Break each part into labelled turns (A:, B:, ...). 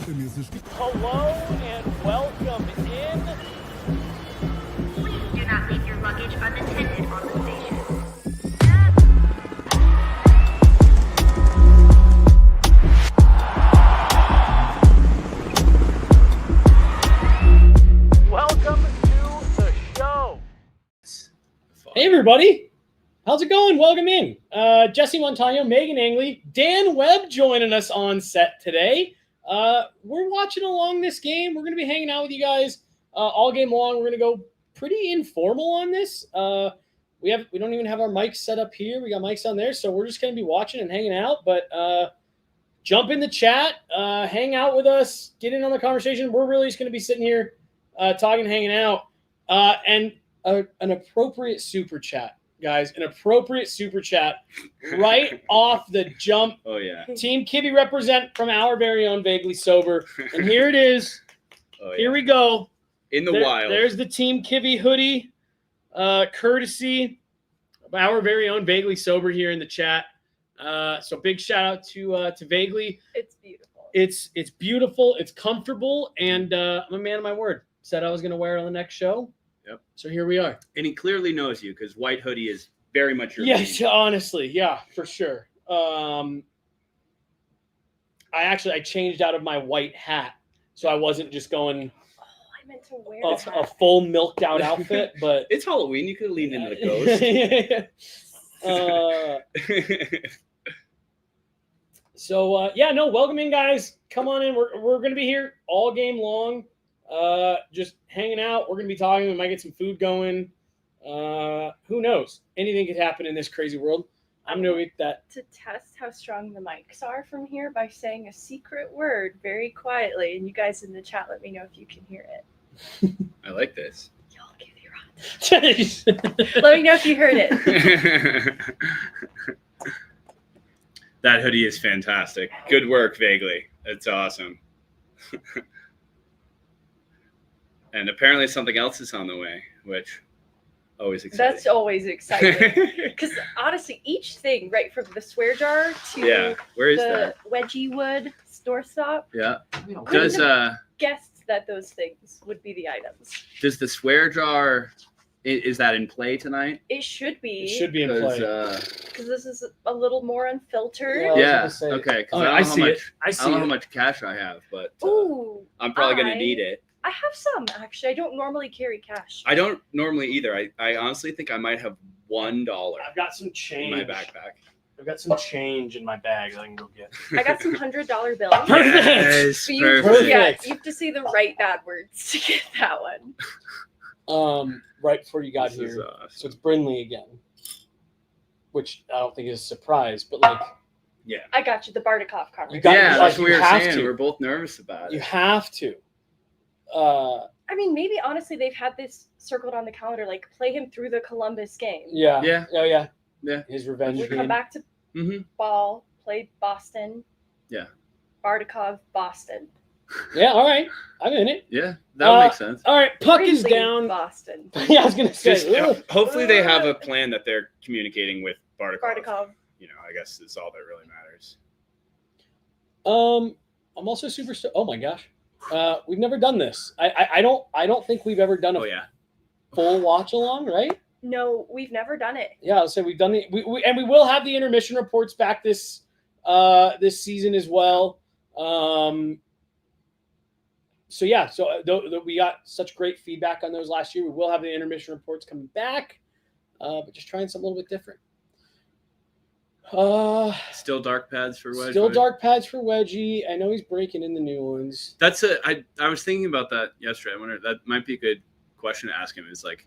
A: Hello and welcome in.
B: Please do not leave your luggage unattended on the station.
A: Welcome to the show.
C: Hey everybody, how's it going? Welcome in. Jesse Montano, Meghan Angley, Dan Webb joining us on set today. We're watching along this game. We're going to be hanging out with you guys all game long. We're going to go pretty informal on this. We don't even have our mics set up here. We got mics on there, so we're just going to be watching and hanging out. But jump in the chat, hang out with us, get in on the conversation. We're really just going to be sitting here talking, hanging out, and an appropriate super chat. Guys, an appropriate super chat right off the jump.
D: Oh, yeah.
C: Team Kibby represent from our very own Vaguely Sober. And here it is.
D: Oh, yeah.
C: Here we go.
D: In the wild.
C: There's the Team Kibby hoodie, courtesy of our very own Vaguely Sober here in the chat. So big shout out to Vaguely.
E: It's beautiful.
C: It's beautiful. It's comfortable. And I'm a man of my word. Said I was going to wear it on the next show.
D: Yep.
C: So here we are.
D: And he clearly knows you because white hoodie is very much your
C: Yes,
D: name.
C: honestly. Yeah, for sure. I changed out of my white hat. So I wasn't just going
E: Oh, I meant to wear
C: a
E: that.
C: full milked out outfit, but
D: It's Halloween. You could have leaned into the ghost.
C: Welcome in, guys. Come on in. We're going to be here all game long. Just hanging out. We're going to be talking. We might get some food going. Who knows? Anything could happen in this crazy world. I'm going to eat that.
E: To test how strong the mics are from here by saying a secret word very quietly, and you guys in the chat let me know if you can hear it.
D: I like this.
E: Y'all give your hot. Let me know if you heard it.
D: That hoodie is fantastic. Good work, Vaguely. That's awesome. And apparently something else is on the way, which always exciting.
E: That's always exciting. Because honestly, each thing, right from the swear jar to
D: Yeah, where is
E: the
D: that?
E: Wedgie Wood doorstop,
D: Yeah.
E: Does guessed that those things would be the items.
D: Does the swear jar is that in play tonight?
E: It should be.
C: It should be in play.
E: Because this is a little more unfiltered.
C: Yeah. I was
D: Yeah.
C: gonna say-
D: Okay. 'Cause
C: Oh,
D: I
C: I
D: don't know
C: see
D: how
C: it.
D: much.
C: I
D: I
C: see
D: don't know how
C: it.
D: much cash I have, but
E: Ooh,
D: I'm probably gonna need it.
E: I have some actually. I don't normally carry cash.
D: I don't normally either. I honestly think I might have $1
C: I've got some
D: in
C: change.
D: my backpack.
C: I've got some change in my bag that I can go get.
E: I got some $100 bills.
C: Perfect.
D: Yes,
E: So you,
D: perfect.
E: yeah, you have to say the right bad words to get that one.
C: Right before you got
D: This is
C: here.
D: awesome.
C: So it's Brinley again, which I don't think is a surprise, but like
D: Yeah.
E: I got you the Bardakov card.
C: You got-
D: Yeah, that's
C: you
D: what we were
C: have
D: saying.
C: to.
D: We're both nervous about
C: you
D: it.
C: have to.
E: I mean, maybe honestly they've had this circled on the calendar, like play him through the Columbus game.
C: Yeah.
D: Yeah.
C: Oh yeah.
D: Yeah.
C: His revenge
E: We
C: game.
E: come back to
D: Mm-hmm.
E: ball, played Boston.
D: Yeah.
E: Bardakov, Boston.
C: Yeah. All right. I'm in it.
D: Yeah, that makes sense.
C: All right. Puck is
E: Brinley,
C: down.
E: Boston.
C: Yeah, I was gonna say.
D: Just, hopefully they have a plan that they're communicating with Bardakov.
E: Bardakov.
D: You know, I guess is all that really matters.
C: I'm also super. Oh my gosh. We've never done this. I don't think we've ever done a
D: Oh yeah.
C: full watch along, right?
E: No, we've never done it.
C: Yeah, I'll say we've done we will have the intermission reports back this season as well. So we got such great feedback on those last year. We will have the intermission reports coming back, but just trying something a little bit different.
D: Still dark pads for Wedge.
C: Still dark pads for Wedgie. I know he's breaking in the new ones.
D: That's I was thinking about that yesterday. I wonder that might be a good question to ask him. Is like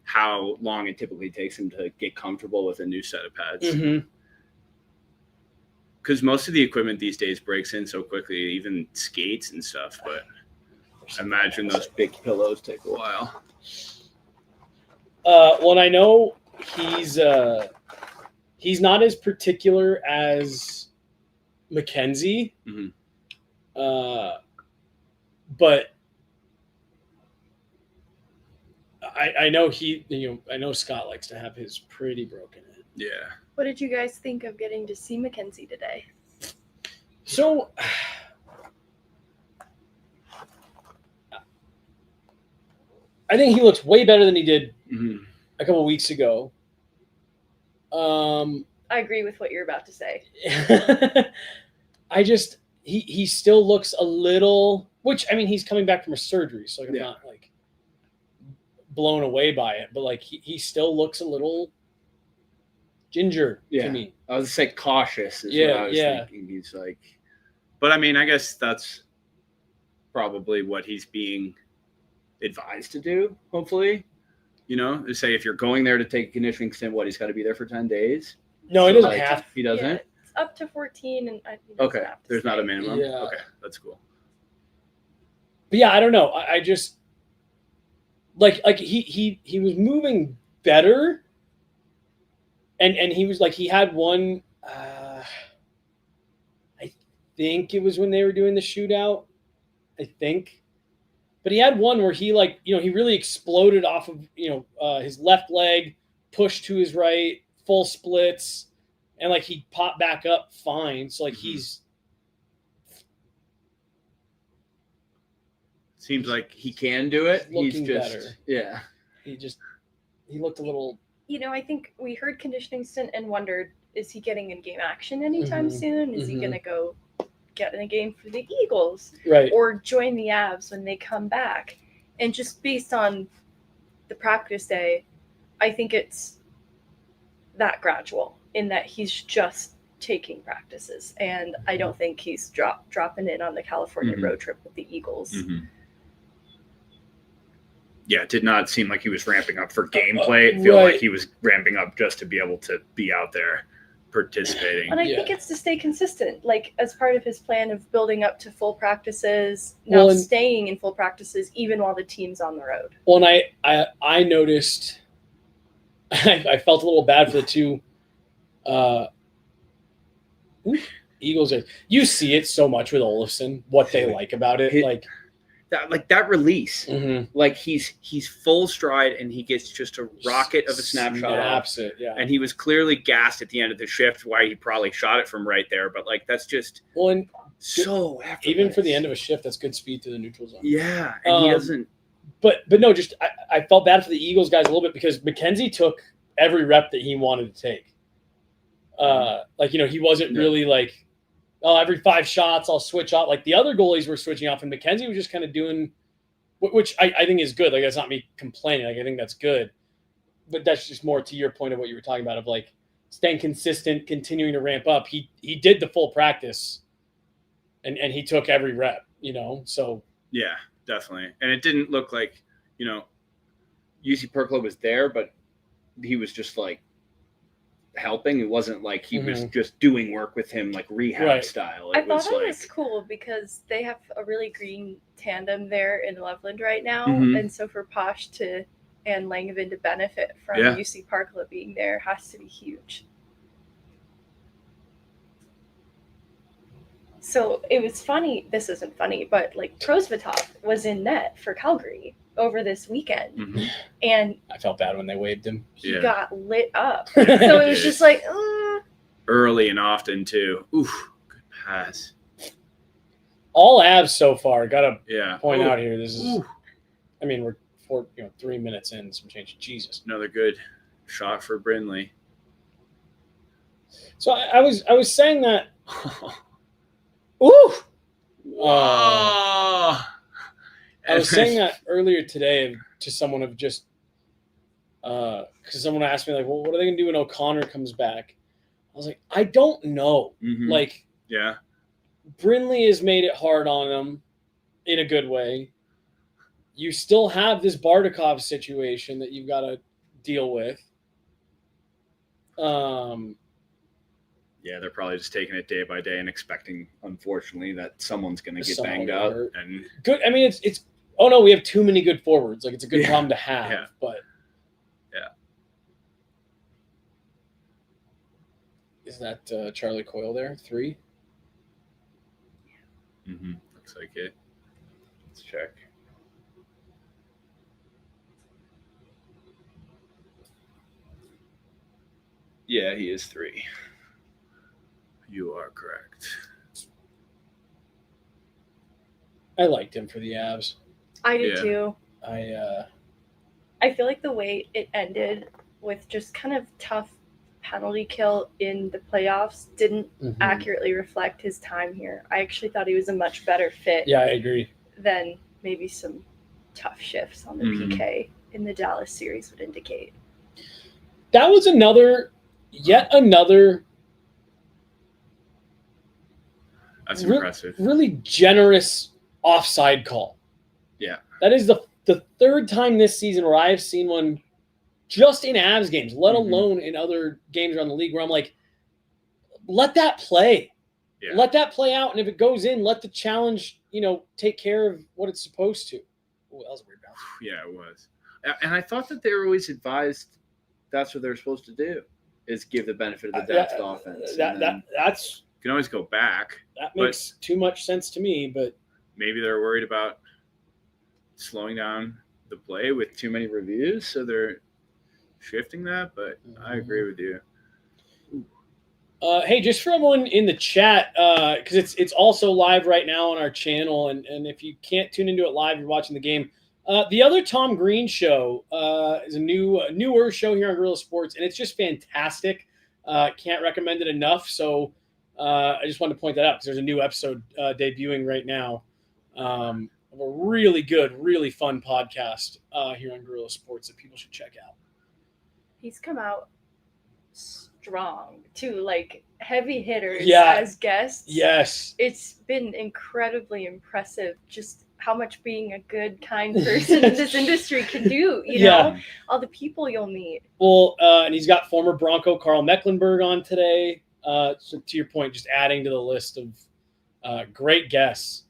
D: how long it typically takes him to get comfortable with a new set of pads.
C: Mm-hmm.
D: Because most of the equipment these days breaks in so quickly, even skates and stuff. But I imagine those big pillows take a while.
C: Well, I know he's not as particular as Mackenzie,
D: Mhm.
C: but I know I know Scott likes to have his pretty broken in.
D: Yeah.
E: What did you guys think of getting to see Mackenzie today?
C: So I think he looks way better than he did
D: Mhm.
C: a couple weeks ago.
E: I agree with what you're about to say.
C: He still looks a little, which I mean, he's coming back from a surgery, so like, I'm not like blown away by it, but like he still looks a little ginger to me.
D: I was say cautious is what I was thinking. He's like, but I mean, I guess that's probably what he's being advised to do. Hopefully, to say if you're going there to take a conditioning stint, he's got to be there for 10 days.
C: No, he doesn't have.
D: He doesn't.
E: Yeah, it's up to 14, and
D: okay. There's not a minimum.
C: Yeah.
D: Okay, that's cool.
C: But yeah, I don't know. I just like he was moving better, and he was like he had one. I think it was when they were doing the shootout. I think, but he had one where he he really exploded off of his left leg, pushed to his right, full splits, and like he popped back up fine. So like he's.
D: Seems like he can do it.
C: He's
D: just
C: better.
D: Yeah.
C: He looked a little.
E: I think we heard conditioning stint and wondered, is he getting in game action anytime soon? Is he going to go get in a game for the Eagles?
C: Right.
E: Or join the Avs when they come back? And just based on the practice day, I think it's that gradual in that he's just taking practices. And I don't think he's dropping in on the California road trip with the Eagles.
D: Mm-hmm. Yeah, it did not seem like he was ramping up for gameplay. It felt like he was ramping up just to be able to be out there participating.
E: And I think it's to stay consistent, like as part of his plan of building up to full practices, staying in full practices even while the team's on the road.
C: Well, and I noticed, I felt a little bad for the two Eagles. You see it so much with Olofsson, what they like about it,
D: that release, like he's full stride and he gets just a rocket of a snapshot. And he was clearly gassed at the end of the shift, why he probably shot it from right there. But like that's just so effortless. Even
C: for the end of a shift, that's good speed to the neutral zone.
D: Yeah, and he doesn't.
C: But no, just I felt bad for the Eagles guys a little bit because McKenzie took every rep that he wanted to take. He wasn't really like, oh, every 5 shots I'll switch off. Like the other goalies were switching off, and McKenzie was just kind of doing, which I think is good. Like that's not me complaining. Like I think that's good, but that's just more to your point of what you were talking about of like staying consistent, continuing to ramp up. He did the full practice, and he took every rep. So
D: yeah, definitely. And it didn't look like UC Perkla was there, but he was just like helping. It wasn't like he was just doing work with him like rehab style.
E: I thought it was cool because they have a really green tandem there in Loveland right now, and so for Posh and Langevin to benefit from UC Parkla being there has to be huge. So it was funny. This isn't funny, but like Prosvetov was in net for Calgary over this weekend, and
C: I felt bad when they waved him.
E: He got lit up, so it was just like
D: early and often too. Oof, good pass.
C: All Avs so far. Got to point out here. This is. I mean, we're 3 minutes in. Some change. Jesus.
D: Another good shot for Brindley.
C: So I was saying that. Ooh. I was saying that earlier today to someone of just because someone asked me like, well, what are they gonna do when O'Connor comes back? I was like, I don't know. Like, Brindley has made it hard on them in a good way. You still have this Bardakov situation that you've got to deal with.
D: Yeah, they're probably just taking it day by day and expecting, unfortunately, that someone's going to get banged up. And
C: good. I mean, it's. Oh no, we have too many good forwards. Like it's a good problem to have, but is that Charlie Coyle there? 3.
D: Looks like it. Let's check. Yeah, he is 3. You are correct.
C: I liked him for the Avs.
E: I did too. I feel like the way it ended with just kind of tough penalty kill in the playoffs didn't accurately reflect his time here. I actually thought he was a much better fit.
C: Yeah, I agree.
E: Than maybe some tough shifts on the PK in the Dallas series would indicate.
C: That was yet another.
D: That's impressive.
C: Really generous offside call.
D: Yeah.
C: That is the third time this season where I've seen one just in Avs games, let alone in other games around the league, where I'm like, let that play. Yeah. Let that play out, and if it goes in, let the challenge, take care of what it's supposed to. Oh, that was a weird bounce.
D: Yeah, it was. And I thought that they were always advised that's what they're supposed to do, is give the benefit of the doubt to offense.
C: That's
D: you can always go back.
C: That makes too much sense to me, but
D: maybe they're worried about slowing down the play with too many reviews, so they're shifting that, but I agree with you.
C: Hey, just for everyone in the chat, because it's also live right now on our channel, and if you can't tune into it live, you're watching the game. The other Tom Green show is a newer show here on Guerilla Sports, and it's just fantastic. Can't recommend it enough. So I just wanted to point that out because there's a new episode debuting right now of a really good, really fun podcast here on Guerilla Sports that people should check out.
E: He's come out strong too, like heavy hitters as guests.
C: Yes,
E: it's been incredibly impressive just how much being a good, kind person in this industry can do. You know, all the people you'll meet.
C: Well, and he's got former Bronco Carl Mecklenburg on today. So to your point, just adding to the list of great guests.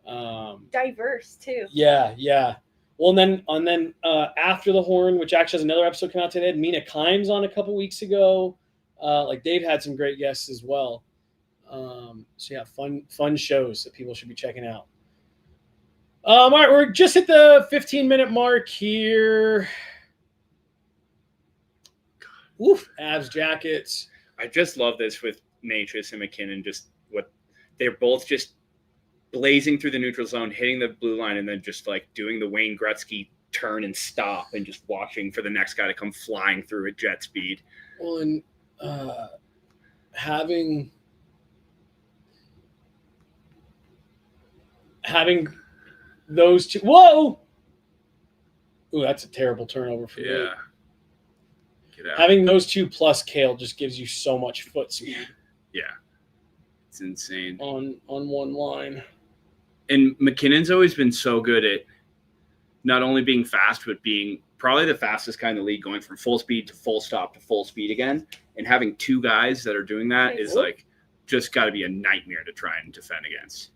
E: Diverse too.
C: Yeah. Well, and then After the Horn, which actually has another episode come out today, had Mina Kimes on a couple weeks ago. They've had some great guests as well. So yeah, fun shows that people should be checking out. All right, we're just at the 15-minute mark here. Oof, Avs Jackets.
D: I just love this with Natchez and McKinnon. Just what they're both just blazing through the neutral zone, hitting the blue line, and then just like doing the Wayne Gretzky turn and stop, and just watching for the next guy to come flying through at jet speed.
C: Well, and having those two. Whoa! Ooh, that's a terrible turnover for me.
D: Get out.
C: Having those two plus Kale just gives you so much foot speed.
D: Yeah. It's insane.
C: On one line.
D: And McKinnon's always been so good at not only being fast, but being probably the fastest guy in the league, going from full speed to full stop to full speed again. And having two guys that are doing that is like just got to be a nightmare to try and defend against.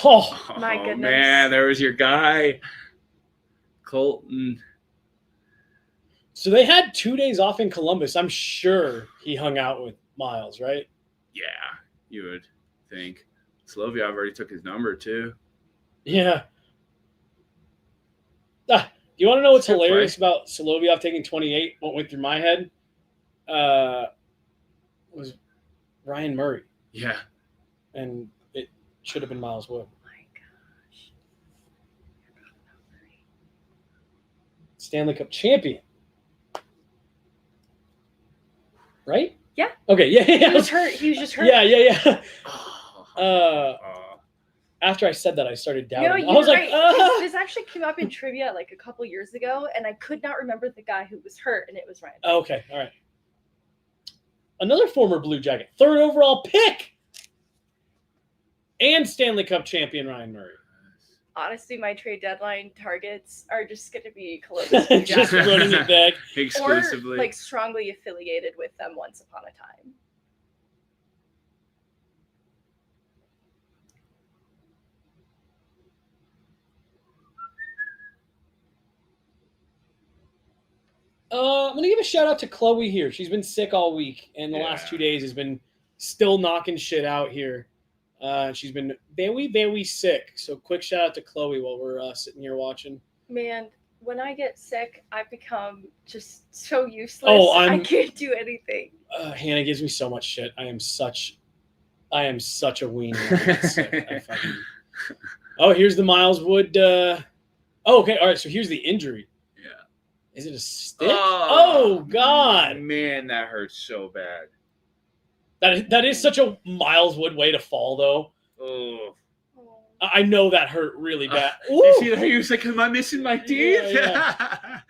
C: Oh
E: my goodness.
D: Man, there was your guy, Colton.
C: So they had 2 days off in Columbus. I'm sure he hung out with Miles, right?
D: Yeah, you would think. Solovyov already took his number, too.
C: Yeah. Do you want to know what's hilarious about Solovyov taking 28? What went through my head was Ryan Murray.
D: Yeah.
C: And it should have been Miles Wood.
E: Oh my gosh.
C: Stanley Cup champion. Right?
E: Yeah.
C: Okay, yeah.
E: He was hurt. He was just hurt.
C: Yeah. After I said that, I started doubting.
E: No,
C: I was
E: right.
C: like,
E: This actually came up in trivia like a couple years ago, and I could not remember the guy who was hurt, and it was Ryan.
C: Okay, all right. Another former Blue Jacket, 3rd overall pick, and Stanley Cup champion Ryan Murray.
E: Honestly, my trade deadline targets are just going to be Columbus Blue
C: Just
E: Jackets.
C: running it back.
D: Exclusively.
E: Or like strongly affiliated with them once upon a time.
C: I'm going to give a shout out to Chloe here. She's been sick all week, and the last 2 days has been still knocking shit out here. She's been very, very sick. So quick shout out to Chloe while we're sitting here watching.
E: Man, when I get sick, I become just so useless.
C: Oh,
E: I can't do anything.
C: Hannah gives me so much shit. I am such a weenie. When I get sick. Oh, here's the Miles Wood. Okay. All right. So here's the injury.
D: Yeah.
C: Is it a stick?
D: Oh,
C: God.
D: Man, that hurts so bad.
C: That is such a Miles Wood way to fall, though.
D: Oh.
C: I know that hurt really bad.
D: You see that? He was like, am I missing my teeth?
C: Yeah.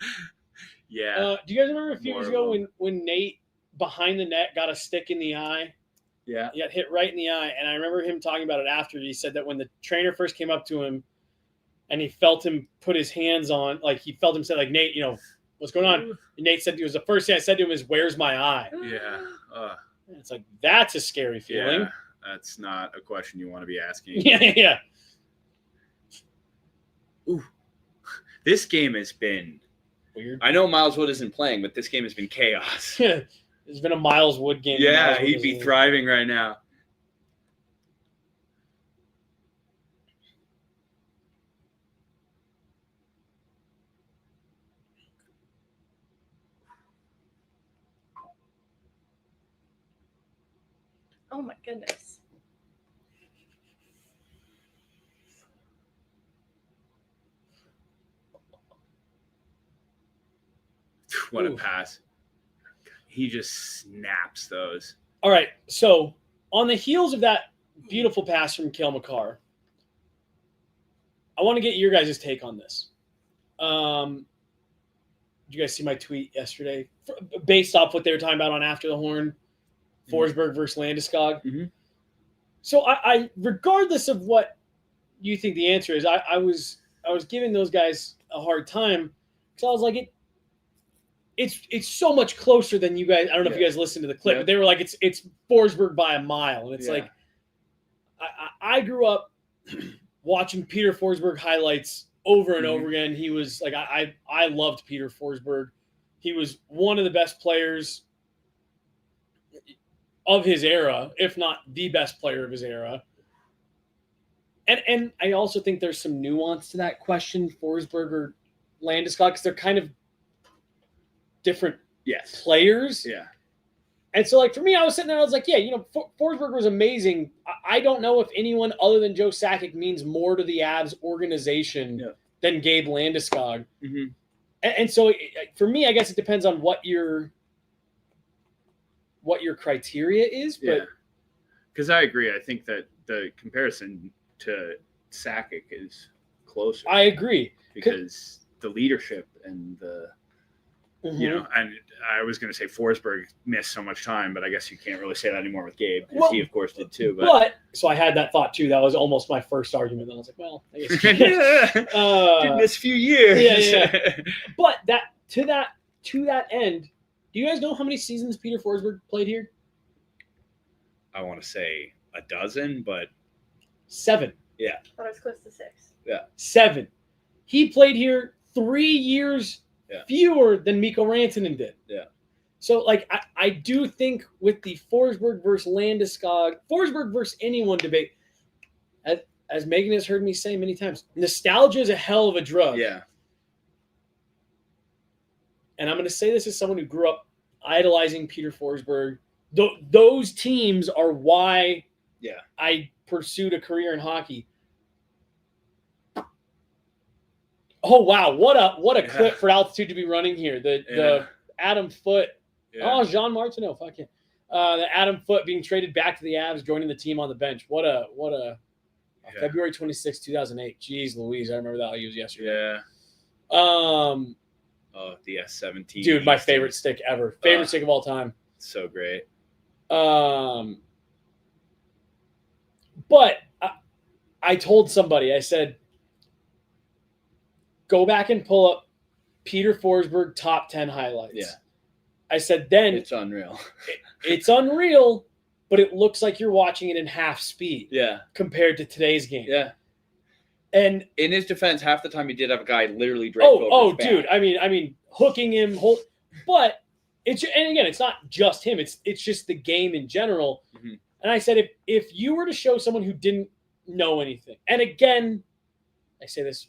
D: Yeah.
C: Do you guys remember a few years ago when Nate behind the net got a stick in the eye?
D: Yeah.
C: He got hit right in the eye. And I remember him talking about it after. He said that when the trainer first came up to him and he felt him put his hands on, like he felt him say, like, Nate, what's going on? And Nate said, it was the first thing I said to him is, where's my eye?
D: Yeah.
C: It's like, that's a scary feeling.
D: Yeah. That's not a question you want to be asking.
C: Yeah.
D: Ooh. This game has been
C: weird.
D: I know Miles Wood isn't playing, but this game has been chaos.
C: There's been a Miles Wood game.
D: Yeah, he'd be thriving right now.
E: Oh my goodness.
D: What a pass. He just snaps those.
C: All right, so on the heels of that beautiful pass from Cale Makar, I want to get your guys' take on this. Did you guys see my tweet yesterday? Based off what they were talking about on After the Horn, Forsberg versus Landeskog.
D: Mm-hmm.
C: So I regardless of what you think the answer is, I was giving those guys a hard time because I was like, it's so much closer than you guys. I don't know if you guys listened to the clip, but they were like, it's Forsberg by a mile, and it's like I grew up watching Peter Forsberg highlights over and over again. He was like, I loved Peter Forsberg. He was one of the best players of his era, if not the best player of his era. And I also think there's some nuance to that question, Forsberg or Landeskog, because they're kind of different players.
D: Yeah.
C: And so, like, for me, I was sitting there, I was like, Forsberg was amazing. I don't know if anyone other than Joe Sakic means more to the Avs organization than Gabe Landeskog.
D: Mm-hmm.
C: And so, for me, I guess it depends on what your criteria is. But
D: because I agree. I think that the comparison to Sakic is closer.
C: I agree.
D: Because the leadership and the and I was going to say Forsberg missed so much time, but I guess you can't really say that anymore with Gabe, because he, of course, did too. But
C: so I had that thought too. That was almost my first argument. And I was like, well, I guess
D: did miss a few years.
C: Yeah. But to that end, do you guys know how many seasons Peter Forsberg played here?
D: I want to say a dozen, but
C: 7.
D: Yeah.
E: I thought it was close to 6.
D: Yeah.
C: 7. He played here 3 years fewer than Mikko Rantanen did.
D: Yeah.
C: So, like, I do think with the Forsberg versus Landeskog, Forsberg versus anyone debate, as Megan has heard me say many times, nostalgia is a hell of a drug.
D: Yeah.
C: And I'm going to say this as someone who grew up idolizing Peter Forsberg. Those teams are why I pursued a career in hockey. Oh, wow. What a clip for Altitude to be running here. The Adam Foote. Yeah. Oh, Jean Martineau. Fuck yeah. The Adam Foote being traded back to the Avs, joining the team on the bench. What a February 26, 2008. Jeez Louise. I remember that like it was yesterday.
D: Yeah. The S17.
C: Dude, my favorite stick ever. Favorite stick of all time.
D: So great.
C: But I told somebody, I said, go back and pull up Peter Forsberg top 10 highlights.
D: Yeah.
C: I said, then
D: it's unreal.
C: It's unreal, but it looks like you're watching it in half speed.
D: Yeah.
C: Compared to today's game.
D: Yeah.
C: And
D: in his defense, half the time he did have a guy literally draped over his
C: dude.
D: back.
C: I mean, hooking him, but and again, it's not just him. It's just the game in general.
D: Mm-hmm.
C: And I said, if you were to show someone who didn't know anything, and again, I say this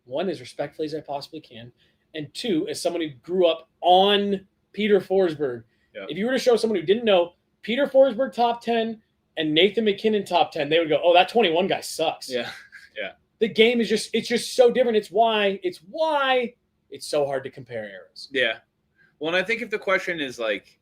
C: one, as respectfully as I possibly can, and two, as someone who grew up on Peter Forsberg.
D: Yeah.
C: If you were to show someone who didn't know Peter Forsberg top 10 and Nathan McKinnon top 10, they would go, "Oh, that 21 guy sucks."
D: Yeah. Yeah.
C: The game is just so different. It's why it's so hard to compare eras.
D: Yeah. Well, and I think if the question is like,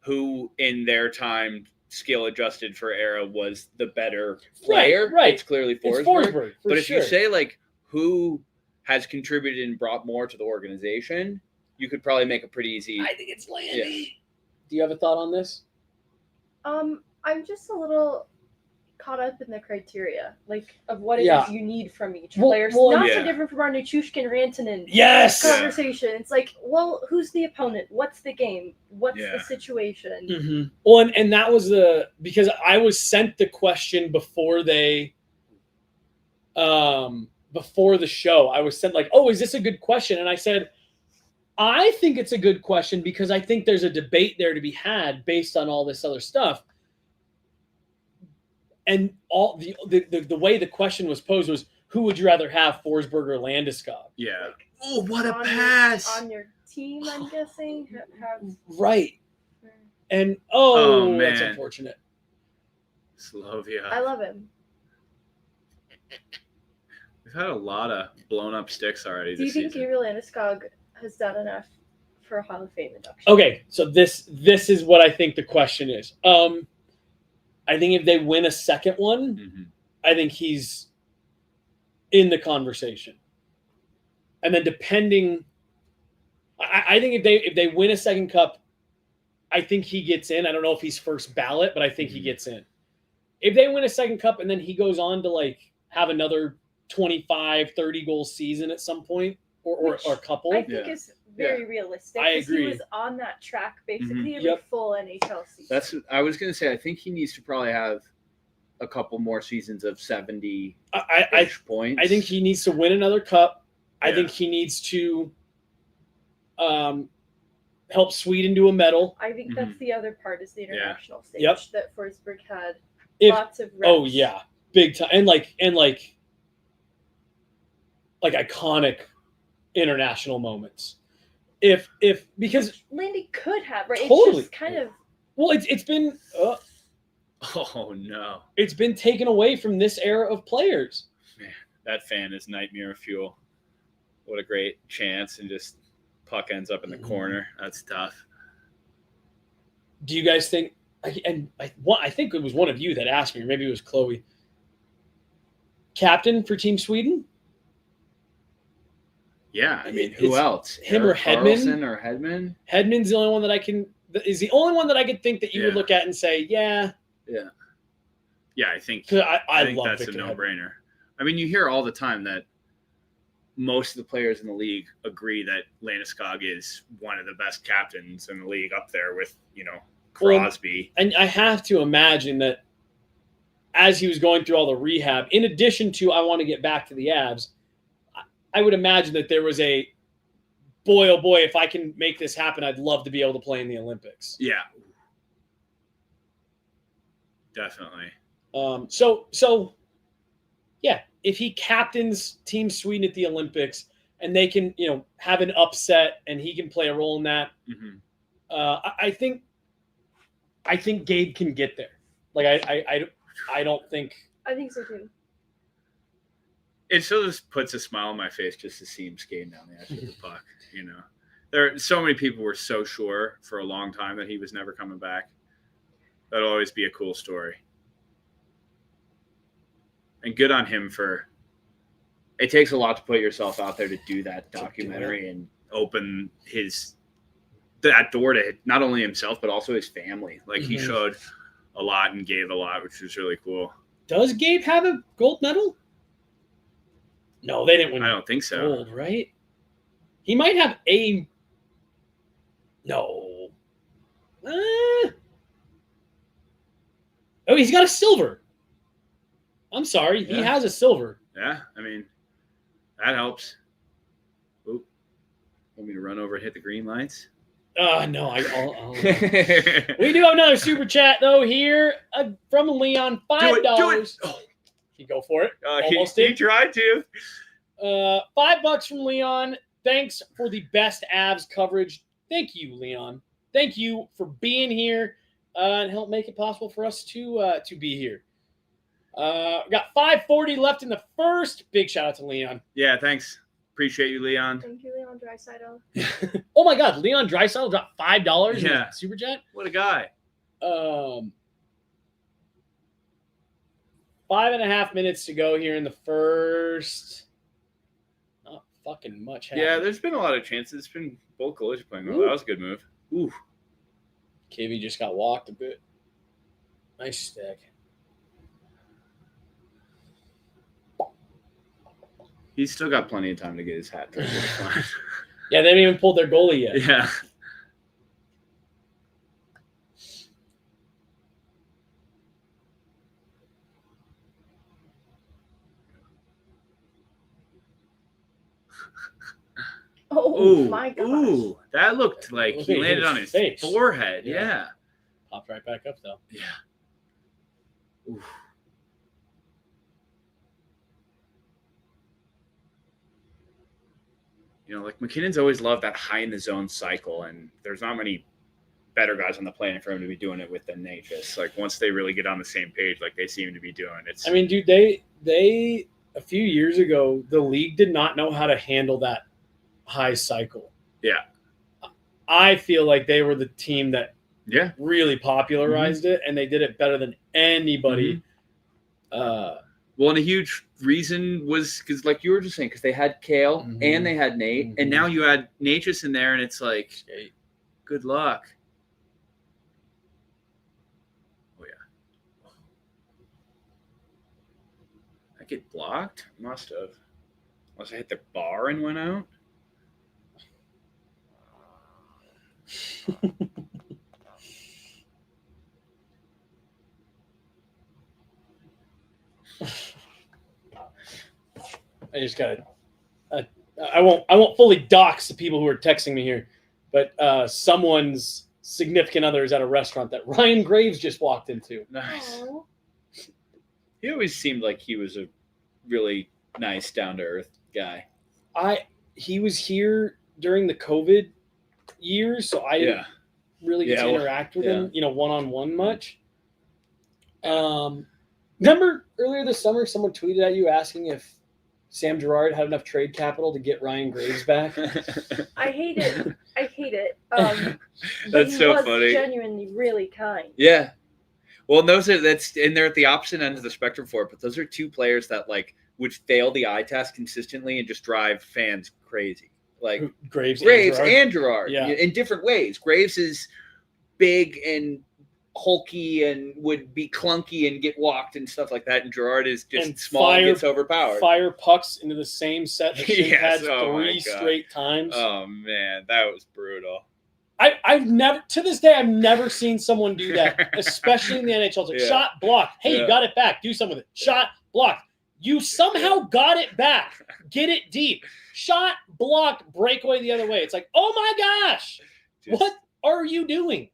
D: who in their time skill adjusted for era was the better player,
C: right.
D: it's clearly Forsberg.
C: It's Forsberg,
D: but if
C: sure.
D: you say like who has contributed and brought more to the organization, you could probably make a pretty easy.
C: I think it's Landy.
D: Yeah.
C: Do you have a thought on this?
E: I'm just a little caught up in the criteria, like of what it
C: Yeah.
E: is you need from each
C: Well,
E: player.
C: well,
E: Not
D: yeah.
E: so different from our Nichushkin Rantanen
C: Yes.
E: conversation. It's like, well, who's the opponent? What's the game? What's
D: Yeah.
E: the situation?
C: Mm-hmm. Well, and that was because I was sent the question before they, before the show. I was sent like, "Oh, is this a good question?" And I said, "I think it's a good question because I think there's a debate there to be had based on all this other stuff." And all the way the question was posed was, who would you rather have, Forsberg or Landeskog?
D: Yeah.
E: Like,
D: Oh, what a
E: on
D: pass!
E: on your team, I'm guessing. Have
C: Right. And
D: Oh,
C: that's
D: man.
C: unfortunate.
D: Slovia.
E: I love him.
D: We've had a lot of blown up sticks already
E: Do you
D: this
E: think
D: season.
E: Gabriel Landeskog has done enough for a Hall of Fame induction?
C: Okay, so this is what I think the question is. I think if they win a second one,
D: Mhm.
C: I think he's in the conversation. And then depending, I think if they win a second cup, I think he gets in. I don't know if he's first ballot, but I think he gets in. If they win a second cup and then he goes on to like have another 25, 30 goal season at some point or a couple.
E: I think
D: Yeah.
E: is very realistic.
C: I
E: 'cause
C: agree.
E: He was on that track basically every
C: Yep.
E: full NHL season.
D: That's. I was gonna say. I think he needs to probably have a couple more seasons of 70 points.
C: I think he needs to win another cup. I
D: Yeah.
C: think he needs to help Sweden do a medal.
E: I think that's the other part is the international stage
C: Yep.
E: that Forsberg had
C: If
E: lots of reps.
C: oh yeah, big time, and like iconic international moments. If because
E: Landy could have, right?
C: Totally.
E: It's just kind of
C: well, it's been
D: Oh no,
C: it's been taken away from this era of players.
D: man, that fan is nightmare fuel. What a great chance, and just puck ends up in the corner. That's tough.
C: Do you guys think? I think it was one of you that asked me, or maybe it was Chloe. Captain for Team Sweden?
D: Yeah, I mean,
C: It's
D: who else?
C: him or
D: Eric
C: Hedman?
D: Karlsson or Hedman?
C: Hedman's the only one that is the only one that I could think that you would
D: Yeah.
C: look at and say, yeah.
D: Yeah, I think.
C: 'Cause
D: I
C: I
D: think
C: love
D: that's
C: Victor
D: a
C: Hedman.
D: no-brainer. I mean, you hear all the time that most of the players in the league agree that Landeskog is one of the best captains in the league, up there with Crosby.
C: And I have to imagine that as he was going through all the rehab, in addition to I want to get back to the Avs, I would imagine that there was a boy, oh boy, if I can make this happen, I'd love to be able to play in the Olympics.
D: Yeah, definitely.
C: So yeah, if he captains Team Sweden at the Olympics and they can, have an upset and he can play a role in that,
D: Mm-hmm.
C: I think Gabe can get there. Like I don't think.
E: I think so too.
D: It still just puts a smile on my face just to see him skating down the edge of the puck. There so many people were so sure for a long time that he was never coming back. That'll always be a cool story. And good on him for. It takes a lot to put yourself out there to do that documentary and open that door to not only himself but also his family. Like he showed a lot and gave a lot, which was really cool.
C: Does Gabe have a gold medal? No, they didn't win.
D: I don't think so.
C: Gold, right? He might have a. No. Oh, he's got a silver. I'm sorry, he
D: Yeah.
C: has a silver.
D: Yeah, I mean, that helps. Oop. Want me to run over and hit the green lights?
C: No, I'll We do have another super chat though here from Leon, $5.
D: Do it. Oh.
C: You go for it.
D: He
C: Almost did.
D: tried to.
C: $5 from Leon. Thanks for the best Avs coverage. Thank you, Leon. Thank you for being here and help make it possible for us to be here. Got 5:40 left in the first. Big shout out to Leon.
D: Yeah, thanks. Appreciate you, Leon.
E: Thank you, Leon Draisaitl.
C: Oh my God, Leon Draisaitl dropped $5 in
D: Yeah.
C: the Super Chat.
D: What a guy.
C: 5.5 minutes to go here in the first. Not fucking much happening.
D: Yeah, there's been a lot of chances. It's been both goalies playing well. That was a good move. Ooh.
C: KV just got walked a bit. Nice stick.
D: He's still got plenty of time to get his hat trick.
C: Yeah, they haven't even pulled their goalie yet.
D: Yeah.
E: Oh,
D: Ooh,
E: my gosh.
D: ooh, that looked like
C: Look
D: he
C: at
D: landed
C: his
D: on his
C: face.
D: forehead.
C: Yeah.
D: Yeah.
C: Popped right back up, though.
D: Yeah. Oof. You know, like McKinnon's always loved that high in the zone cycle, and there's not many better guys on the planet for him to be doing it with than Nate. Just like once they really get on the same page, like they seem to be doing. It's.
C: I mean, dude, they a few years ago, the league did not know how to handle that high cycle.
D: Yeah.
C: I feel like they were the team that
D: Yeah.
C: really popularized it, and they did it better than anybody.
D: Well, and a huge reason was because, like you were just saying, because they had Kale and they had Nate, and now you add Natchez in there, and it's like, good luck. Oh, yeah. I get blocked? Must have. Unless I hit the bar and went out.
C: I just gotta. I won't fully dox the people who are texting me here, but someone's significant other is at a restaurant that Ryan Graves just walked into.
D: Nice.
E: Oh.
D: He always seemed like he was a really nice, down to earth guy.
C: He was here during the COVID years, so I didn't really get to interact with him, one-on-one much. Remember earlier this summer, someone tweeted at you asking if Sam Girard had enough trade capital to get Ryan Graves back?
E: I hate it.
D: That's so funny.
E: Genuinely really kind.
D: Yeah. Well, they're at the opposite end of the spectrum for it, but those are two players that like would fail the eye test consistently and just drive fans crazy. Like
C: Graves
D: and Girard,
C: yeah,
D: in different ways. Graves is big and hulky and would be clunky and get walked and stuff like that, and Girard is just small and gets overpowered.
C: Fire pucks into the same set that Shane had three straight times.
D: Oh man, that was brutal.
C: I've never seen someone do that, especially in the NHL. It's like shot, block. Hey, you got it back. Do something with it. Shot, block. You somehow got it back. Get it deep. Shot, block, breakaway the other way. It's like, oh my gosh, what are you doing?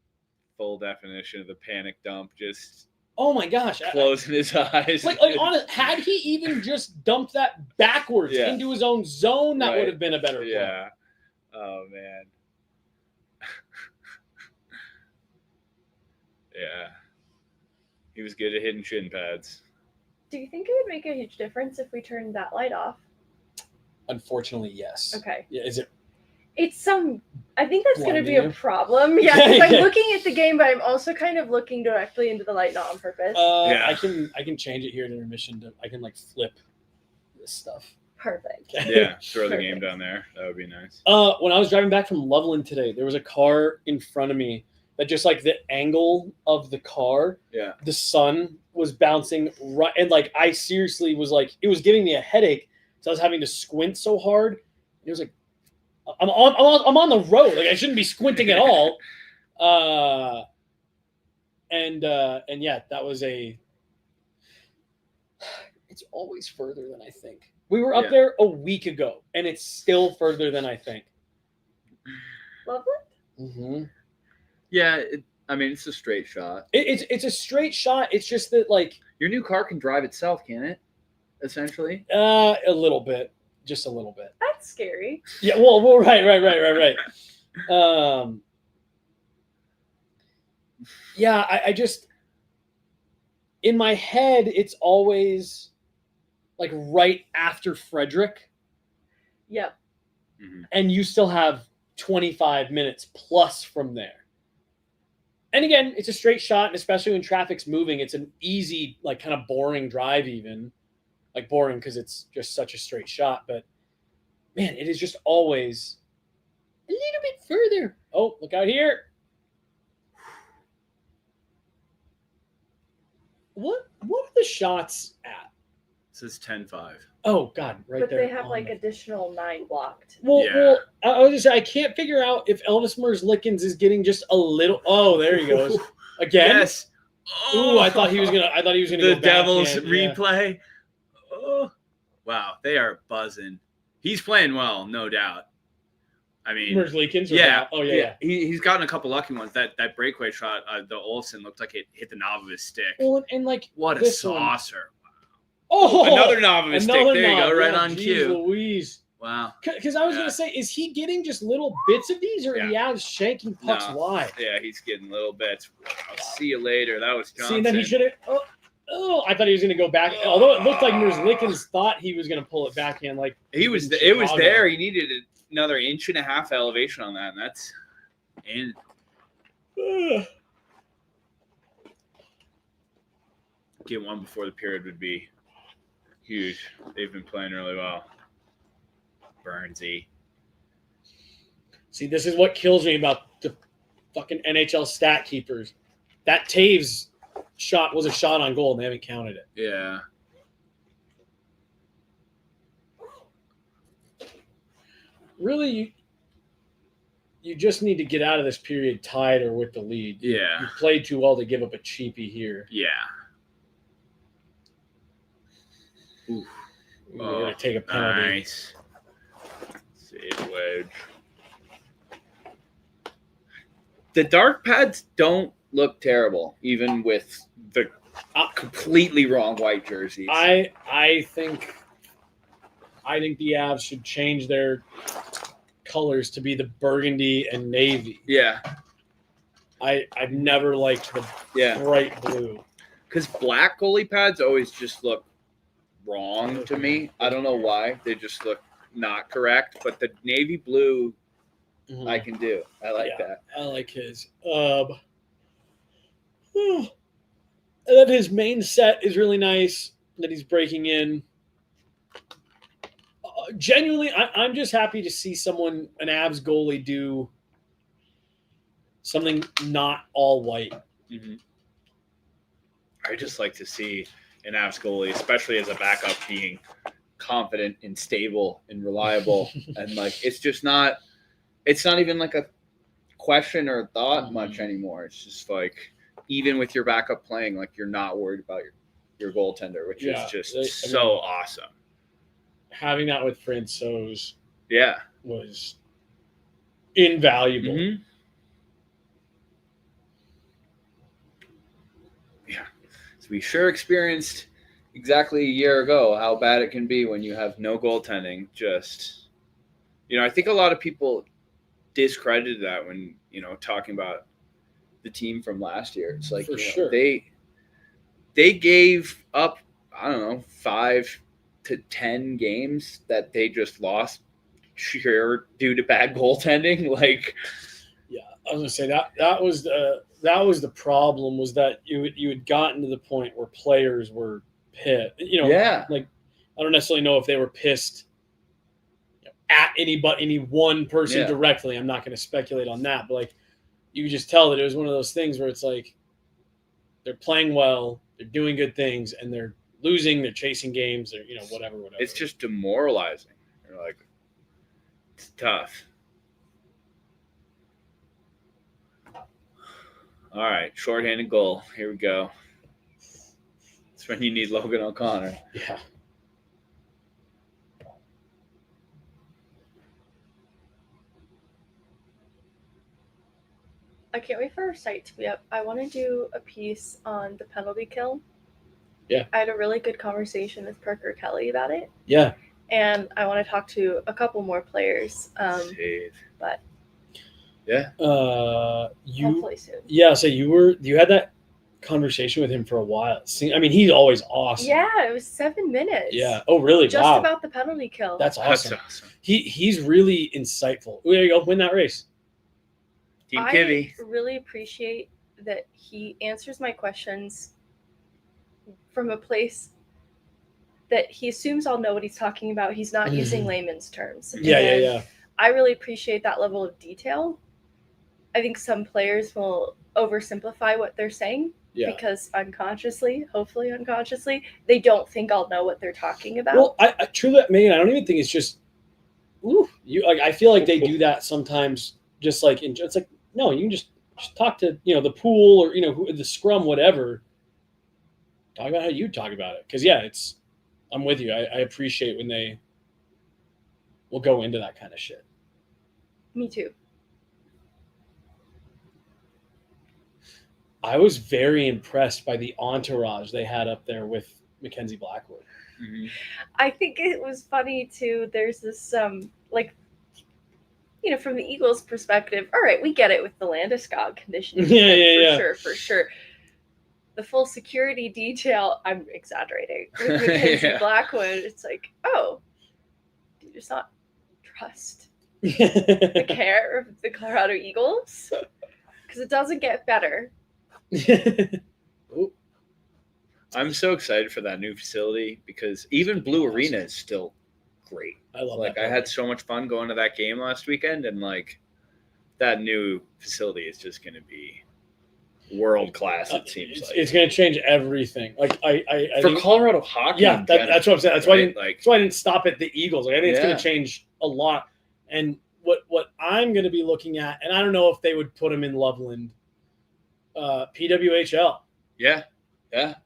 D: Full definition of the panic dump. Just
C: oh my gosh,
D: closing his eyes.
C: Like honest, had he even just dumped that backwards into his own zone, that would have been a better play.
D: Yeah. Oh man. Yeah. He was good at hitting shin pads.
E: Do you think it would make a huge difference if we turned that light off?
C: Unfortunately, yes.
E: Okay.
C: Yeah, is it?
E: I think that's going to be a problem. Yeah, because I'm looking at the game, but I'm also kind of looking directly into the light, not on purpose.
C: I can change it here in intermission. I can like flip this stuff.
E: Perfect.
D: Yeah, throw the game down there. That would be nice.
C: When I was driving back from Loveland today, there was a car in front of me that just like the angle of the car, the sun was bouncing right, and like I seriously was like, it was giving me a headache, so I was having to squint so hard. It was like, I'm on the road, like I shouldn't be squinting at all. And yeah, that was it's always further than I think. We were up there a week ago, and it's still further than I think.
E: Lovely.
C: Mm-hmm.
D: Yeah, it's a straight shot.
C: It's a straight shot. It's just that like
D: your new car can drive itself, can it? Essentially,
C: a little bit. just a little bit.
E: That's scary.
C: Yeah, well, right. Yeah, I just, in my head, it's always like right after Frederick,
E: Yep.
C: and you still have 25 minutes plus from there. And again, it's a straight shot, and especially when traffic's moving, it's an easy, like kind of boring drive even. Like boring because it's just such a straight shot. But, man, it is just always a little bit further. Oh, look out here. What are the shots at?
D: It says 10-5.
C: Oh, God, right
E: But
C: there.
E: they have like additional 9 blocked.
C: Well, I was just saying, I can't figure out if Elvis Merzlikins is getting just a little. Oh, there he goes again.
D: Yes.
C: Oh, I thought he was gonna.
D: The
C: go
D: Devils
C: backhand,
D: replay. Yeah. Oh, wow, they are buzzing. He's playing well, no doubt. I mean,
C: Merzlikins.
D: Yeah.
C: Oh yeah.
D: He's gotten a couple lucky ones. That breakaway shot, the Olsen looked like it hit the knob of his stick.
C: Well, and like
D: what a saucer.
C: Oh,
D: another knob of his stick. There you go, right on cue.
C: Louise.
D: Wow.
C: Because I was going to say, is he getting just little bits of these, or are the Avs shanking pucks wide?
D: Yeah, he's getting little bits. I'll see you later. That was Johnson.
C: See, and then he should have. Oh, I thought he was going to go back. Although it looked like Merzlikins thought he was going to pull it backhand. Like
D: it was there. He needed another 1.5 inch elevation on that, and that's in. Get one before the period would be huge. They've been playing really well. Burnsy.
C: See, this is what kills me about the fucking NHL stat keepers. That Taves shot was a shot on goal, and they haven't counted it.
D: Yeah.
C: Really, you just need to get out of this period tied or with the lead.
D: Yeah.
C: You played too well to give up a cheapie here.
D: Yeah.
C: Ooh. We're going to take a penalty.
D: Nice. Save wedge. The dark pads don't look terrible, even with the completely wrong white jerseys.
C: I think the Avs should change their colors to be the burgundy and navy.
D: Yeah.
C: I've never liked the bright blue.
D: Because black goalie pads always just look wrong to me. I don't know why. They just look not correct. But the navy blue, I can do. I like that.
C: I like his. And then his main set is really nice that he's breaking in. Genuinely, I'm just happy to see an Avs goalie do something not all white.
D: Mm-hmm. I just like to see an Avs goalie, especially as a backup, being confident and stable and reliable. And like, it's not even like a question or thought much anymore. It's just like, even with your backup playing, like you're not worried about your goaltender, which is just so awesome.
C: Having that with Francouz was invaluable.
D: Mm-hmm. Yeah. So we sure experienced exactly a year ago how bad it can be when you have no goaltending. Just, I think a lot of people discredited that when, talking about the team from last year. It's like,
C: sure.
D: They gave up, I don't know, 5 to 10 games that they just lost due to bad goaltending. Like,
C: yeah, I was gonna say that was the problem, was that you had gotten to the point where players were pissed. Like, I don't necessarily know if they were pissed at any one person directly. I'm not going to speculate on that, but like, you could just tell that it was one of those things where it's like they're playing well, they're doing good things, and they're losing, they're chasing games, they're whatever.
D: It's just demoralizing. You're like, it's tough. All right, shorthanded goal. Here we go. It's when you need Logan O'Connor.
C: Yeah.
E: I can't wait for our site to be up. I want to do a piece on the penalty kill.
C: Yeah.
E: I had a really good conversation with Parker Kelly about it.
C: Yeah.
E: and I want to talk to a couple more players. But
D: yeah,
E: hopefully soon.
C: Yeah, so you had that conversation with him for a while. I mean, he's always awesome.
E: Yeah, it was 7 minutes.
C: Yeah. Oh, really?
E: Just
C: wow.
E: about the penalty kill.
C: That's awesome.
D: That's awesome.
C: He's really insightful. There you go. Win that race.
D: Team
E: I
D: Kivy.
E: really appreciate that he answers my questions from a place that he assumes I'll know what he's talking about. He's not using layman's terms.
C: Yeah.
E: I really appreciate that level of detail. I think some players will oversimplify what they're saying because hopefully unconsciously, they don't think I'll know what they're talking about.
C: Well, I truly, Megan, I don't even think it's just, I feel like they do that sometimes. Just like it's like, no, you can just talk to the pool or the scrum, whatever. Talk about how you talk about it, because I'm with you. I appreciate when they will go into that kind of shit.
E: Me too.
C: I was very impressed by the entourage they had up there with Mackenzie Blackwood.
D: Mm-hmm.
E: I think it was funny too. There's this from the Eagles' perspective, all right, we get it with the Landeskog conditioning. For sure. The full security detail, I'm exaggerating. With Mackenzie Blackwood, it's like, oh, do you just not trust the care of the Colorado Eagles? Because it doesn't get better.
D: I'm so excited for that new facility because even Blue Arena is still great.
C: I love
D: that. I had so much fun going to that game last weekend, and that new facility is just going to be world class. It seems
C: it's going to change everything. Like I
D: for
C: think,
D: Colorado hockey.
C: Yeah, that's what I'm saying. That's why that's why I didn't stop at the Eagles. I think it's going to change a lot. And what I'm going to be looking at, and I don't know if they would put them in Loveland. PWHL.
D: Yeah.
C: That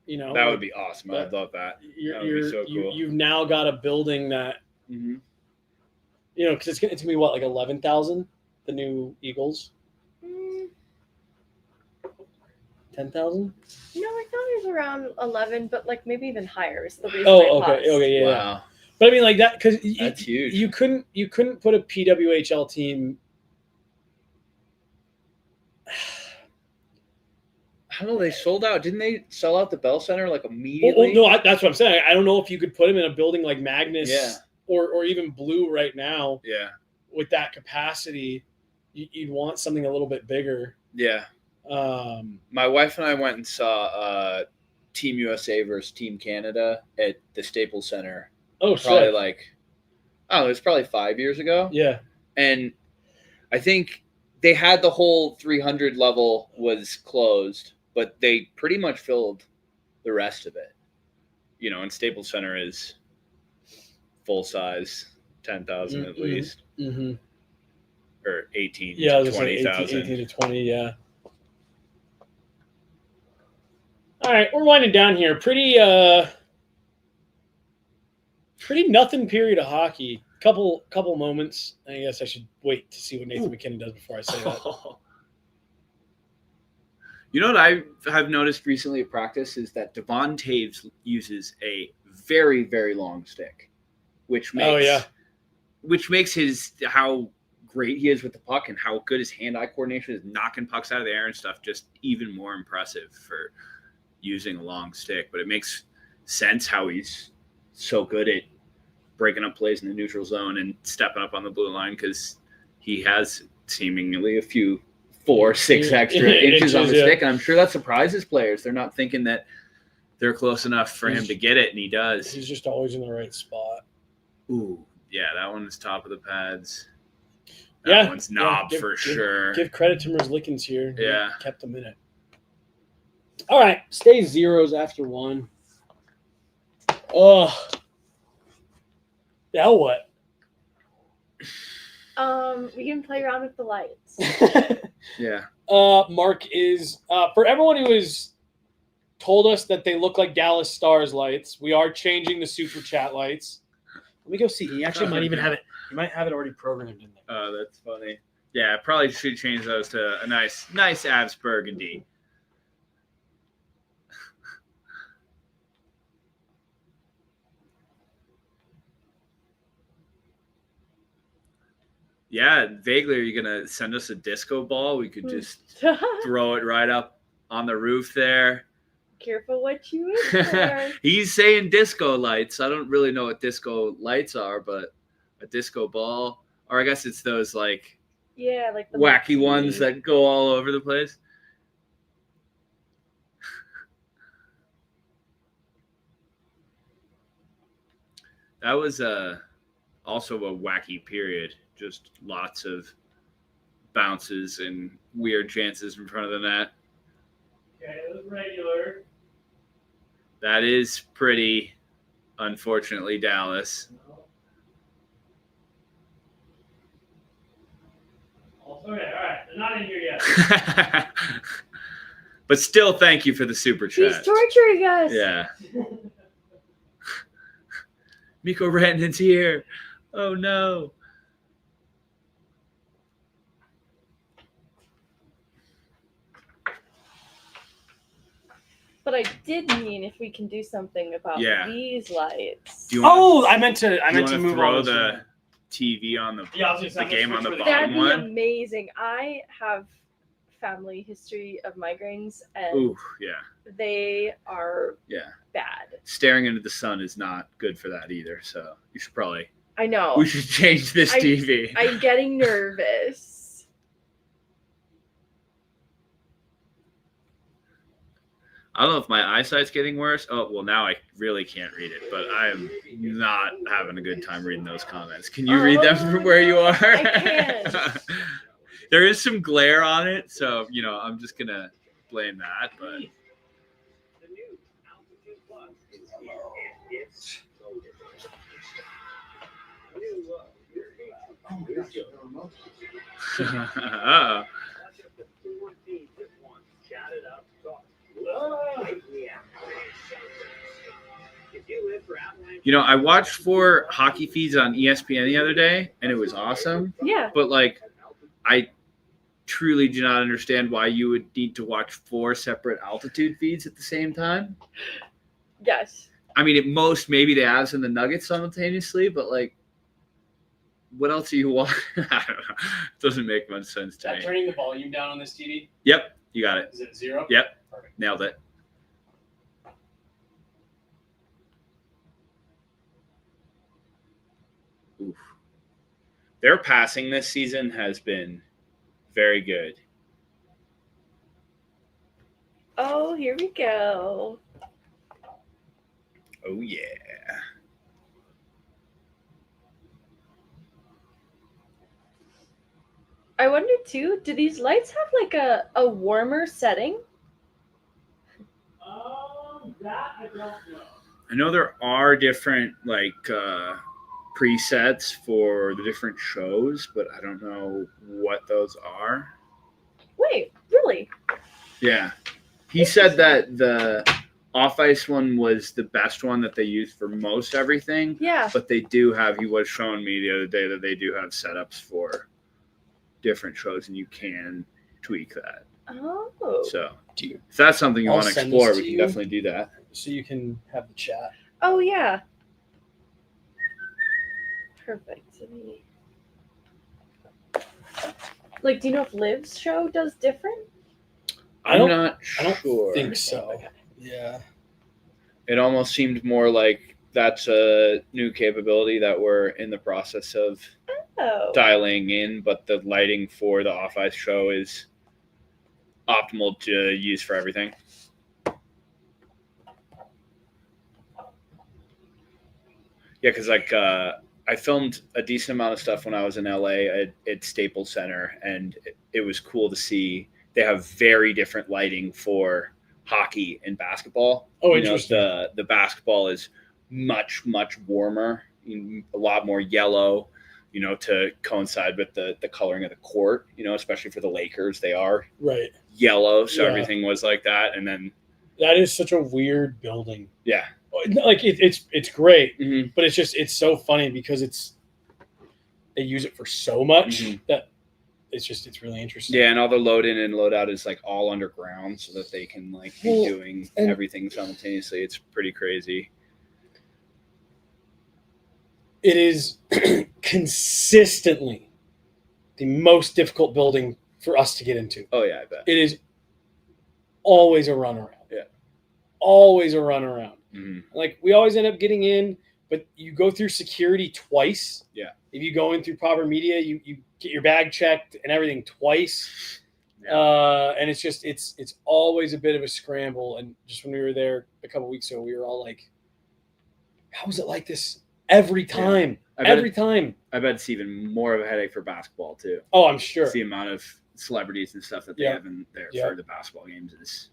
D: would be awesome. I'd love that. That would be so cool.
C: You've now got a building that, because it's going to be what, like 11,000, the new Eagles? 10,000?
E: No, I thought it was around 11, but maybe even higher is the reason.
C: Okay, yeah.
D: Wow.
C: But I mean, like that, because
D: that's huge.
C: You couldn't put a PWHL team.
D: I don't know. They sold out. Didn't they sell out the Bell Center immediately?
C: No, that's what I'm saying. I don't know if you could put them in a building like Magnus or even Blue right now.
D: Yeah.
C: With that capacity, you'd want something a little bit bigger.
D: Yeah. My wife and I went and saw Team USA versus Team Canada at the Staples Center.
C: Oh,
D: probably it was probably 5 years ago.
C: Yeah.
D: And I think they had the whole 300 level was closed, but they pretty much filled the rest of it. And Staples Center is full size, 10,000 at least.
C: Mm-hmm.
D: Or 18 to 20,000.
C: 18 to 20, yeah. All right, we're winding down here. Pretty nothing period of hockey. Couple moments. I guess I should wait to see what Nathan McKinnon does before I say that.
D: You know what I have noticed recently at practice is that Devon Taves uses a very, very long stick, which makes how great he is with the puck and how good his hand-eye coordination is, knocking pucks out of the air and stuff, just even more impressive for using a long stick. But it makes sense how he's so good at breaking up plays in the neutral zone and stepping up on the blue line, because he has seemingly a few 4-6 extra inches on the stick, and I'm sure that surprises players. They're not thinking that they're close enough for him to get it, and he does.
C: He's just always in the right spot.
D: Ooh, yeah, that one is top of the pads. That one's knob for sure.
C: Give credit to Merzlikins here.
D: Yeah.
C: He kept them in it. All right, stay zeros after one. Oh. Now what?
E: We can play around with the lights.
D: Yeah.
C: Mark is for everyone who has told us that they look like Dallas Stars lights. We are changing the super chat lights. Let me go see. He actually might even have it. He might have it already programmed in there.
D: Oh, that's funny. Yeah, probably should change those to a nice Avs burgundy. Yeah, vaguely. Are you gonna send us a disco ball? We could just throw it right up on the roof there.
E: Careful what you wish for.
D: He's saying disco lights. I don't really know what disco lights are, but a disco ball, or I guess it's those like
E: Yeah, like the
D: wacky
E: monkey.
D: ones that go all over the place. That was also a wacky period. Just lots of bounces and weird chances in front of the net.
C: Okay, it was regular.
D: That is pretty, unfortunately, Dallas.
C: Okay, all right. They're not in here yet.
D: But still, thank you for the super chat.
E: He's torturing us.
D: Yeah. Mikko Rantanen's here. Oh, no.
E: But I did mean if we can do something about these lights.
C: I meant to move
D: throw
C: all
D: the TV on the game on the bottom
E: That'd be
D: one.
E: amazing. I have family history of migraines, and
D: Ooh, yeah.
E: they are bad.
D: Staring into the sun is not good for that either. So you should probably.
E: I know.
D: We should change this TV.
E: I'm getting nervous.
D: I don't know if my eyesight's getting worse. Oh, well, now I really can't read it, but I am not having a good time reading those comments. Can you read them from where you are?
E: I can.
D: There is some glare on it, so, I'm just going to blame that. But I watched 4 hockey feeds on ESPN the other day, and it was awesome.
E: Yeah.
D: But, I truly do not understand why you would need to watch 4 separate altitude feeds at the same time.
E: Yes.
D: I mean, at most, maybe the Avs and the Nuggets simultaneously, but, what else are you watching? I don't know. It doesn't make much sense to me.
C: Turning the volume down on this TV?
D: Yep, you got it.
C: Is it 0?
D: Yep,
C: Perfect.
D: Nailed it. Oof. Their passing this season has been very good.
E: Oh, here we go.
D: Oh, yeah.
E: I wonder, too, do these lights have, a warmer setting?
C: That I don't know.
D: I know there are different, presets for the different shows, but I don't know what those are.
E: Wait, really?
D: Yeah. He said that the off-ice one was the best one that they used for most everything.
E: Yeah.
D: But they do have, he was showing me the other day that they do have setups for different shows, and you can tweak that.
E: Oh.
D: So if that's something you want to explore, we can definitely do that.
C: So you can have the chat.
E: Oh, yeah. Perfect. Do you know if Liv's show does different?
D: I'm not
C: I don't
D: sure.
C: think so. Yeah.
D: It almost seemed more like that's a new capability that we're in the process of dialing in, but the lighting for the off-ice show is optimal to use for everything. Yeah, because I filmed a decent amount of stuff when I was in LA at Staples Center, and it was cool to see they have very different lighting for hockey and basketball.
C: Oh, interesting.
D: The basketball is much, much warmer, a lot more yellow, to coincide with the coloring of the court, especially for the Lakers. They are yellow, so everything was like that. And then
C: that is such a weird building.
D: Yeah.
C: It's great,
D: mm-hmm.
C: but it's so funny because they use it for so much that it's really interesting.
D: Yeah, and all the load in and load out is all underground so that they can be doing everything simultaneously. It's pretty crazy.
C: It is consistently the most difficult building for us to get into.
D: Oh yeah, I bet.
C: It is always a runaround.
D: Yeah.
C: Always a runaround.
D: Mm-hmm.
C: Like, we always end up getting in, but you go through security twice.
D: Yeah.
C: If you go in through proper media, you get your bag checked and everything twice.
D: Yeah.
C: And it's always a bit of a scramble. And just when we were there a couple weeks ago, we were all like, how is it like this every time?
D: Yeah.
C: Every time.
D: I bet it's even more of a headache for basketball too.
C: Oh, I'm sure.
D: It's the amount of celebrities and stuff that they have in there for the basketball games is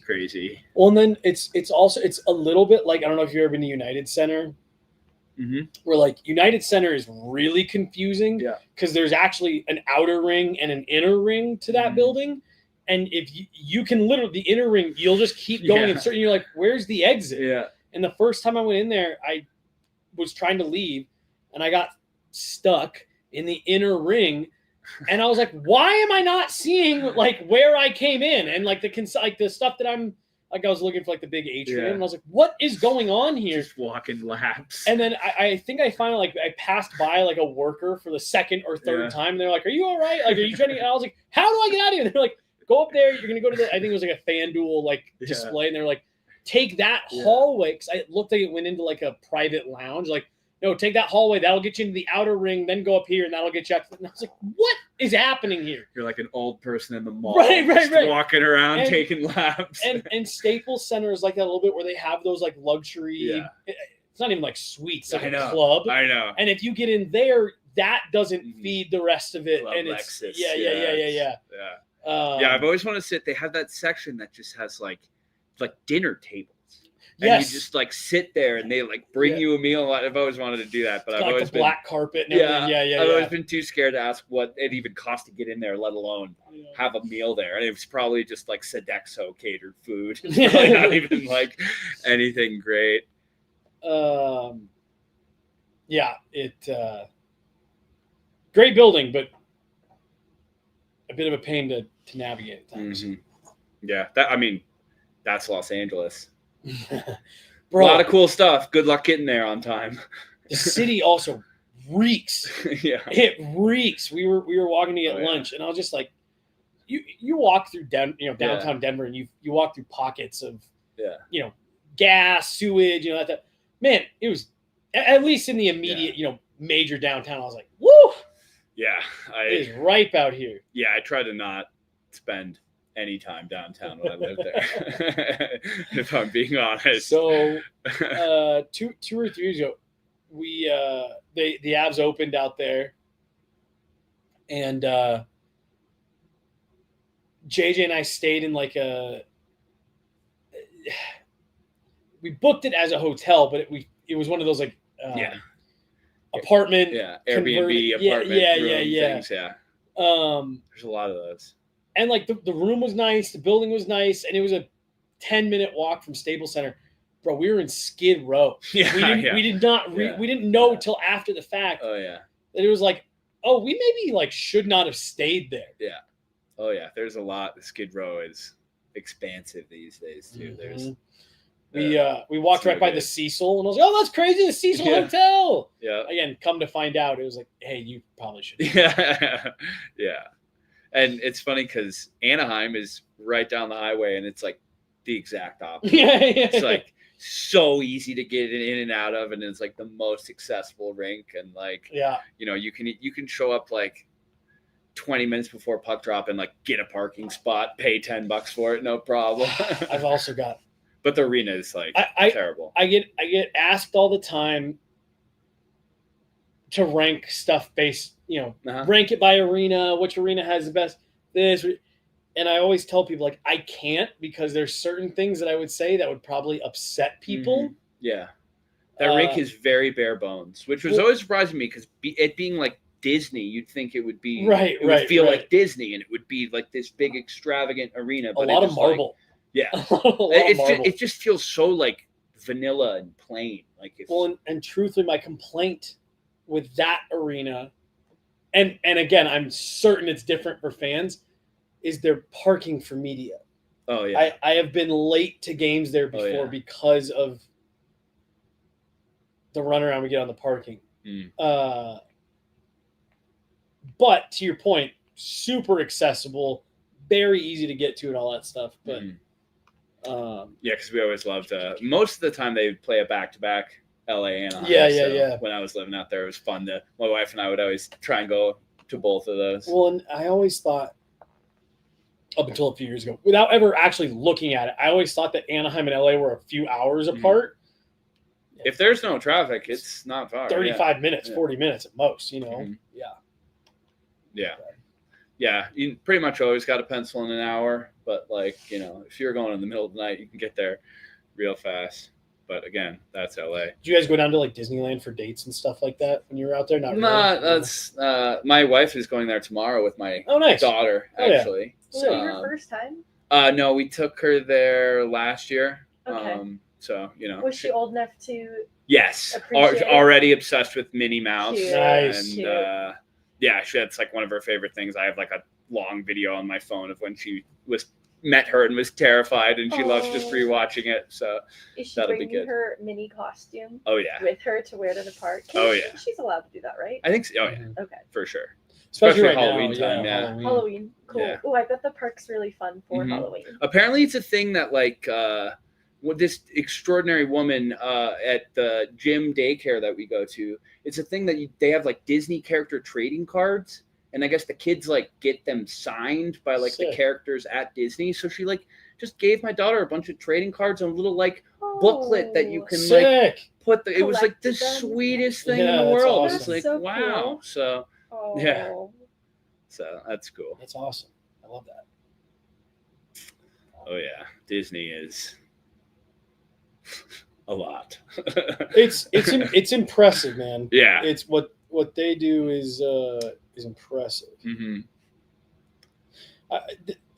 D: crazy.
C: Well, and then it's also a little bit like, I don't know if you've ever been to United Center.
D: Mm-hmm.
C: Where like United Center is really confusing because there's actually an outer ring and an inner ring to that building. And if you can literally, the inner ring, you'll just keep going and you're like, where's the exit?
D: Yeah.
C: And the first time I went in there, I was trying to leave and I got stuck in the inner ring. And I was like, why am I not seeing like where I came in? And like the stuff that I'm like, I was looking for like the big atrium and I was like, what is going on here?
D: Just walking laps.
C: And then I think I finally I passed by like a worker for the second or third time. And they're like, are you all right? Like, are you trying to, and I was like, how do I get out of here? And they're like, go up there. You're going to go to the, I think it was like a FanDuel like display. And they're like, take that hallway. Cause it looked like it went into like a private lounge. Like, no, take that hallway. That'll get you into the outer ring. Then go up here and that'll get you up. And I was like, what is happening here?
D: You're like an old person in the mall.
C: Right.
D: Walking around, taking laps.
C: And Staples Center is like that a little bit where they have those like luxury. It's not even like suites. It's like a club.
D: I know.
C: And if you get in there, that doesn't feed the rest of it.
D: Club
C: And it's
D: Lexus.
C: Yeah.
D: I've always wanted to sit. They have that section that just has like dinner tables. And you just like sit there and they like bring you a meal. I've always wanted to do that, but I've always been
C: black carpet. And everything.
D: I've always been too scared to ask what it even cost to get in there, let alone have a meal there. And it was probably just like Sodexo catered food. Probably not even like anything great.
C: Great building, but a bit of a pain to navigate at times.
D: Mm-hmm. Yeah, that's Los Angeles.
C: Bro,
D: a lot of cool stuff. Good luck getting there on time.
C: The city also reeks. It reeks. We were walking to get lunch, and I was just like, you walk through downtown Denver, and you walk through pockets of gas, sewage, that. Man, it was at least in the immediate major downtown. I was like, woo.
D: Yeah,
C: it is ripe out here.
D: Yeah, I try to not spend any time downtown when I live there, if I'm being honest.
C: So 2 or 3 years ago, we the Avs opened out there, and JJ and I stayed in like we booked it as a hotel, but it was one of those like apartment
D: Airbnb apartment things. There's a lot of those.
C: And like the room was nice, the building was nice, and it was a 10-minute walk from Staples Center. Bro, we were in Skid Row. We didn't know till after the fact.
D: Oh yeah.
C: That it was like, oh, we maybe like should not have stayed there.
D: Yeah. Oh yeah. There's a lot. The Skid Row is expansive these days too. There's
C: we walked right by the Cecil, and I was like, oh, that's crazy, the Cecil Hotel.
D: Yeah.
C: Again, come to find out, it was like, hey, you probably should.
D: Yeah. And it's funny because Anaheim is right down the highway, and it's like the exact opposite. It's like so easy to get in and out of, and it's like the most accessible rink. And like, you can show up like 20 minutes before puck drop and like get a parking spot, pay $10 for it, no problem.
C: I've also got,
D: but the arena is like terrible.
C: I get asked all the time to rank stuff based. Rank it by arena, which arena has the best this, and I always tell people like I can't, because there's certain things that I would say that would probably upset people.
D: Mm-hmm. Yeah, that rink is very bare bones, which was always surprising me, because it being like Disney, you'd think it would be would feel like Disney, and it would be like this big extravagant arena, but
C: a lot of marble.
D: It just feels so like vanilla and plain. Like
C: and truthfully, my complaint with that arena. And again, I'm certain it's different for fans, is they're parking for media.
D: Oh, yeah.
C: I have been late to games there before because of the runaround we get on the parking. But to your point, super accessible, very easy to get to and all that stuff. But
D: because we always loved most of the time they would play a back-to-back LA and
C: yeah.
D: When I was living out there, it was fun. My wife and I would always try and go to both of those.
C: Well, and I always thought, up until a few years ago, without ever actually looking at it, I always thought that Anaheim and LA were a few hours apart.
D: If there's no traffic, it's not far.
C: 35 minutes, 40 minutes at most, you know?
D: Mm-hmm.
C: Yeah.
D: Yeah, you pretty much always got to pencil in an hour. But, like, you know, if you're going in the middle of the night, you can get there real fast. But, again, that's LA.
C: Did you guys go down to, like, Disneyland for dates and stuff like that when you were out there? Not
D: Nah,
C: really?
D: that's my wife is going there tomorrow with my daughter, actually.
E: Was it your first time?
D: No, we took her there last year.
E: Okay.
D: So, you know.
E: Was she old enough to?
D: Yes.
E: Appreciate
D: already obsessed with Minnie Mouse.
E: Cute.
C: Nice.
D: And, that's like one of her favorite things. I have like a long video on my phone of when she met her and was terrified, and she loves just rewatching it. So
E: is she
D: that'll be
E: bringing
D: good.
E: her mini costume?
D: Oh yeah.
E: With her to wear to the park? She's allowed to do that, right?
D: I think so. Oh yeah.
E: Okay.
D: For sure.
C: Especially right
D: Halloween
C: now,
D: time. Yeah.
E: Halloween. Cool.
D: Yeah.
E: Oh, I bet the park's really fun for Halloween.
D: Apparently, it's a thing that like with this extraordinary woman at the gym daycare that we go to. It's a thing that they have like Disney character trading cards. And I guess the kids like get them signed by like the characters at Disney. So she like just gave my daughter a bunch of trading cards and a little like booklet that you can like put. It was like the sweetest thing in the world.
C: Awesome.
D: It's like
E: so
D: wow.
E: Cool.
D: So so that's cool.
C: That's awesome. I love that.
D: Oh yeah, Disney is a lot.
C: It's impressive, man.
D: Yeah,
C: it's what they do is impressive.
D: Mm-hmm.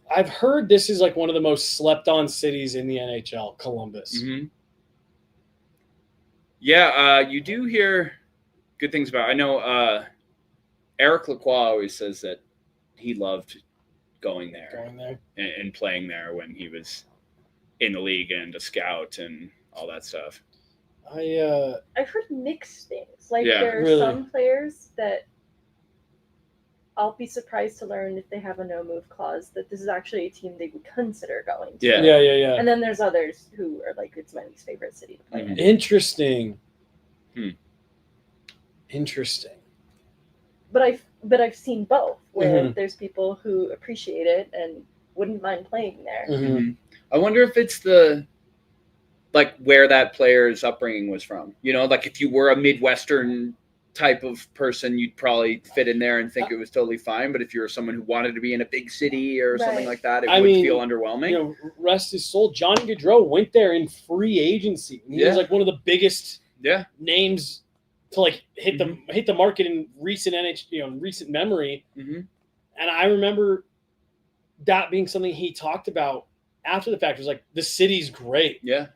C: I've heard this is like one of the most slept on cities in the NHL, Columbus.
D: Mm-hmm. Yeah, you do hear good things about it. I know Eric Lacroix always says that he loved going there and playing there when he was in the league and a scout and all that stuff.
E: I've heard mixed things. Like there are some players that I'll be surprised to learn if they have a no move clause that this is actually a team they would consider going to.
C: Yeah.
E: And then there's others who are like, it's my least favorite city to play in.
C: Interesting. Interesting.
E: But I've seen both where there's people who appreciate it and wouldn't mind playing there.
D: Mm-hmm. I wonder if it's the like where that player's upbringing was from. You know, like if you were a Midwestern type of person, you'd probably fit in there and think it was totally fine. But if you're someone who wanted to be in a big city or something like that, it would feel underwhelming.
C: You know, rest his soul. Johnny Gaudreau went there in free agency. He was like one of the biggest names to like hit the market in recent recent memory.
D: Mm-hmm.
C: And I remember that being something he talked about after the fact. It was like, the city's great.
D: Yeah.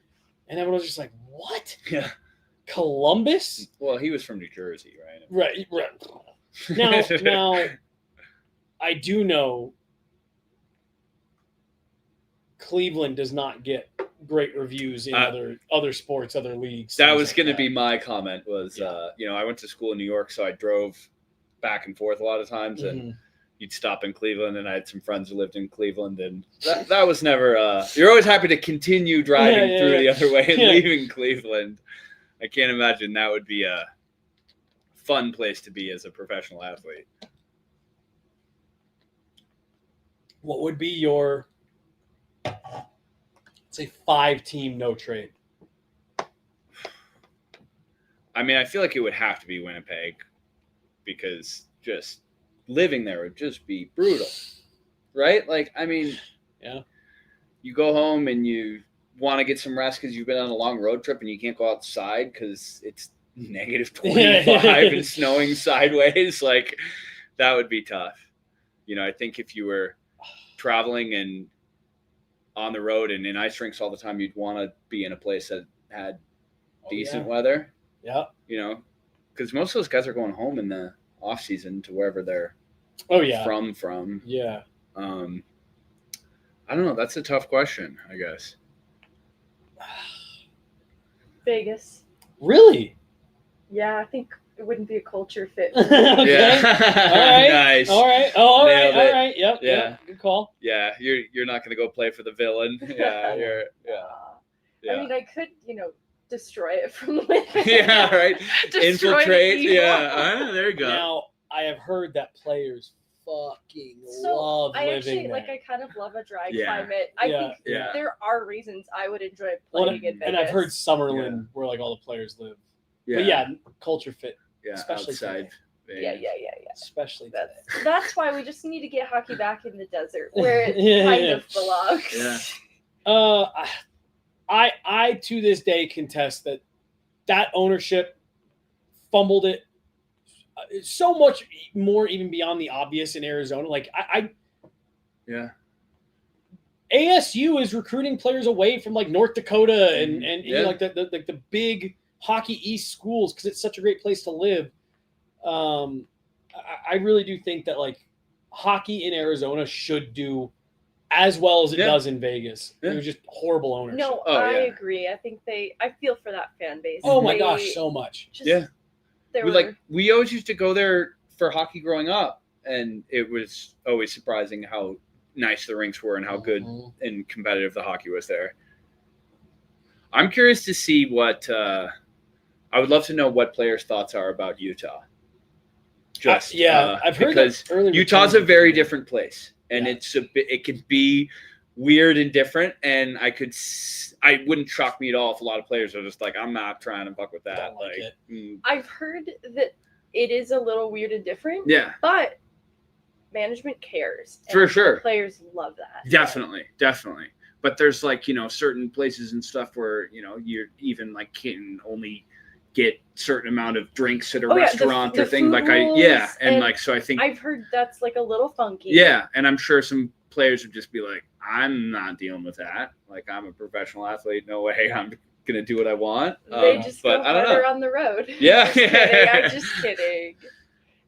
C: And everyone was just like, what?
D: Yeah.
C: Columbus?
D: Well, he was from New Jersey, right?
C: Right. Now, I do know Cleveland does not get great reviews in other sports, other leagues.
D: That was going to be my comment was, I went to school in New York, so I drove back and forth a lot of times, and you'd stop in Cleveland, and I had some friends who lived in Cleveland, and that was never you're always happy to continue driving through the other way and leaving Cleveland. I can't imagine that would be a fun place to be as a professional athlete.
C: What would be your, say, 5-team no trade?
D: I mean, I feel like it would have to be Winnipeg because just living there would just be brutal, right? Like, I mean, you go home and you want to get some rest because you've been on a long road trip and you can't go outside because it's negative 25 and snowing sideways. Like, that would be tough. You know, I think if you were traveling and on the road and in ice rinks all the time, you'd want to be in a place that had decent weather.
C: Yeah.
D: You know, because most of those guys are going home in the off season to wherever they're from.
C: Yeah.
D: I don't know. That's a tough question, I guess.
E: Vegas.
C: Really?
E: Yeah, I think it wouldn't be a culture fit.
C: Okay.
D: Yeah.
C: All right.
D: Nice.
C: All right. Oh, all right.
D: Nailed
C: All
D: it.
C: right. Yep.
D: Yeah.
C: Yep. Good call.
D: Yeah, you're not gonna go play for the villain. Yeah,
E: I mean, I could, destroy it from within.
D: Yeah, right.
E: Destroy the
D: Infiltrate.
E: evil.
D: Yeah, there you go.
C: Now, I have heard that players fucking
E: So
C: love
E: I
C: living
E: actually
C: there.
E: I kind of love a dry
D: Yeah.
E: climate. I think
D: Yeah.
E: there are reasons I would enjoy
C: Well,
E: playing in Vegas.
C: and I've heard Summerlin, where like all the players live. But yeah, culture fit,
D: yeah,
C: especially
D: outside.
E: Yeah.
C: especially today.
E: That's why we just need to get hockey back in the desert where it
C: Yeah,
E: kind
C: yeah.
E: of belongs.
D: Yeah.
C: I to this day contest that ownership fumbled it so much more, even beyond the obvious in Arizona. Like
D: Yeah.
C: ASU is recruiting players away from like North Dakota and
D: Yeah.
C: like the big Hockey East schools because it's such a great place to live. I really do think that like hockey in Arizona should do as well as it does in Vegas.
D: Yeah.
C: It was just horrible ownership.
E: No,
D: Oh,
E: I
D: yeah.
E: agree. I think I feel for that fan base.
C: Oh my
E: They
C: gosh, so much.
E: just,
D: Yeah.
E: There
D: We
E: were,
D: we always used to go there for hockey growing up, and it was always surprising how nice the rinks were and how good and competitive the hockey was there. I'm curious to see what I would love to know what players' thoughts are about Utah.
C: I've heard
D: because
C: that early
D: Utah's a very different place, and
C: Yeah.
D: it could be weird and different. And I wouldn't shock me at all if a lot of players are just like, I'm not trying to fuck with that.
C: Don't like it.
E: I've heard that it is a little weird and different.
D: Yeah,
E: But management cares. And
D: for sure.
E: Players love that.
D: Definitely. But there's like, certain places and stuff where, you're even like can only get certain amount of drinks at a restaurant
E: the
D: or thing. Like
E: food
D: and
E: rules,
D: like, so I think,
E: I've heard that's like a little funky.
D: yeah. And I'm sure some players would just be like, I'm not dealing with that. Like, I'm a professional athlete. No way I'm going to do what I want.
E: They just
D: but
E: go
D: I don't
E: harder
D: know.
E: on the road.
D: Yeah.
E: Just kidding. I'm just kidding.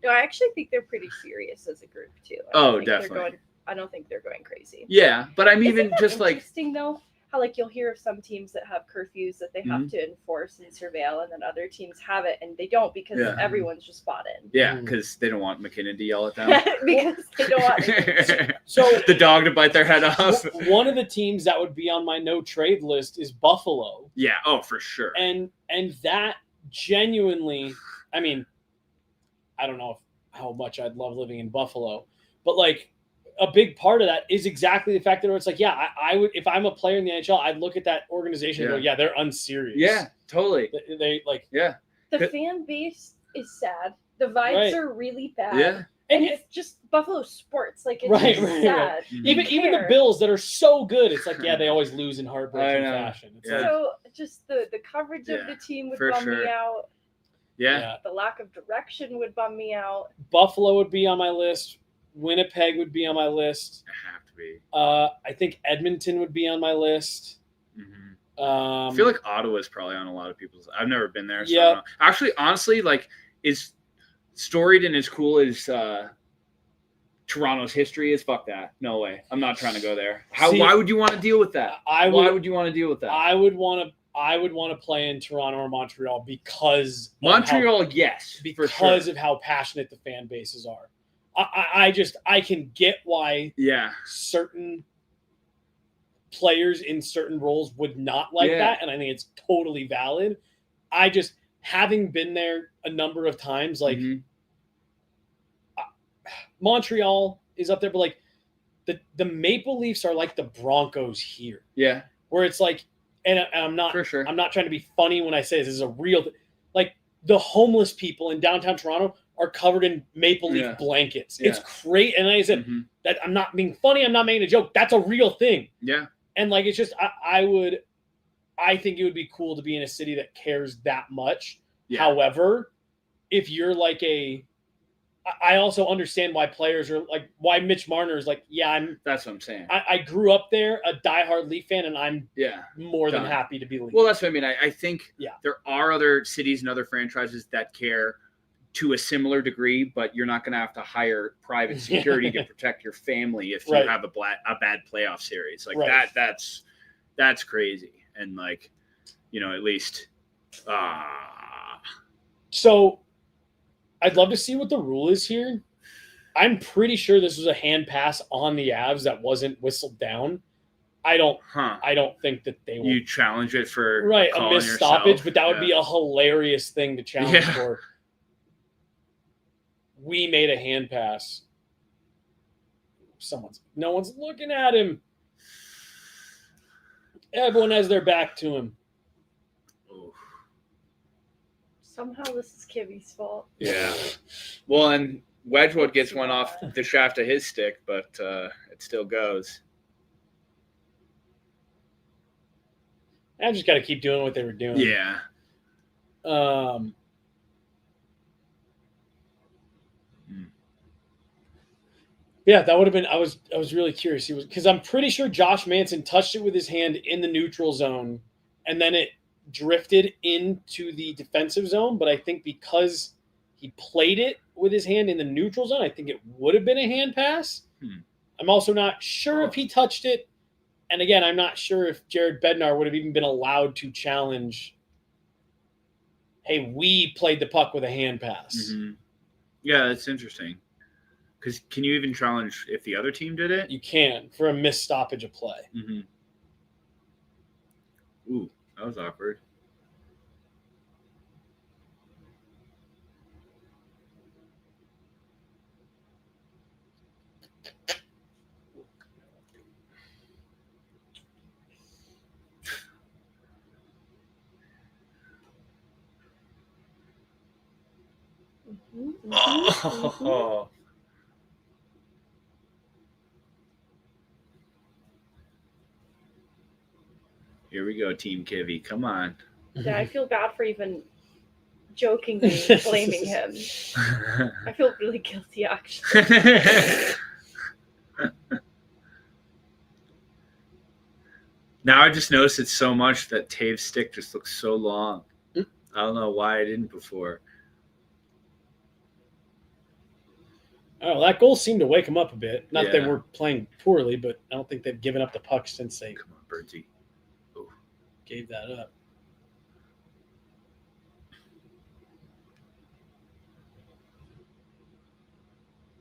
E: No, I actually think they're pretty serious as a group too.
D: Definitely.
E: I don't think they're going crazy.
D: Yeah. But I'm
E: Isn't
D: even
E: that
D: just like,
E: interesting though, how like you'll hear of some teams that have curfews that they have to enforce and surveil, and then other teams have it and they don't because everyone's just bought in.
D: yeah, because they don't want McKinnon to yell at them.
E: Because they don't want
C: So
D: the dog to bite their head off.
C: one of the teams that would be on my no trade list is Buffalo.
D: Yeah. Oh, for sure.
C: And that genuinely, I mean, I don't know how much I'd love living in Buffalo, but like a big part of that is exactly the fact that it's like, yeah, I would, if I'm a player in the NHL, I'd look at that organization and go, yeah, they're unserious.
D: Yeah, totally.
C: They like,
D: yeah.
E: The fan base is sad. The vibes are really bad.
D: Yeah.
E: And it's just Buffalo sports. Like, it's
C: Right,
E: just
C: right,
E: sad.
C: Even the Bills that are so good, it's like, yeah, they always lose in heartbreaking fashion. It's like,
E: So just the coverage of the team would bum me out.
D: Yeah.
E: The lack of direction would bum me out.
C: Buffalo would be on my list. Winnipeg would be on my list.
D: I have to be.
C: I think Edmonton would be on my list.
D: I feel like Ottawa is probably on a lot of people's. I've never been there. So
C: Yeah.
D: I don't know. Actually, honestly, like, is storied and as cool as Toronto's history is, fuck that. No way. I'm not trying to go there. Why would you want to deal with that? Why would you want to deal with that?
C: I would want to play in Toronto or Montreal because
D: Montreal, yes,
C: because of how passionate the fan bases are. I can get why certain players in certain roles would not like that, and I think it's totally valid. I just, having been there a number of times, like Montreal is up there, but like the Maple Leafs are like the Broncos here.
D: Yeah.
C: Where it's like, and I'm not
D: for sure.
C: I'm not trying to be funny when I say this is a real, like the homeless people in downtown Toronto are covered in Maple Leaf blankets.
D: Yeah.
C: It's great. And like I said, that I'm not being funny. I'm not making a joke. That's a real thing.
D: Yeah.
C: And like, it's just, I think it would be cool to be in a city that cares that much. Yeah. However, if you're like I also understand why players are like, why Mitch Marner is like,
D: that's what I'm saying.
C: I grew up there, a diehard Leaf fan, and I'm more than happy to be Leaf.
D: Well, that's what I mean. I think there are other cities and other franchises that care to a similar degree, but you're not going to have to hire private security to protect your family if you have a bad playoff series like that's crazy. And like, at least
C: So I'd love to see what the rule is here. I'm pretty sure this was a hand pass on the Avs that wasn't whistled down. I don't think that they will.
D: You challenge it for
C: a missed stoppage, but that would
D: Yeah.
C: be a hilarious thing to challenge for. We made a hand pass. No one's looking at him. Everyone has their back to him.
D: Oof.
E: Somehow this is Kivi's fault.
D: Yeah. Well, and Wedgwood gets one off the shaft of his stick, but it still goes.
C: I just got to keep doing what they were doing.
D: Yeah.
C: Yeah, that would have been. I was really curious. He was, because I'm pretty sure Josh Manson touched it with his hand in the neutral zone, and then it drifted into the defensive zone. But I think because he played it with his hand in the neutral zone, I think it would have been a hand pass. I'm also not sure if he touched it. And again, I'm not sure if Jared Bednar would have even been allowed to challenge, hey, we played the puck with a hand pass.
D: Mm-hmm. Yeah, that's interesting. Because can you even challenge if the other team did it?
C: You can, for a missed stoppage of play.
D: Mm-hmm. Ooh, that was awkward. Oh. Here we go, Team Kivy. Come on.
E: Yeah, I feel bad for even jokingly blaming him. I feel really guilty, actually.
D: Now I just noticed it so much that Tave's stick just looks so long. I don't know why I didn't before.
C: Oh, that goal seemed to wake them up a bit. Not that
D: Yeah.
C: they were playing poorly, but I don't think they've given up the puck since they
D: Come on, Birdsey.
C: gave that up.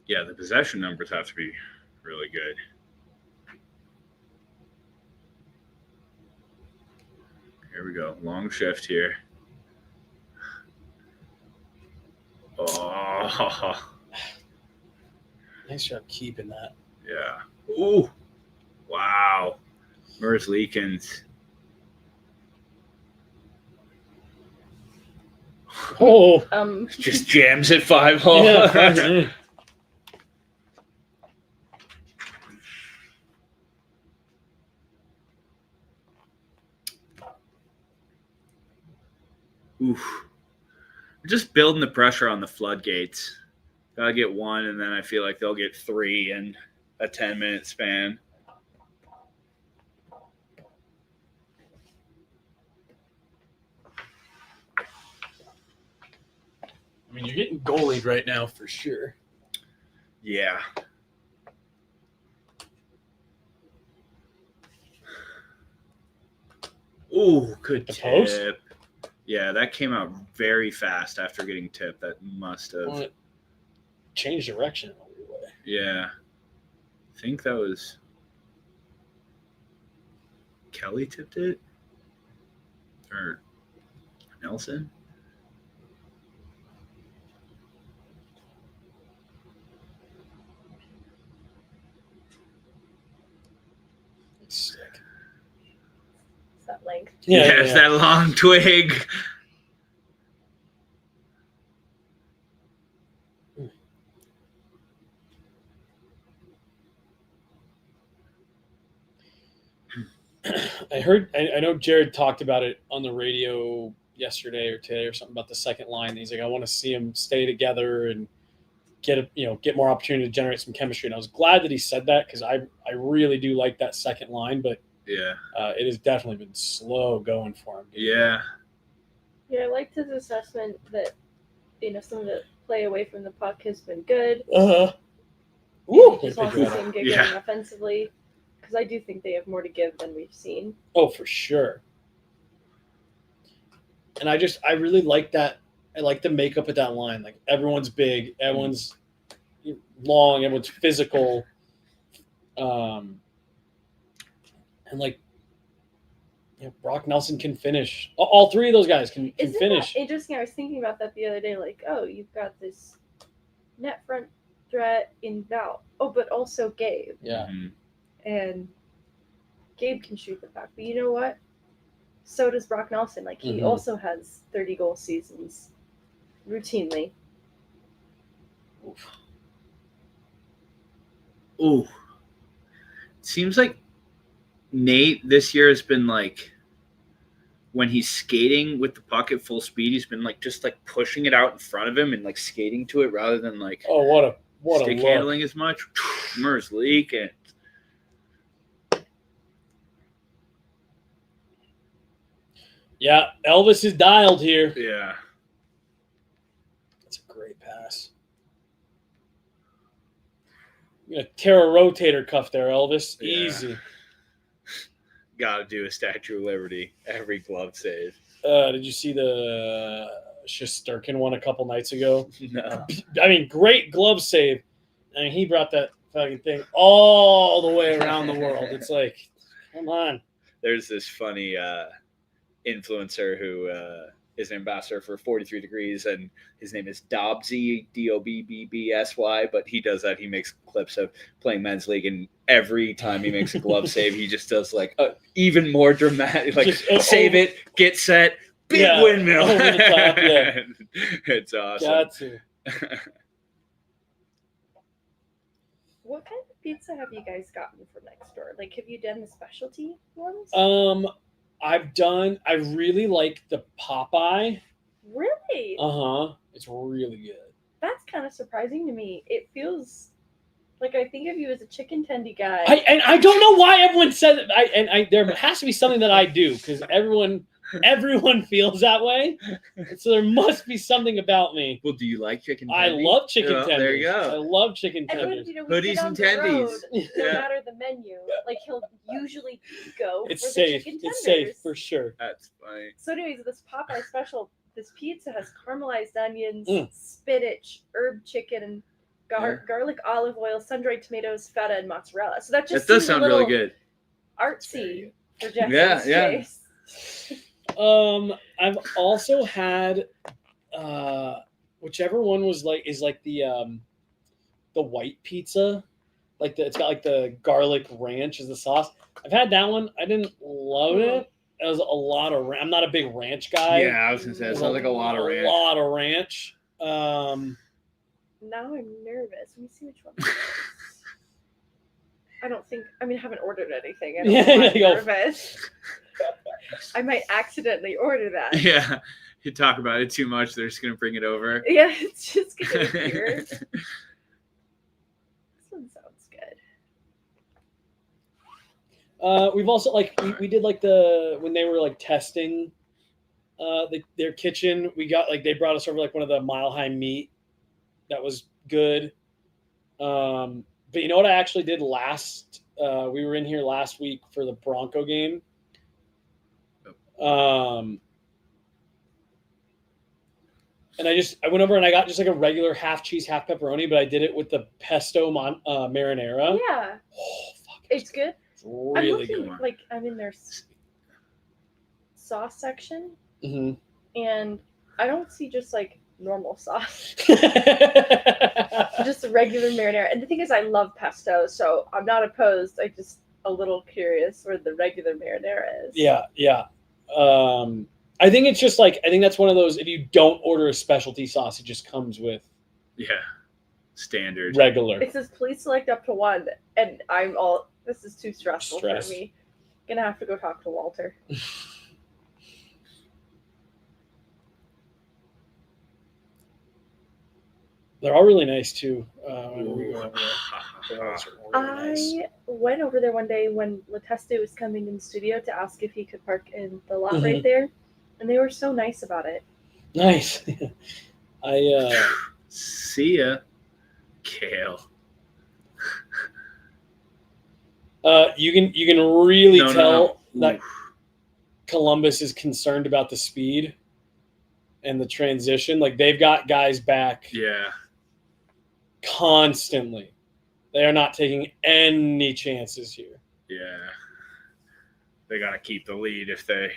D: Yeah, the possession numbers have to be really good. Here we go. Long shift here. Oh,
C: Nice job keeping that.
D: yeah. Ooh. Wow. Merz Leakins.
C: Oh.
D: Just jams it 5-hole.
C: Yeah.
D: Oof. Just building the pressure on the floodgates. Gotta get one, and then I feel like they'll get 3 in a 10-minute span.
C: I mean, you're getting goalied right now for sure.
D: Yeah. Ooh, good
C: The
D: tip.
C: post?
D: Yeah, that came out very fast after getting tipped. That must have.
C: Well, it changed direction in a weird way.
D: Yeah. I think that was Kelly tipped it? Or Nelson?
C: It's sick.
E: It's that length.
D: Yeah, it's that long twig.
C: I know Jared talked about it on the radio yesterday or today or something about the second line. He's like, I want to see them stay together and get more opportunity to generate some chemistry. And I was glad that he said that, because I really do like that second line, but
D: Yeah.
C: it has definitely been slow going for him.
D: Yeah.
E: Yeah, I liked his assessment that, some of the play away from the puck has been good.
C: Woo!
E: Just wants to see him get going offensively, because I do think they have more to give than we've seen.
C: Oh, for sure. And I really like that I like the makeup of that line. Like everyone's big, everyone's long, everyone's physical, and like Brock Nelson can finish. All three of those guys can finish.
E: That interesting? I was thinking about that the other day. Like, oh, you've got this net front threat in Val. Oh, but also Gabe.
C: Yeah.
E: And Gabe can shoot the puck. But you know what? So does Brock Nelson. Like, he also has 30-goal seasons routinely.
D: Ooh. Seems like Nate this year has been like, when he's skating with the puck at full speed, he's been like just like pushing it out in front of him and like skating to it rather than like
C: what
D: stick
C: a
D: handling as much. Murs leak and
C: yeah, Elvis is dialed here.
D: yeah.
C: That's a great pass. You're gonna tear a rotator cuff there, Elvis.
D: Yeah.
C: Easy.
D: Got to do a Statue of Liberty every glove save.
C: Did you see the Shesterkin one a couple nights ago?
D: No.
C: I mean, great glove save. I mean, he brought that fucking thing all the way around the world. It's like, come on.
D: There's this funny influencer who is an ambassador for 43 Degrees, and his name is Dobbsy, Dobbbsy, but he does that. He makes clips of playing men's league, and every time he makes a glove save, he just does like even more dramatic, like save it, get set, big windmill.
C: Over the top, yeah.
D: It's awesome.
C: Got to.
E: What kind of pizza have you guys gotten from next door? Like, have you done the specialty ones?
C: I really like the Popeye.
E: Really?
C: It's really good.
E: That's kind of surprising to me. It feels like I think of you as a chicken tendy guy.
C: I don't know why everyone said it. There has to be something that I do because everyone feels that way. So there must be something about me.
D: Well, do you like chicken tendies?
C: I love chicken tenders.
D: There you go.
C: I love chicken tenders.
D: Hoodies and tendies.
E: No matter the menu, like he'll usually go
C: It's
E: for
C: safe.
E: the chicken tenders.
C: It's safe for sure.
D: That's funny.
E: So anyways, this Popeye special, this pizza has caramelized onions, spinach, herb chicken, garlic olive oil, sun-dried tomatoes, feta, and mozzarella. So that
D: does sound really good.
E: Artsy for Jesse's taste.
C: I've also had whichever one is like the white pizza, like it's got like the garlic ranch as the sauce. I've had that one. I didn't love it. It was a lot of. I'm not a big ranch guy.
D: Yeah, I was gonna say it sounds like a lot of ranch.
C: A lot of ranch.
E: Now I'm nervous. Let me see which one. I haven't ordered anything. I don't know. I'm nervous. I might accidentally order that.
D: Yeah. You talk about it too much, they're just going to bring it over.
E: Yeah, it's just going to appear. This one sounds good.
C: We've also, we did, when they were, testing their kitchen, we got, they brought us over, one of the Mile High meat. That was good. But you know what I actually did we were in here last week for the Bronco game. And I went over and I got just a regular half cheese, half pepperoni, but I did it with the pesto marinara.
E: Yeah.
C: Oh, fuck.
E: It's good.
C: It's really good.
E: I'm in their sauce section,
C: and
E: I don't see just normal sauce. Just a regular marinara. And the thing is, I love pesto, so I'm not opposed. I'm just a little curious where the regular marinara is.
C: Yeah. I think it's just I think that's one of those, if you don't order a specialty sauce, it just comes with
D: standard
C: regular.
E: It says please select up to one, and this is too stressful for me. Gonna have to go talk to Walter.
C: They're all really nice too.
E: I went over there one day when Leteste was coming in the studio to ask if he could park in the lot right there, and they were so nice about it.
C: Nice.
D: See ya, Kale.
C: You can really tell that Columbus is concerned about the speed. and the transition. Like, they've got guys back constantly. They are not taking any chances here.
D: Yeah. They got to keep the lead if they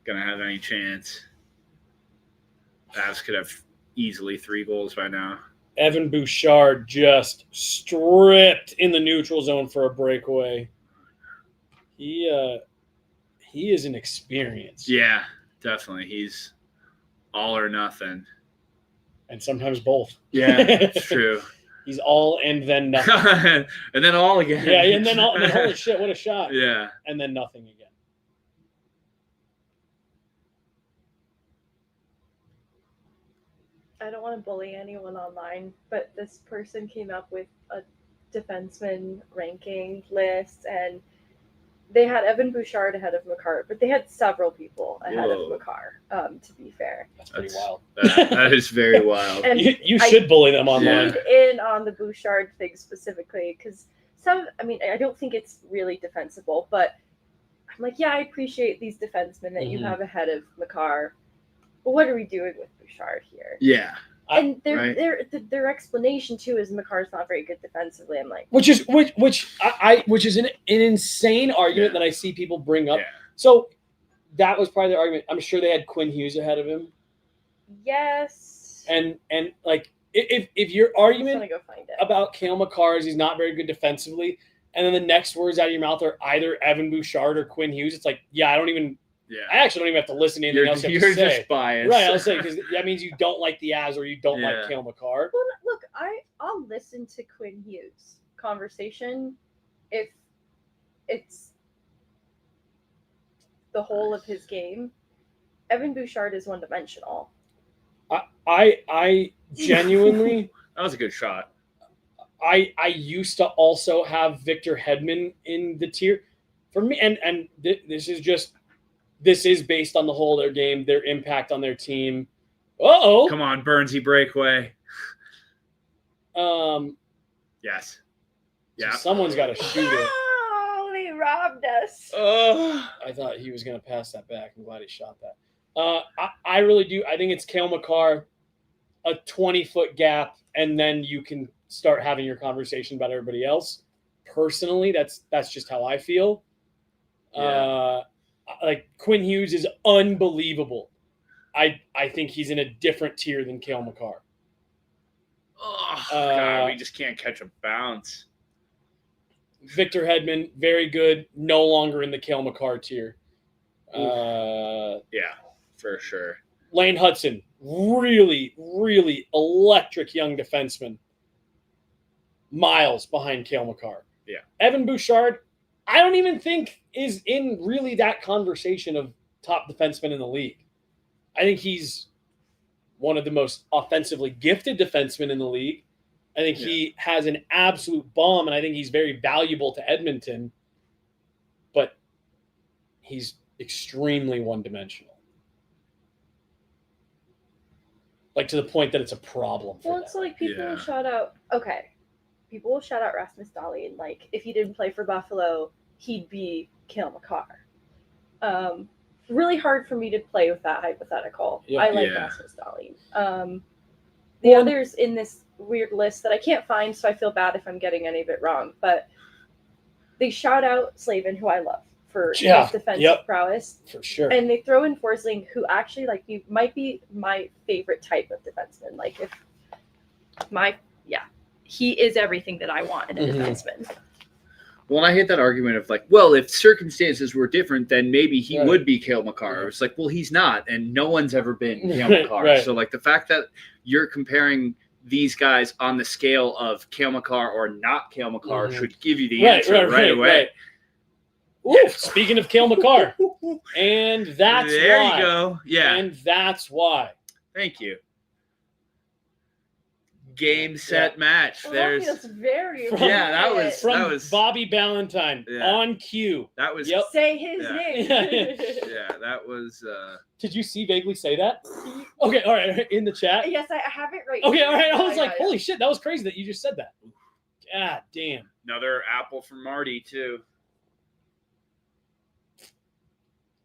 D: going to have any chance. Avs could have easily 3 goals by now.
C: Evan Bouchard just stripped in the neutral zone for a breakaway. He is an experience.
D: Yeah, definitely. He's all or nothing.
C: And sometimes both.
D: Yeah, it's true.
C: He's all and then nothing.
D: And then all again.
C: Yeah, and then holy shit, what a shot.
D: Yeah.
C: And then nothing again.
E: I don't want to bully anyone online, but this person came up with a defenseman ranking list, and they had Evan Bouchard ahead of Makar, but they had several people ahead of Makar, to be fair.
C: That's pretty wild.
D: That is very wild.
E: And
C: you should bully them online.
E: In on the Bouchard thing specifically, because I don't think it's really defensible, but I'm like, yeah, I appreciate these defensemen that you have ahead of Makar. But what are we doing with Bouchard here?
D: Yeah.
E: And their explanation too is Makar's not very good defensively. I'm like,
C: which is an insane argument that I see people bring up.
D: Yeah.
C: So that was probably the argument. I'm sure they had Quinn Hughes ahead of him.
E: yes.
C: And like if your argument
E: I'm gonna go find it.
C: about Cale Makar is he's not very good defensively, and then the next words out of your mouth are either Evan Bouchard or Quinn Hughes, it's like, I actually don't even have to listen to anything else you have to say.
D: You're just biased.
C: Right, I'll say, because that means you don't like the Avs or you don't like Cale Makar.
E: Well, look, I'll listen to Quinn Hughes' conversation if it's the whole of his game. Evan Bouchard is one-dimensional.
C: I genuinely...
D: That was a good shot.
C: I used to also have Victor Hedman in the tier. For me, and this is based on the whole of their game, their impact on their team.
D: Come on, Burnsy breakaway. Yes. Yeah.
C: So someone's got to shoot it.
E: Oh, he robbed us.
C: I thought he was going to pass that back. I'm glad he shot that. I really do. I think it's Cale Makar, a 20-foot gap, and then you can start having your conversation about everybody else. Personally, that's just how I feel.
D: Yeah.
C: Like, Quinn Hughes is unbelievable. I think he's in a different tier than Cale Makar.
D: God, we just can't catch a bounce.
C: Victor Hedman, very good. No longer in the Cale Makar tier.
D: Yeah, for sure.
C: Lane Hudson, really, really electric young defenseman. Miles behind Cale Makar.
D: Yeah.
C: Evan Bouchard, I don't even think is in really that conversation of top defensemen in the league. I think he's one of the most offensively gifted defensemen in the league. I think he has an absolute bomb, and I think he's very valuable to Edmonton. But he's extremely one-dimensional. Like, to the point that it's a problem for
E: Well, it's like people will shout out. People will shout out Rasmus Dahlin. Like, if he didn't play for Buffalo, he'd be Cale Makar. Really hard for me to play with that hypothetical.
C: Yeah.
E: I like Rasmus Dahlin. The others in this weird list that I can't find, so I feel bad if I'm getting any of it wrong, but they shout out Slavin, who I love, for his defensive prowess.
C: For sure.
E: And they throw in Forsling, who actually, like, he might be my favorite type of defenseman. Like, he is everything that I want in a defenseman.
D: Well, and I hate that argument of like, well, if circumstances were different, then maybe he would be Cale Makar. It's like, well, he's not, and no one's ever been Cale Makar.
C: Right.
D: So, like, the fact that you're comparing these guys on the scale of Cale Makar or not Cale Makar should give you the answer right away.
C: Ooh, speaking of Cale Makar, and that's why.
D: There you go. Yeah.
C: And that's why.
D: Thank you. Game, set, match.
E: Well,
D: There's
E: that feels very
D: that was
C: from Bobby Ballantyne on cue.
D: That was
E: say his name.
D: Yeah, that was.
C: Did you see Vaguely say that? Okay, all right, in the chat.
E: Yes, I have it right.
C: Okay,
E: here.
C: all right. I was like, holy shit, that was crazy that you just said that. God damn.
D: Another apple from Marty too.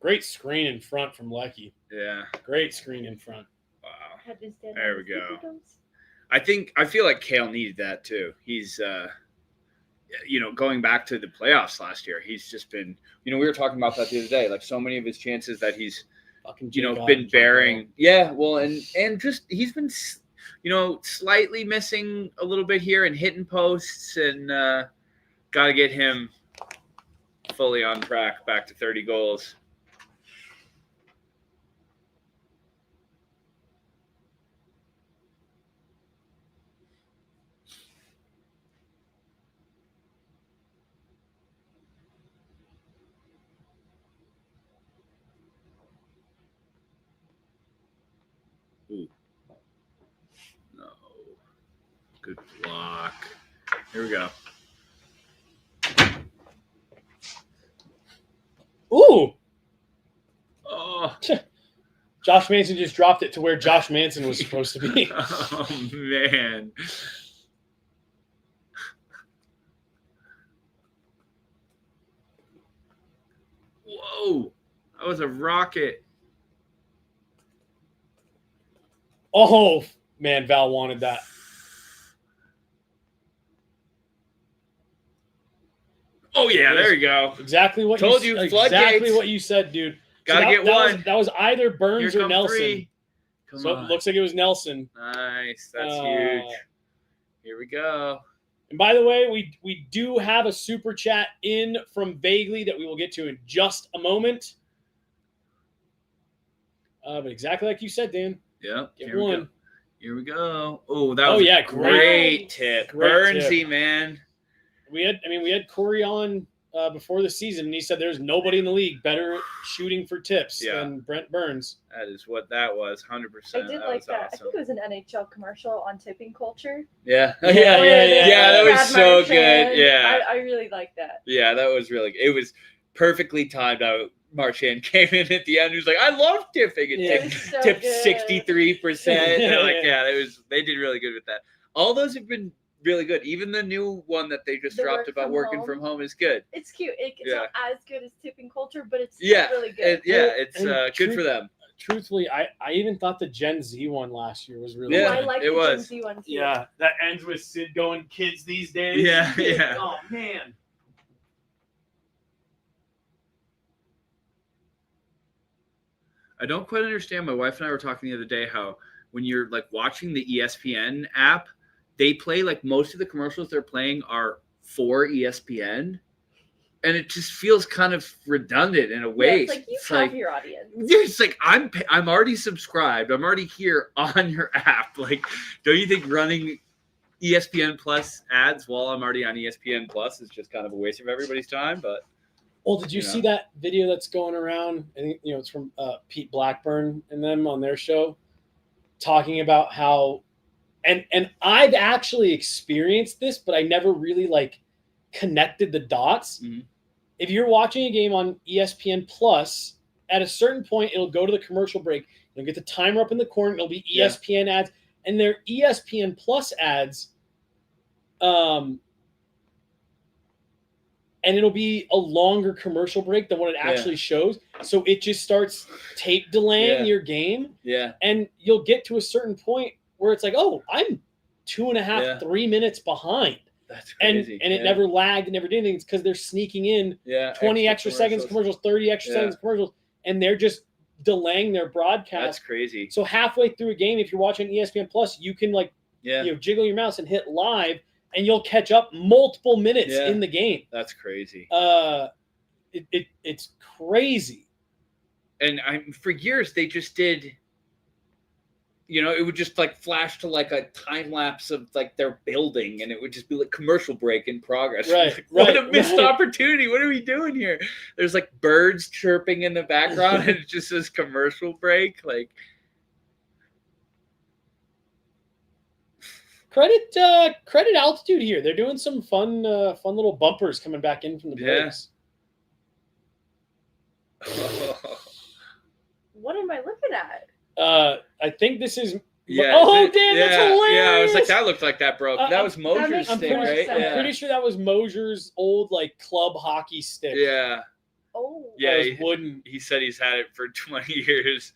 C: Great screen in front from Lecky.
D: Yeah.
C: Great screen in front.
D: Wow. There we go. I feel like Kale needed that too. He's going back to the playoffs last year, he's just been, we were talking about that the other day, like so many of his chances that he's been bearing. Yeah, well, and just he's been slightly missing a little bit here and hitting posts, and got to get him fully on track back to 30 goals. Ooh. No. Good block. Here we go.
C: Ooh.
D: Oh.
C: Josh Manson just dropped it to where Josh Manson was supposed to be.
D: Oh, man. Whoa. That was a rocket.
C: Oh, man, Val wanted that.
D: Oh, yeah, there you go.
C: Exactly what
D: Told you,
C: exactly what you said, dude.
D: Gotta get one.
C: That was either Burns or Nelson.
D: Three.
C: So it looks like it was Nelson.
D: Nice. That's huge. Here we go.
C: And by the way, we do have a super chat in from Vaguely that we will get to in just a moment. But exactly like you said, Dan.
D: Yep.
C: Get one.
D: Here we go. Oh, that was a great tip. Burnsy, man.
C: We had Corey on before the season, and he said there's nobody in the league better at shooting for tips than Brent Burns.
D: That is what that was, 100%.
E: I did like that. Awesome. I think it was an NHL commercial on tipping culture.
D: Yeah.
C: Yeah,
D: that was so good. Yeah.
E: I really liked that.
D: Yeah, that was really good. It was perfectly timed out. Marchand came in at the end. He was like, "I love tipping." And tipped 63%. They did really good with that. All those have been really good. Even the new one that they just dropped about working from home is good.
E: It's cute. It's not as good as tipping culture, but it's really good.
D: It's good for them.
C: Truthfully, I even thought the Gen Z one last year was really
E: good.
C: I
E: like the Gen Z one too.
C: Yeah, that ends with Sid going kids these days.
D: Yeah.
C: Oh man.
D: I don't quite understand. My wife and I were talking the other day how when you're like watching the ESPN app, they play like most of the commercials they're playing are for ESPN, and it just feels kind of redundant in a way.
E: Yeah, it's like you have your audience.
D: It's like I'm already subscribed. I'm already here on your app. Like, don't you think running ESPN Plus ads while I'm already on ESPN Plus is just kind of a waste of everybody's time? But
C: well, did you see that video that's going around? I think it's from Pete Blackburn and them on their show, talking about how, and I've actually experienced this, but I never really like connected the dots.
D: Mm-hmm.
C: If you're watching a game on ESPN Plus, at a certain point, it'll go to the commercial break. You'll get the timer up in the corner. It'll be ESPN ads, and they're ESPN Plus ads. And it'll be a longer commercial break than what it actually shows. So it just starts tape delaying your game.
D: Yeah.
C: And you'll get to a certain point where it's like, oh, I'm 2.5, 3 minutes behind.
D: That's crazy.
C: And it never lagged and never did anything. It's because they're sneaking in 20 extra seconds commercials, 30 extra seconds commercials, and they're just delaying their broadcast.
D: That's crazy.
C: So halfway through a game, if you're watching ESPN Plus, you can jiggle your mouse and hit live, and you'll catch up multiple minutes in the game.
D: That's crazy.
C: It's crazy.
D: And for years they just did, it would just like flash to like a time lapse of like their building, and it would just be like commercial break in progress.
C: Right.
D: What a missed opportunity. What are we doing here? There's like birds chirping in the background and it just says commercial break. Like,
C: Credit Altitude here. They're doing some fun little bumpers coming back in from the breaks.
E: What am I looking at?
C: I think this is.
D: Yeah.
C: Oh, damn, that's hilarious.
D: Yeah, I was like, that looked like that broke. That was Mosier's stick, right?
C: I'm pretty sure that was Mosier's old like club hockey stick.
D: Yeah.
E: Oh.
D: Yeah,
C: Those wooden.
D: he said he's had it for 20 years.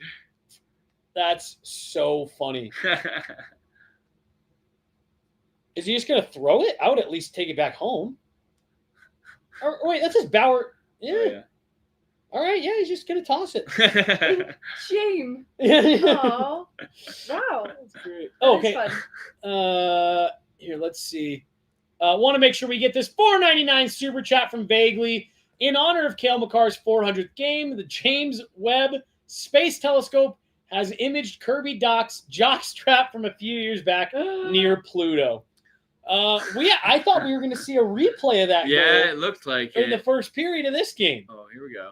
C: That's so funny. Is he just gonna throw it? I would at least take it back home. Or wait, that's his Bauer. Yeah.
D: Oh, yeah.
C: All right. Yeah, he's just gonna toss it.
E: Shame.
C: Yeah.
E: Oh. Wow.
C: That's great.
E: That
C: Oh,
E: is
C: okay.
E: fun.
C: Here, let's see. Want to make sure we get this $4.99 super chat from Vaguely in honor of Cale Makar's 400th game. The James Webb Space Telescope has imaged Kirby Doc's jockstrap from a few years back near Pluto. I thought we were going to see a replay of that.
D: Yeah,
C: goal
D: it looked like
C: in the first period of this game.
D: Oh, here we go.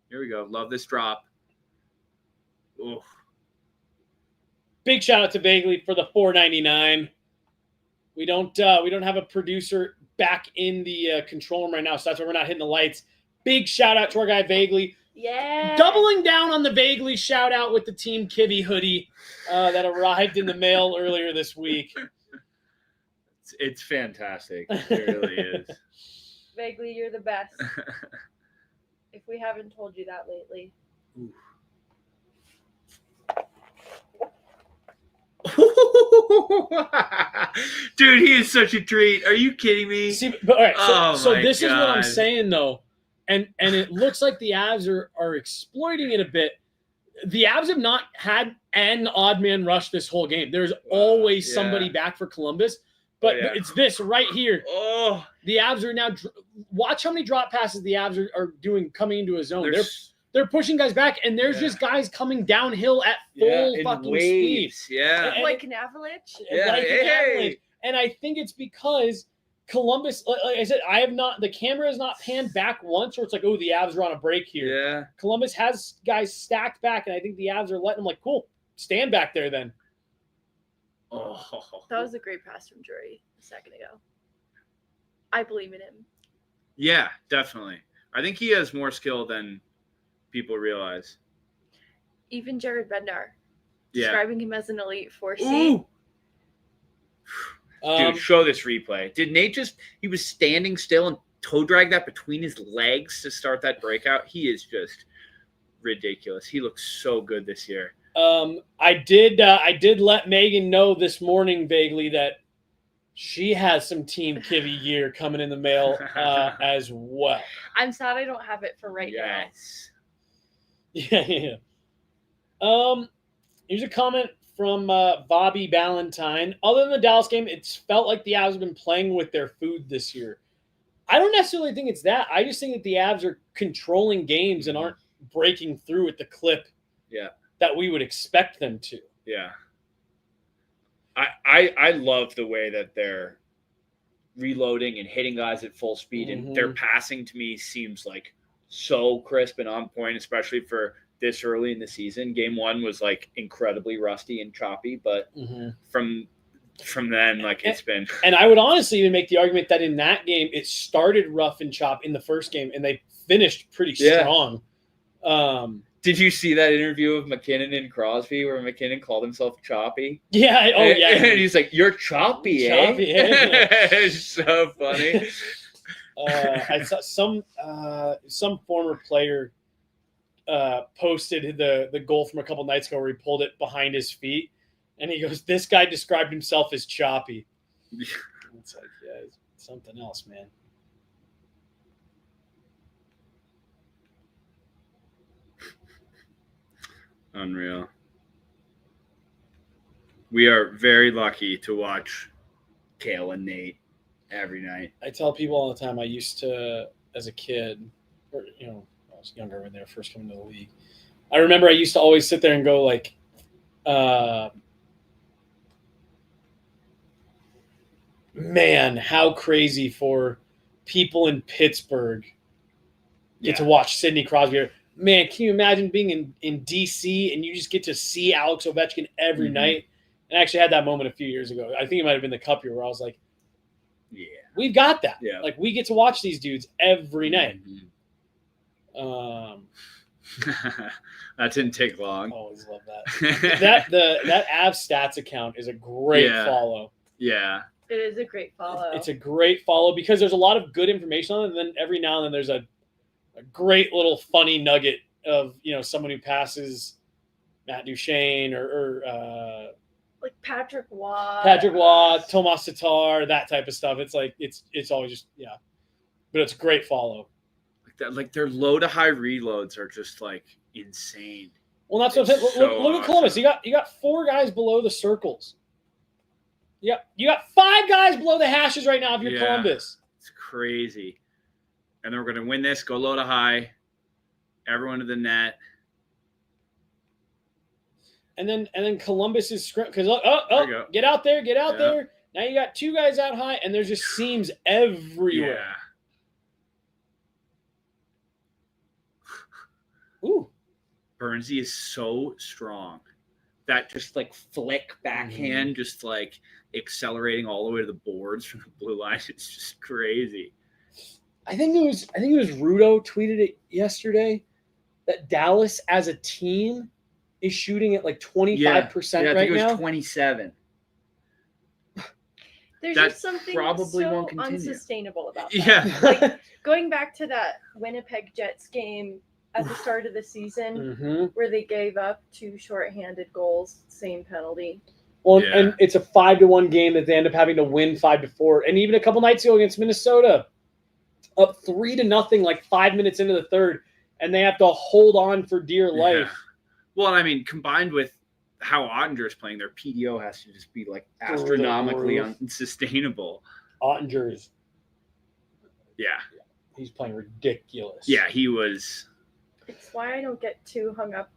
D: Here we go. Love this drop. Oof.
C: Big shout out to Vaguely for the $4.99. We don't have a producer back in the control room right now, so that's why we're not hitting the lights. Big shout out to our guy Vaguely.
E: Yeah.
C: Doubling down on the Vaguely shout out with the Team Kivy hoodie that arrived in the mail earlier this week.
D: It's fantastic. It really is.
E: Vaguely, you're the best. If we haven't told you that lately.
D: Oof. Dude, he is such a treat. Are you kidding me?
C: See, but all right, so this is what I'm
D: God.
C: saying though, and it looks like the Avs are exploiting it a bit. The Avs have not had an odd man rush this whole game. There's always somebody back for Columbus, but it's this right here.
D: Oh,
C: the Avs are now. Watch how many drop passes the Avs are doing coming into a zone. They're pushing guys back, and there's just guys coming downhill at full fucking speed.
D: Yeah,
E: like an avalanche.
D: Yeah,
C: like an avalanche. And I think it's because Columbus, like I said, the camera has not panned back once, or it's like, oh, the Avs are on a break here.
D: Yeah,
C: Columbus has guys stacked back, and I think the Avs are letting them like, cool, stand back there then.
D: Oh,
E: That was a great pass from Drury a second ago. I believe in him.
D: Yeah, definitely. I think he has more skill than people realize.
E: Even Jared Bednar,
D: Yeah.
E: describing him as an elite 4C.
D: Ooh. Dude, show this replay. Did Nate he was standing still and toe drag that between his legs to start that breakout? He is just ridiculous. He looks so good this year.
C: I did let Megan know this morning vaguely that she has some Team Kivy gear coming in the mail as well.
E: I'm sad I don't have it for right now.
C: Yeah. Here's a comment from Bobby Ballantyne. Other than the Dallas game, it's felt like the Avs have been playing with their food this year. I don't necessarily think it's that. I just think that the Avs are controlling games and aren't breaking through at the clip that we would expect them to.
D: Yeah. I love the way that they're reloading and hitting guys at full speed, and their passing to me seems like so crisp and on point, especially for this early in the season. Game 1 was like incredibly rusty and choppy, but from then, like it's been. And
C: I would honestly even make the argument that in that game, it started rough and chop in the first game, and they finished pretty strong.
D: Did you see that interview of McKinnon and Crosby where McKinnon called himself choppy?
C: Yeah. Oh, yeah.
D: And he's like, "You're choppy, eh?" It's so funny.
C: I saw some former player posted the goal from a couple nights ago where he pulled it behind his feet, and he goes, "This guy described himself as choppy." It's like, yeah, it's something else, man.
D: Unreal. We are very lucky to watch Cale and Nate every night.
C: I tell people all the time I used to, as a kid, or I was younger when they were first coming to the league. I remember I used to always sit there and go like, man, how crazy for people in Pittsburgh get to watch Sidney Crosby. Man, can you imagine being in D.C. and you just get to see Alex Ovechkin every night? And I actually had that moment a few years ago. I think it might have been the Cup year where I was like, yeah, we've got that. Yeah. Like, we get to watch these dudes every night.
D: That didn't take long.
C: I always love that. that Avs stats account is a great follow.
D: Yeah.
E: It is a great follow.
C: It's a great follow because there's a lot of good information on it, and then every now and then there's a a great little funny nugget of, someone who passes Matt Duchene or
E: like Patrick Watt,
C: Tomas Tatar, that type of stuff. It's like it's always just but it's a great follow.
D: Like their low to high reloads are just like insane.
C: Well, that's what I'm saying. Look at Columbus. You got 4 guys below the circles. You got 5 guys below the hashes right now if you're Columbus.
D: It's crazy. And then we're going to win this, go low to high, everyone to the net. And
C: then Columbus is because get out there. Now you got 2 guys out high, and there's just seams everywhere.
D: Yeah. Ooh. Burnsy is so strong. That just like flick backhand, just like accelerating all the way to the boards from the blue line. It's just crazy.
C: I think it was Rudo tweeted it yesterday that Dallas as a team is shooting at like 25% right now.
D: I think it was 27.
E: There's
D: that
E: just something
D: probably
E: so
D: won't continue.
E: Unsustainable about that.
D: Yeah.
E: Like going back to that Winnipeg Jets game at the start of the season where they gave up 2 shorthanded goals, same penalty.
C: Well, and it's a 5-1 game that they end up having to win 5-4. And even a couple nights ago against Minnesota, up 3-0, like 5 minutes into the third, and they have to hold on for dear life.
D: Yeah. Well, I mean, combined with how Ottinger is playing, their PDO has to just be like astronomically unsustainable.
C: Ottinger's.
D: Yeah.
C: He's playing ridiculous.
D: Yeah, he was.
E: It's why I don't get too hung up.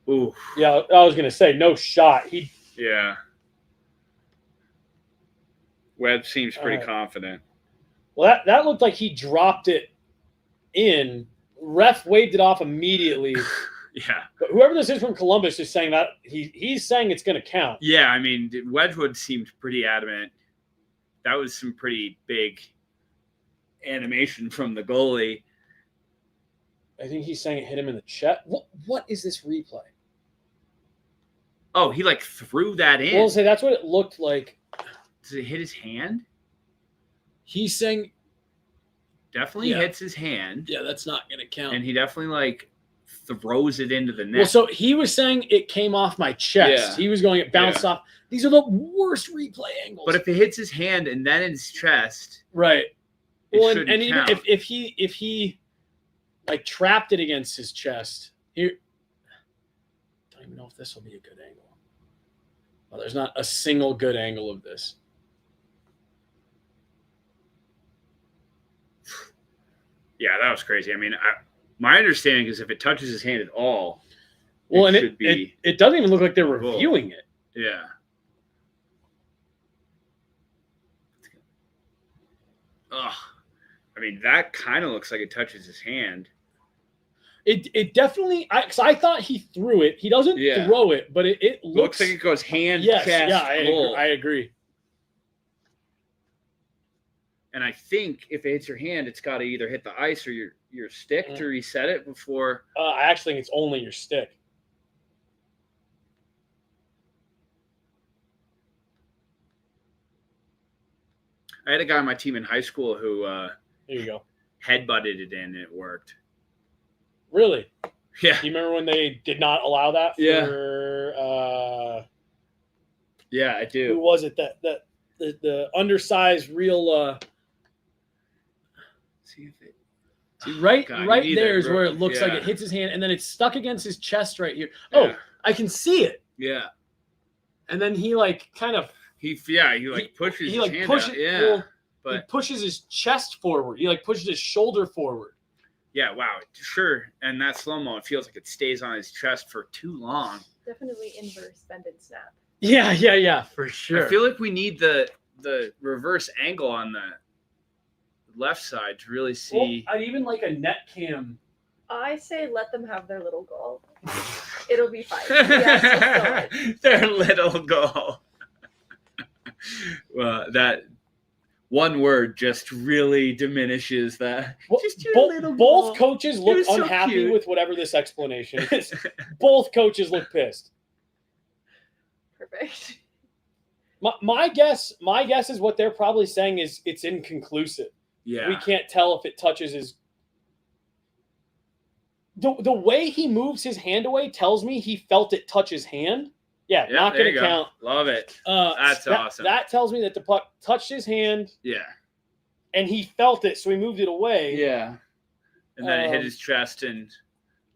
D: Ooh.
C: Yeah, I was going to say, no shot.
D: Yeah. Webb seems pretty confident.
C: Well, that looked like he dropped it in. Ref waved it off immediately.
D: Yeah.
C: But whoever this is from Columbus is saying that he's saying it's going to count.
D: Yeah, I mean, Wedgwood seemed pretty adamant. That was some pretty big animation from the goalie.
C: I think he's saying it hit him in the chest. What is this replay?
D: Oh, he like threw that in.
C: Well, I'll say that's what it looked like.
D: Does it hit his hand?
C: He's saying
D: definitely hits his hand.
C: Yeah, that's not going to count.
D: And he definitely like throws it into the net.
C: Well, so he was saying it came off my chest.
D: Yeah.
C: He was going, it bounced off. These are the worst replay angles.
D: But if it hits his hand and then his chest,
C: right? Well, and even
D: count.
C: if he like trapped it against his chest, here. Don't even know if this will be a good angle. Well, there's not a single good angle of this.
D: Yeah, that was crazy. I mean, my understanding is if it touches his hand at all,
C: well, it doesn't even look like they're reviewing it.
D: Yeah. Ugh. I mean, that kind of looks like it touches his hand.
C: It definitely, because I thought he threw it. He doesn't throw it, but it
D: looks like it goes hand, chest, goal.
C: I agree.
D: And I think if it hits your hand, it's got to either hit the ice or your stick to reset it before.
C: I actually think it's only your stick.
D: I had a guy on my team in high school who
C: there you go.
D: Headbutted it in and it worked.
C: Really?
D: Yeah.
C: Do you remember when they did not allow that for
D: yeah, I do.
C: Who was it that the undersized real
D: see if it
C: right there is where it looks like it hits his hand and then it's stuck against his chest right here. Yeah. Oh, I can see it.
D: Yeah.
C: And then he like kind of
D: pushes his hand out. Yeah.
C: Well, but he pushes his chest forward. He like pushes his shoulder forward.
D: Yeah, wow. Sure. And that slow-mo, it feels like it stays on his chest for too long.
E: Definitely inverse bend and snap.
C: Yeah, for sure.
D: I feel like we need the reverse angle on the left side to really see.
C: Well, I'd even like a net cam.
E: I say let them have their little goal. It'll be fine. Yes,
D: their little goal. Well, that one word just really diminishes that.
C: Well, both coaches look unhappy with whatever this explanation is. Both coaches look pissed.
E: Perfect.
C: My guess is what they're probably saying is it's inconclusive.
D: Yeah.
C: We can't tell if it touches his the way he moves his hand away tells me he felt it touch his hand. Yeah, not going to count.
D: Love it. That's awesome.
C: That tells me that the puck touched his hand.
D: Yeah.
C: And he felt it, so he moved it away.
D: Yeah. And then it hit his chest and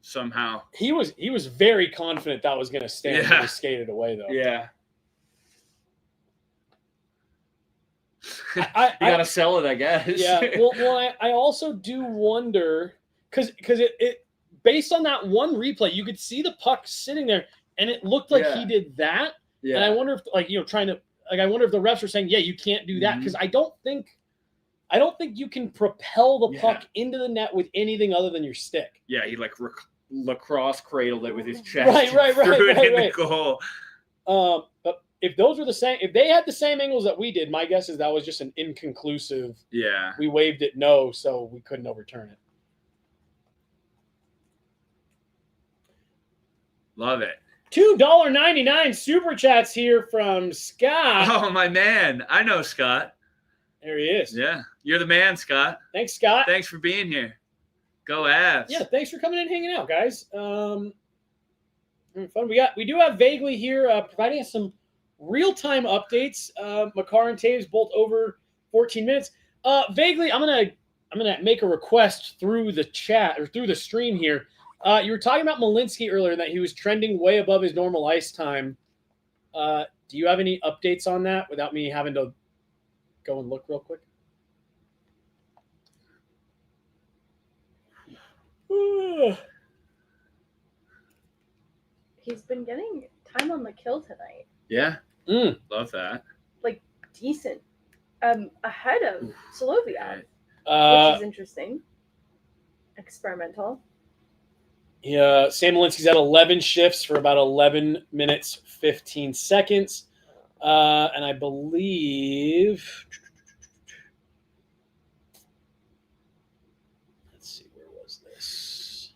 D: somehow.
C: He was very confident that was going to stand when he skated away, though.
D: Yeah.
C: You
D: got to sell it, I guess.
C: Yeah. Well, I also do wonder because it based on that one replay, you could see the puck sitting there, and it looked like he did that. Yeah. And I wonder if, I wonder if the refs are saying, yeah, you can't do that, because I don't think you can propel the puck into the net with anything other than your stick.
D: Yeah, he lacrosse cradled it with his chest.
C: Right.
D: Threw it in the goal.
C: But if those were the same, if they had the same angles that we did, my guess is that was just an inconclusive. Yeah. We waved it no, so we couldn't overturn it.
D: Love it.
C: $2.99 super chats here from Scott.
D: Oh, my man. I know Scott.
C: There he is.
D: Yeah. You're the man, Scott.
C: Thanks, Scott.
D: Thanks for being here. Go Avs.
C: Yeah, thanks for coming and hanging out, guys. Fun. We do have Vaguely here providing us some real-time updates. Makar and Taves both over 14 minutes. Vaguely, I'm gonna make a request through the chat or through the stream here. You were talking about Malinsky earlier, that he was trending way above his normal ice time. Do you have any updates on that without me having to go and look real quick?
E: He's been getting time on the kill tonight.
D: Yeah. Love that.
E: Like, decent. Ahead of Soloviev, which is interesting. Experimental.
C: Yeah, Sam Malinsky's at 11 shifts for about 11 minutes, 15 seconds. And I believe... Let's see, where was this?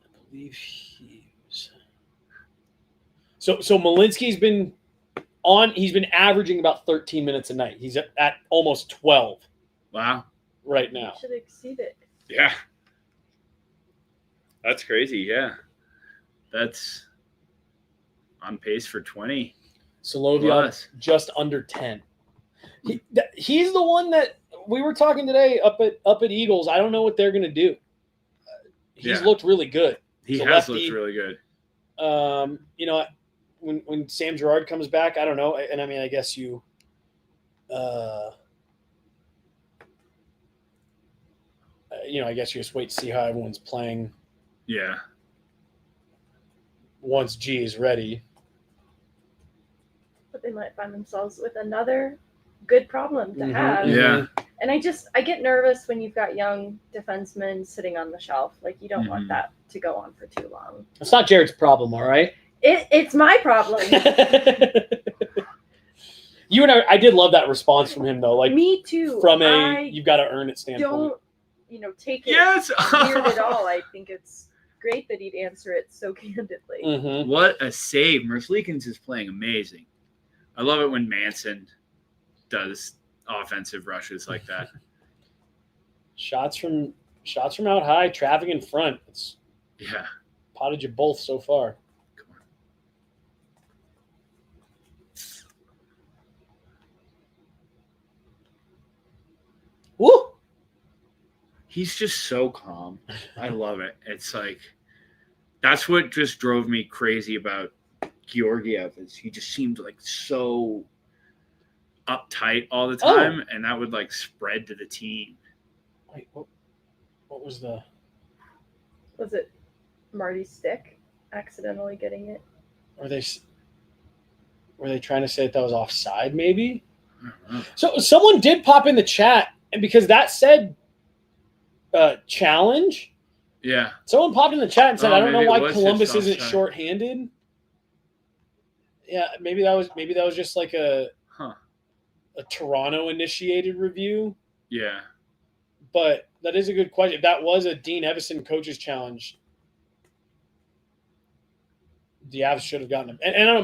C: I believe he was... So Malinsky's been he's been averaging about 13 minutes a night. He's at almost 12.
D: Wow.
C: Right now.
E: Should exceed it.
D: Yeah. That's crazy, yeah. That's on pace for 20.
C: Soloviev just under 10. He's the one that we were talking today up at Eagles. I don't know what they're going to do. He's looked really good.
D: He has looked really good.
C: When Sam Girard comes back, I don't know. And I mean, I guess you I guess you just wait to see how everyone's playing.
D: Yeah.
C: Once G is ready.
E: But they might find themselves with another good problem to have.
D: Yeah.
E: And I get nervous when you've got young defensemen sitting on the shelf. Like, you don't want that to go on for too long.
C: It's not Jared's problem, all right?
E: It's my problem.
C: You and I did love that response from him, though. Like,
E: me too.
C: From you've got to earn it standpoint.
E: Don't take it weird at all. I think it's great that he'd answer it so candidly.
D: Mm-hmm. What a save. Merzlikins is playing amazing. I love it when Manson does offensive rushes like that.
C: Shots from out high, traffic in front. It's potted you both so far.
D: Come on.
C: Woo!
D: He's just so calm. I love it. It's like, that's what just drove me crazy about Georgiev, is he just seemed like so uptight all the time, and that would like spread to the team.
C: Wait, what was the...
E: Was it Marty's stick accidentally getting it?
C: Were they trying to say that was offside, maybe?
D: I don't know.
C: So someone did pop in the chat, and because that said challenge.
D: Yeah.
C: Someone popped in the chat and said, I don't know why Columbus isn't
D: offside.
C: shorthanded. Yeah, maybe that was just like a Toronto initiated review.
D: Yeah.
C: But that is a good question. If that was a Dean Evison coach's challenge, the Avs should have gotten him. And I don't know,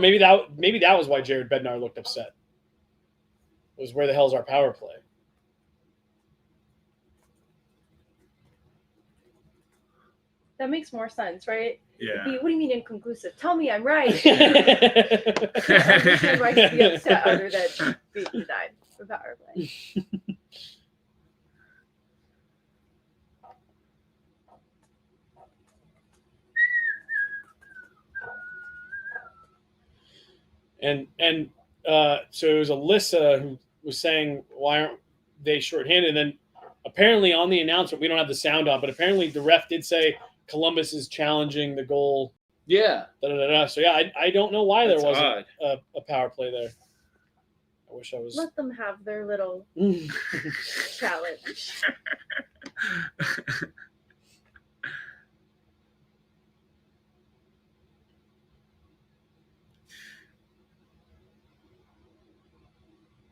C: maybe that was why Jared Bednar looked upset. Was where the hell's our power play?
E: That makes more sense, right?
D: Yeah.
E: What do you mean inconclusive? Tell me I'm right. I don't understand why he'd be upset other than being denied for power play.
C: And so it was Alyssa who was saying, why aren't they shorthanded? And then apparently on the announcement, we don't have the sound on, but apparently the ref did say Columbus is challenging the goal.
D: Yeah.
C: So, yeah, I don't know why
D: That's
C: there wasn't
D: odd.
C: a power play there. I wish I was.
E: Let them have their little challenge.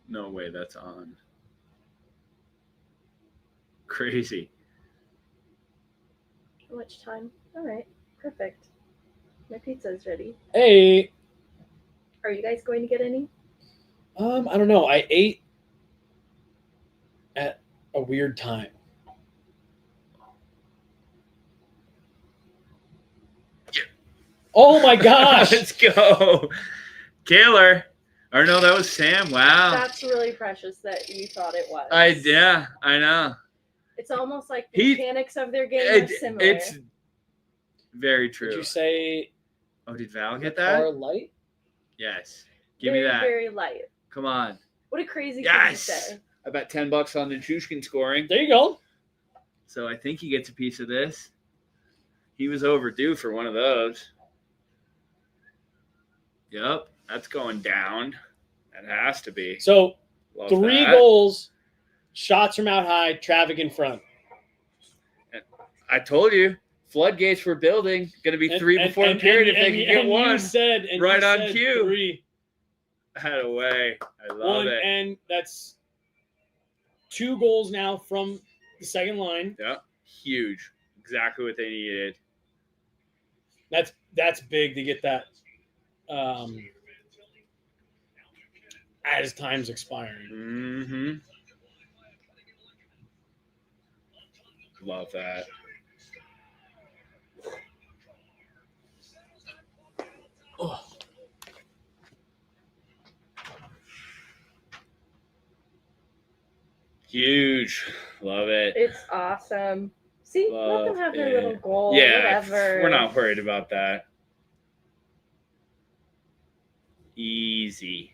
D: No way that's on. Crazy.
E: How much time? All right. Perfect. My pizza is ready.
C: Hey.
E: Are you guys going to get any?
C: I don't know. I ate at a weird time. Oh my gosh.
D: Let's go. Kaylor. Or no, that was Sam. Wow.
E: That's really precious that you thought it was.
D: I know.
E: It's almost like the mechanics of their game are similar.
D: It's very true.
C: Did you say?
D: Oh, did Val get that?
C: Car light?
D: Yes. Give me that.
E: Very light.
D: Come on.
E: What a crazy
D: Yes.
E: thing to say.
D: I bet $10 on Nichushkin scoring.
C: There you go.
D: So I think he gets a piece of this. He was overdue for one of those. Yep, that's going down. That has to be.
C: So
D: Love
C: 3
D: that.
C: goals, shots from out high, traffic in front.
D: I told you, floodgates were building. Going to be 3 before the period if they can get one.
C: You said,
D: right on cue.
C: 3.
D: Had a way. I love it.
C: And that's 2 goals now from the second line.
D: Yeah, huge. Exactly what they needed.
C: That's big to get that as time's expiring.
D: Mm-hmm. Love that.
C: Oh.
D: Huge. Love it.
E: It's awesome. See, let them have their little goal.
D: Yeah,
E: Whatever.
D: we're not worried about that. Easy.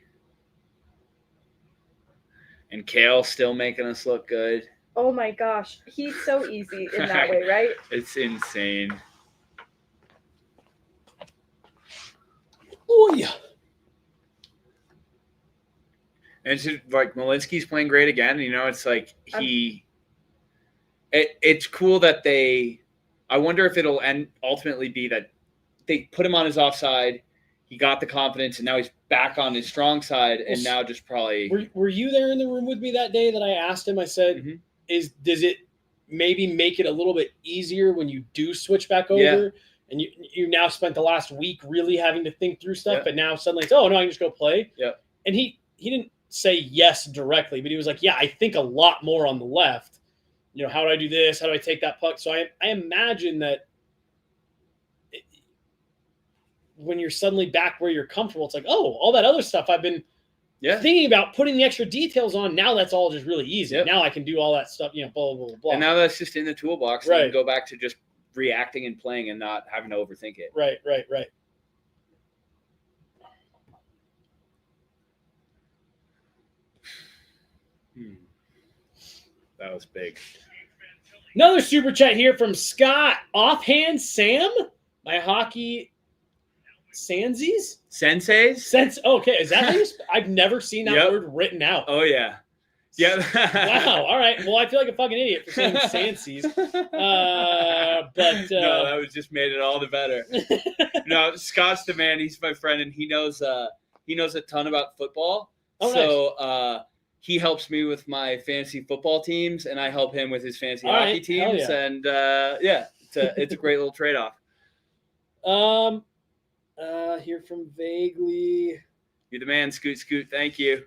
D: And Kale still making us look good.
E: Oh my gosh, he's so easy in that way, right?
D: It's insane.
C: Oh yeah.
D: And it's like Malinsky's playing great again. You know, it's like it's cool that I wonder if it'll ultimately be that they put him on his offside. He got the confidence, and now he's back on his strong side, and now just probably.
C: Were you there in the room with me that day that I asked him? I said, does it maybe make it a little bit easier when you do switch back over?
D: Yeah.
C: And you now spent the last week really having to think through stuff,
D: Yeah.
C: but now suddenly it's, oh, no, I can just go play.
D: Yeah.
C: And he didn't say yes directly, but he was like, yeah, I think a lot more on the left. You know, how do I do this? How do I take that puck? So I imagine that when you're suddenly back where you're comfortable, it's like, oh, all that other stuff I've been thinking about putting the extra details on. Now that's all just really easy.
D: Yep.
C: Now I can do all that stuff, you know, blah, blah, blah, blah.
D: And now that's just in the toolbox.
C: Right.
D: And go back to just reacting and playing and not having to overthink it.
C: Right.
D: That was big.
C: Another super chat here from Scott. Offhand Sam? My hockey Sansies?
D: Senseis?
C: Okay, is that how you I've never seen that word written out.
D: Oh, yeah. Yeah.
C: Wow. All right. Well, I feel like a fucking idiot for saying Sansies. But
D: no, that was just made it all the better. No, Scott's the man. He's my friend, and he knows a ton about football.
C: Oh,
D: so he helps me with my fantasy football teams, and I help him with his fantasy hockey teams.
C: Yeah.
D: And it's a great little trade-off.
C: Here from Vaguely.
D: You're the man, Scoot. Thank you.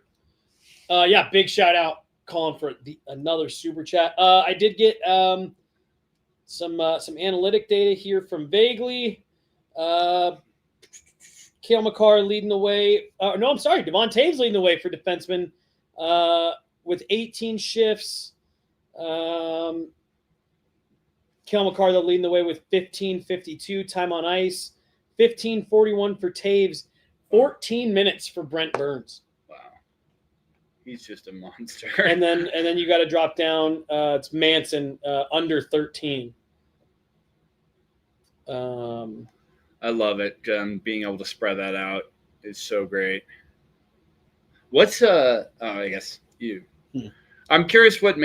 C: Big shout out, Colin, for another super chat. I did get Some analytic data here from Vaguely. Cale Makar leading the way. Devon Taves leading the way for defensemen with 18 shifts. Cale Makar leading the way with 15:52 time on ice. 15:41 for Taves. 14 minutes for Brent Burns.
D: Wow, he's just a monster.
C: and then you got to drop down. It's Manson under 13.
D: I love it. Being able to spread that out is so great. What's I guess you. I'm curious what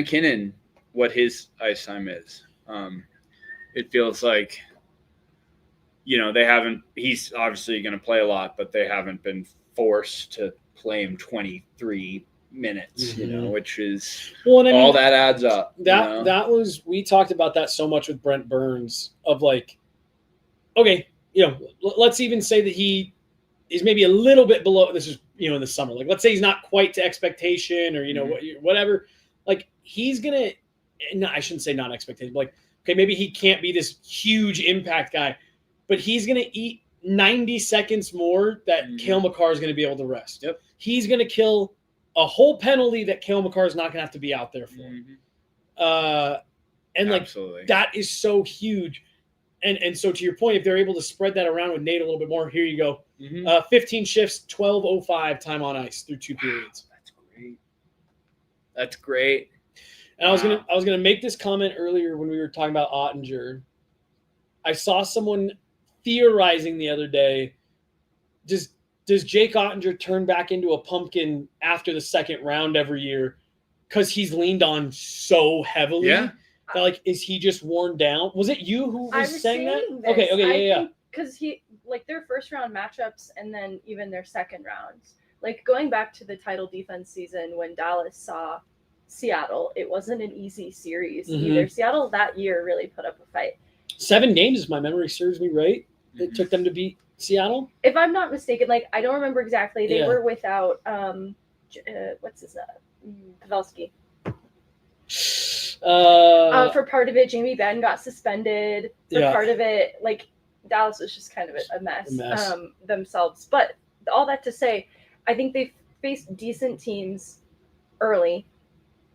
D: his ice time is. It feels like, he's obviously going to play a lot, but they haven't been forced to play him 23 minutes, which is all that adds up.
C: We talked about that so much with Brent Burns of like, okay, let's even say that he is maybe a little bit below. This is, in the summer. Like, let's say he's not quite to expectation or, whatever. Like, he's going to, no, I shouldn't say not expectation, but like, okay, maybe he can't be this huge impact guy, but he's going to eat 90 seconds more that Cale Makar is going to be able to rest.
D: Yep.
C: He's going to kill a whole penalty that Cale Makar is not going to have to be out there for. And like,
D: absolutely.
C: That is so huge. And so to your point, if they're able to spread that around with Nate a little bit more, here you go. 15 shifts, 12:05 time on ice through 2 periods.
D: That's great.
C: And I was gonna make this comment earlier when we were talking about Ottinger. I saw someone theorizing the other day, does Jake Ottinger turn back into a pumpkin after the second round every year because he's leaned on so heavily?
D: Yeah.
C: That, like, is he just worn down? Was it you who was saying that?
E: This.
C: Okay, yeah.
E: Because he, like, their first round matchups and then even their second rounds, like going back to the title defense season when Dallas saw Seattle, it wasn't an easy series either. Seattle that year really put up a fight. 7
C: games, if my memory serves me right, it took them to beat Seattle.
E: If I'm not mistaken, like, I don't remember exactly. They were without what's his name? Pavelski. For part of it, Jamie Benn got suspended. For part of it, like, Dallas was just kind of a mess. Themselves. But all that to say, I think they've faced decent teams early,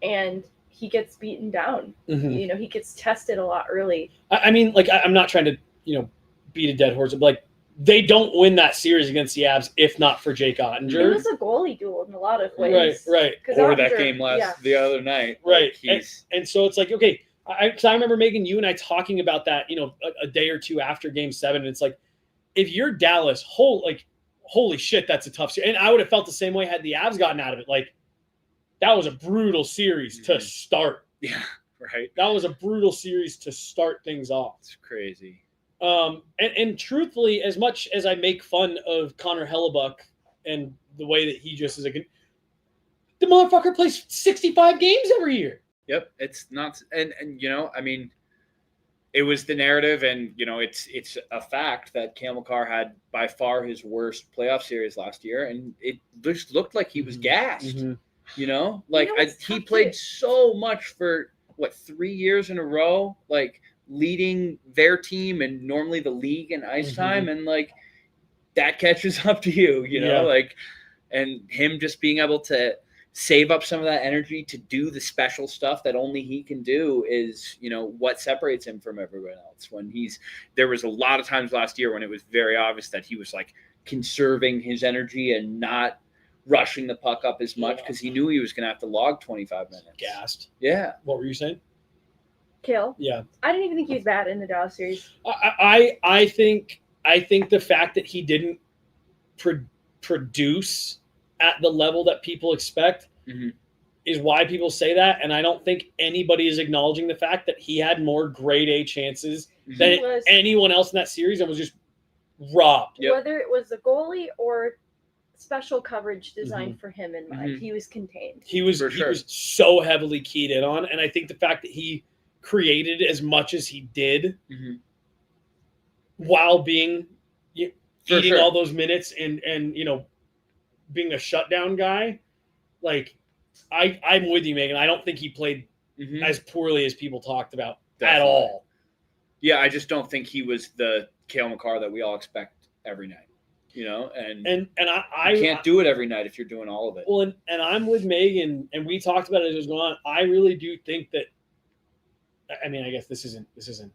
E: and he gets beaten down. He gets tested a lot early.
C: I mean, like, I'm not trying to, beat a dead horse, but like, they don't win that series against the Avs if not for Jake Ottinger.
E: It was a goalie duel in a lot of ways.
C: Right.
D: Or that game the other night.
C: Right. And so it's like, okay, I remember, Megan, you and I talking about that, a day or two after Game 7. And it's like, if you're Dallas, holy shit, that's a tough series. And I would have felt the same way had the Avs gotten out of it. Like, that was a brutal series to start.
D: Yeah, right.
C: That was a brutal series to start things off.
D: It's crazy.
C: And truthfully, as much as I make fun of Connor Hellebuck and the way that he just is the motherfucker plays 65 games every year.
D: Yep, it's not, and I mean, it was the narrative, and it's a fact that Cale Makar had by far his worst playoff series last year, and it just looked like he was gassed. He played so much for 3 years in a row, like, leading their team and normally the league in ice time, and like that catches up to you, and him just being able to save up some of that energy to do the special stuff that only he can do is, what separates him from everyone else. There was a lot of times last year when it was very obvious that he was like conserving his energy and not rushing the puck up as much because he knew he was going to have to log 25 minutes.
C: Gassed.
D: Yeah.
C: What were you saying?
E: Kill.
C: Yeah.
E: I didn't even think he was bad in the Dallas series.
C: I think the fact that he didn't produce at the level that people expect is why people say that, and I don't think anybody is acknowledging the fact that he had more grade A chances than anyone else in that series and was just robbed.
E: Whether it was the goalie or special coverage designed for him in mind, he was contained.
C: He was so heavily keyed in on, and I think the fact that he created as much as he did while being eating all those minutes and being a shutdown guy, like I'm with you, Megan. I don't think he played as poorly as people talked about at all.
D: Yeah, I just don't think he was the Cale Makar that we all expect every night. And I can't do it every night if you're doing all of it.
C: Well, and I'm with Megan, and we talked about it as it was going on. I really do think that. I mean, I guess this isn't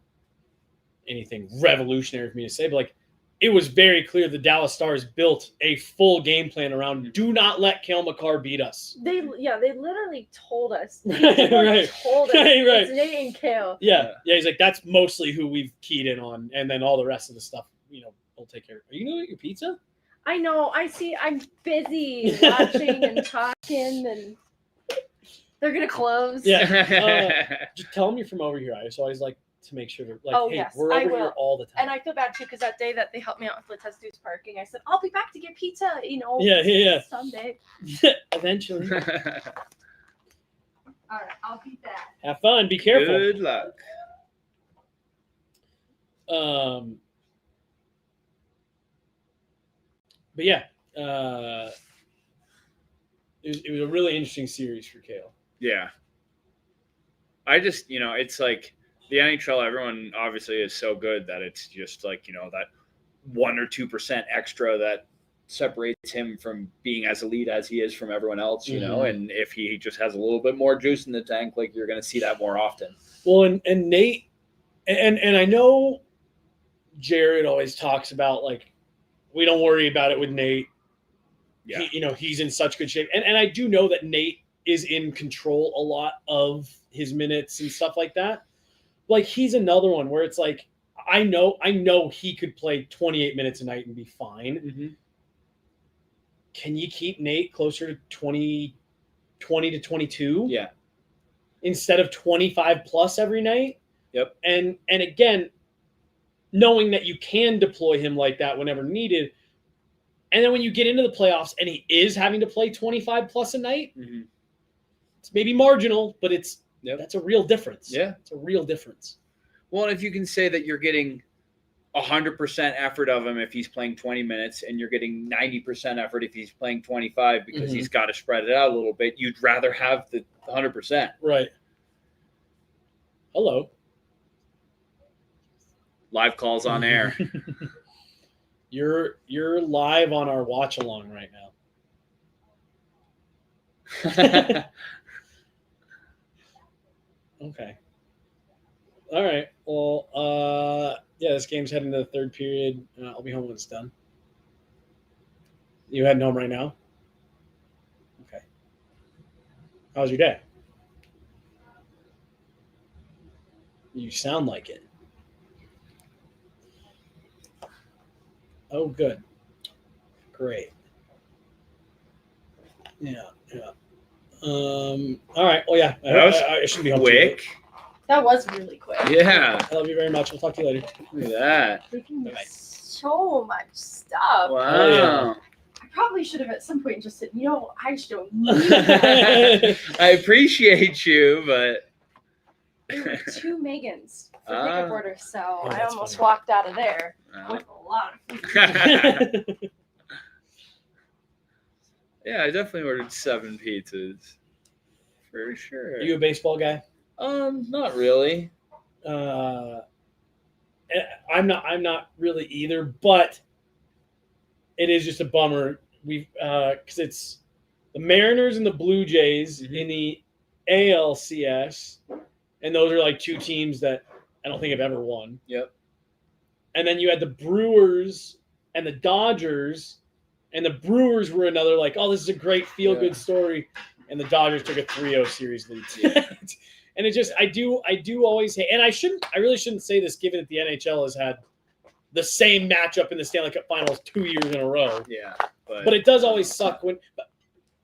C: anything revolutionary for me to say, but like, it was very clear the Dallas Stars built a full game plan around do not let Cale Makar beat us.
E: They literally told us.
C: Right.
E: Told us
C: Right.
E: it's Nate and Cale.
C: Yeah. He's like, that's mostly who we've keyed in on, and then all the rest of the stuff, we'll take care of. Are you gonna get your pizza?
E: I know. I see. I'm busy watching and talking, and they're gonna close.
C: Yeah. Just tell them you're from over here. I just always like to make sure that, hey,
E: yes,
C: we're over here all the time.
E: And I feel bad too because that day that they helped me out with Letestu's parking, I said I'll be back to get pizza.
C: Yeah.
E: Someday.
C: Eventually.
E: All right, I'll be back.
C: Have fun. Be careful.
D: Good luck.
C: But yeah, it was a really interesting series for Cale.
D: Yeah. I just, it's like the NHL, everyone obviously is so good that it's just like, that 1 or 2% extra that separates him from being as elite as he is from everyone else, and if he just has a little bit more juice in the tank, like you're going to see that more often.
C: Well, and Nate, and I know Jared always talks about like, we don't worry about it with Nate.
D: Yeah.
C: He's in such good shape. And I do know that Nate is in control a lot of his minutes and stuff like that. Like, he's another one where it's like, I know he could play 28 minutes a night and be fine.
D: Mm-hmm.
C: Can you keep Nate closer to 20 to 22?
D: Yeah.
C: Instead of 25 plus every night?
D: Yep.
C: And again, knowing that you can deploy him like that whenever needed. And then when you get into the playoffs and he is having to play 25 plus a night, it's maybe marginal, but that's a real difference.
D: Yeah.
C: It's a real difference.
D: Well, and if you can say that you're getting 100% effort of him if he's playing 20 minutes and you're getting 90% effort if he's playing 25 because he's got to spread it out a little bit, you'd rather have the 100%.
C: Right. Hello.
D: Live calls on air.
C: You're live on our watch along right now. Okay. All right. Well, this game's heading to the third period. I'll be home when it's done. You heading home right now? Okay. How was your day? You sound like it. Oh, good. Great. Yeah. All right. Well, yeah. I should be home
D: quick.
E: That was really quick.
D: Yeah.
C: I love you very much. We'll talk to you later.
D: Look at that.
E: Freaking so much stuff.
D: Wow.
C: Oh, yeah.
E: I probably should have at some point just said, I just don't need that.
D: I appreciate you, but
E: There were 2 Megans for
D: Ah.
E: pickup orders, so I
C: that's
E: almost
C: funny.
E: walked out of there with a lot of food.
D: Yeah, I definitely ordered 7 pizzas. For sure.
C: Are you a baseball guy?
D: Not really.
C: I'm not really either, but it is just a bummer. Because it's the Mariners and the Blue Jays in the ALCS, and those are like 2 teams that I don't think have ever won.
D: Yep.
C: And then you had the Brewers and the Dodgers, and the Brewers were another like, oh, this is a great feel-good story, and the Dodgers took a 3-0 series lead. And it just, I do always hate, and I really shouldn't say this given that the NHL has had the same matchup in the Stanley Cup Finals 2 years in a row.
D: Yeah.
C: But it does always suck when, but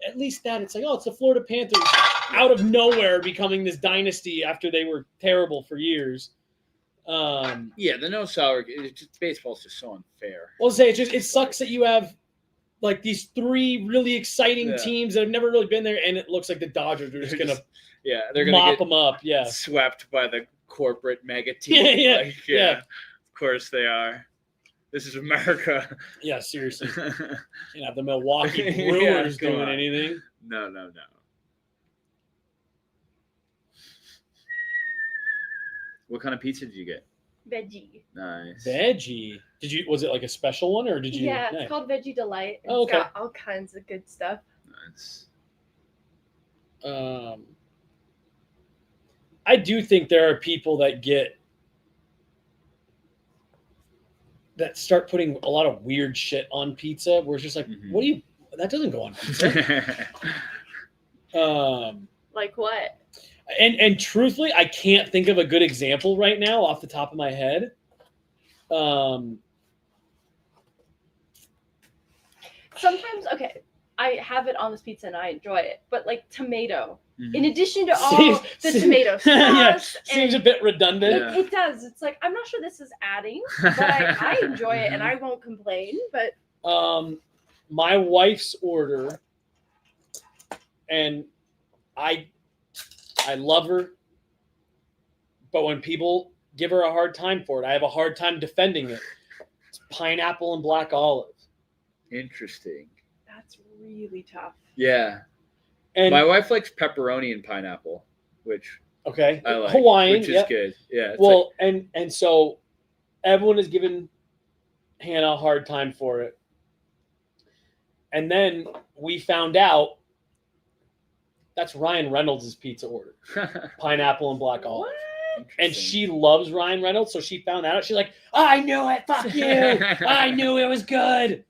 C: at least that it's like, oh, it's the Florida Panthers out of nowhere becoming this dynasty after they were terrible for years.
D: The no salary. Baseball's just so unfair.
C: Well, it sucks that you have like these 3 really exciting teams that have never really been there, and it looks like the Dodgers are just gonna
D: they're gonna
C: mop
D: get
C: them up. Yeah,
D: swept by the corporate mega team.
C: Yeah.
D: Of course they are. This is America.
C: Yeah, seriously. You have the Milwaukee Brewers
D: come
C: doing
D: on.
C: anything.
D: No. What kind of pizza did you get?
E: Veggie.
D: Nice.
C: Veggie. Was it like a special one or did you?
E: Yeah,
C: Nice.
E: it's called Veggie Delight. And
C: Oh,
E: It's
C: okay.
E: got all kinds of good stuff.
D: Nice.
C: I do think there are people that start putting a lot of weird shit on pizza where it's just like,
D: Mhm.
C: what do you, that doesn't go on pizza.
E: Like what?
C: And truthfully, I can't think of a good example right now off the top of my head.
E: Sometimes, okay, I have it on this pizza and I enjoy it, but like tomato,
D: Mhm.
E: in addition to all the tomato sauce,
C: Yeah, seems a
E: and
C: bit redundant.
D: Yeah.
E: it does. It's like, I'm not sure this is adding, but I enjoy it and I won't complain. But
C: My wife's order, and I love her, but when people give her a hard time for it, I have a hard time defending it. It's pineapple and black olive.
D: Interesting.
E: that's really tough.
D: Yeah.
C: And
D: My wife likes pepperoni and pineapple, which
C: okay,
D: I like.
C: Hawaiian,
D: which is
C: yep.
D: good. Yeah. It's
C: Well, and so everyone has given Hannah a hard time for it. And then we found out that's Ryan Reynolds' pizza order.
D: like,
C: Pineapple and black olive.
E: What?
C: And she loves Ryan Reynolds, so she found that out. She's like, I knew it, fuck you. I knew it was good.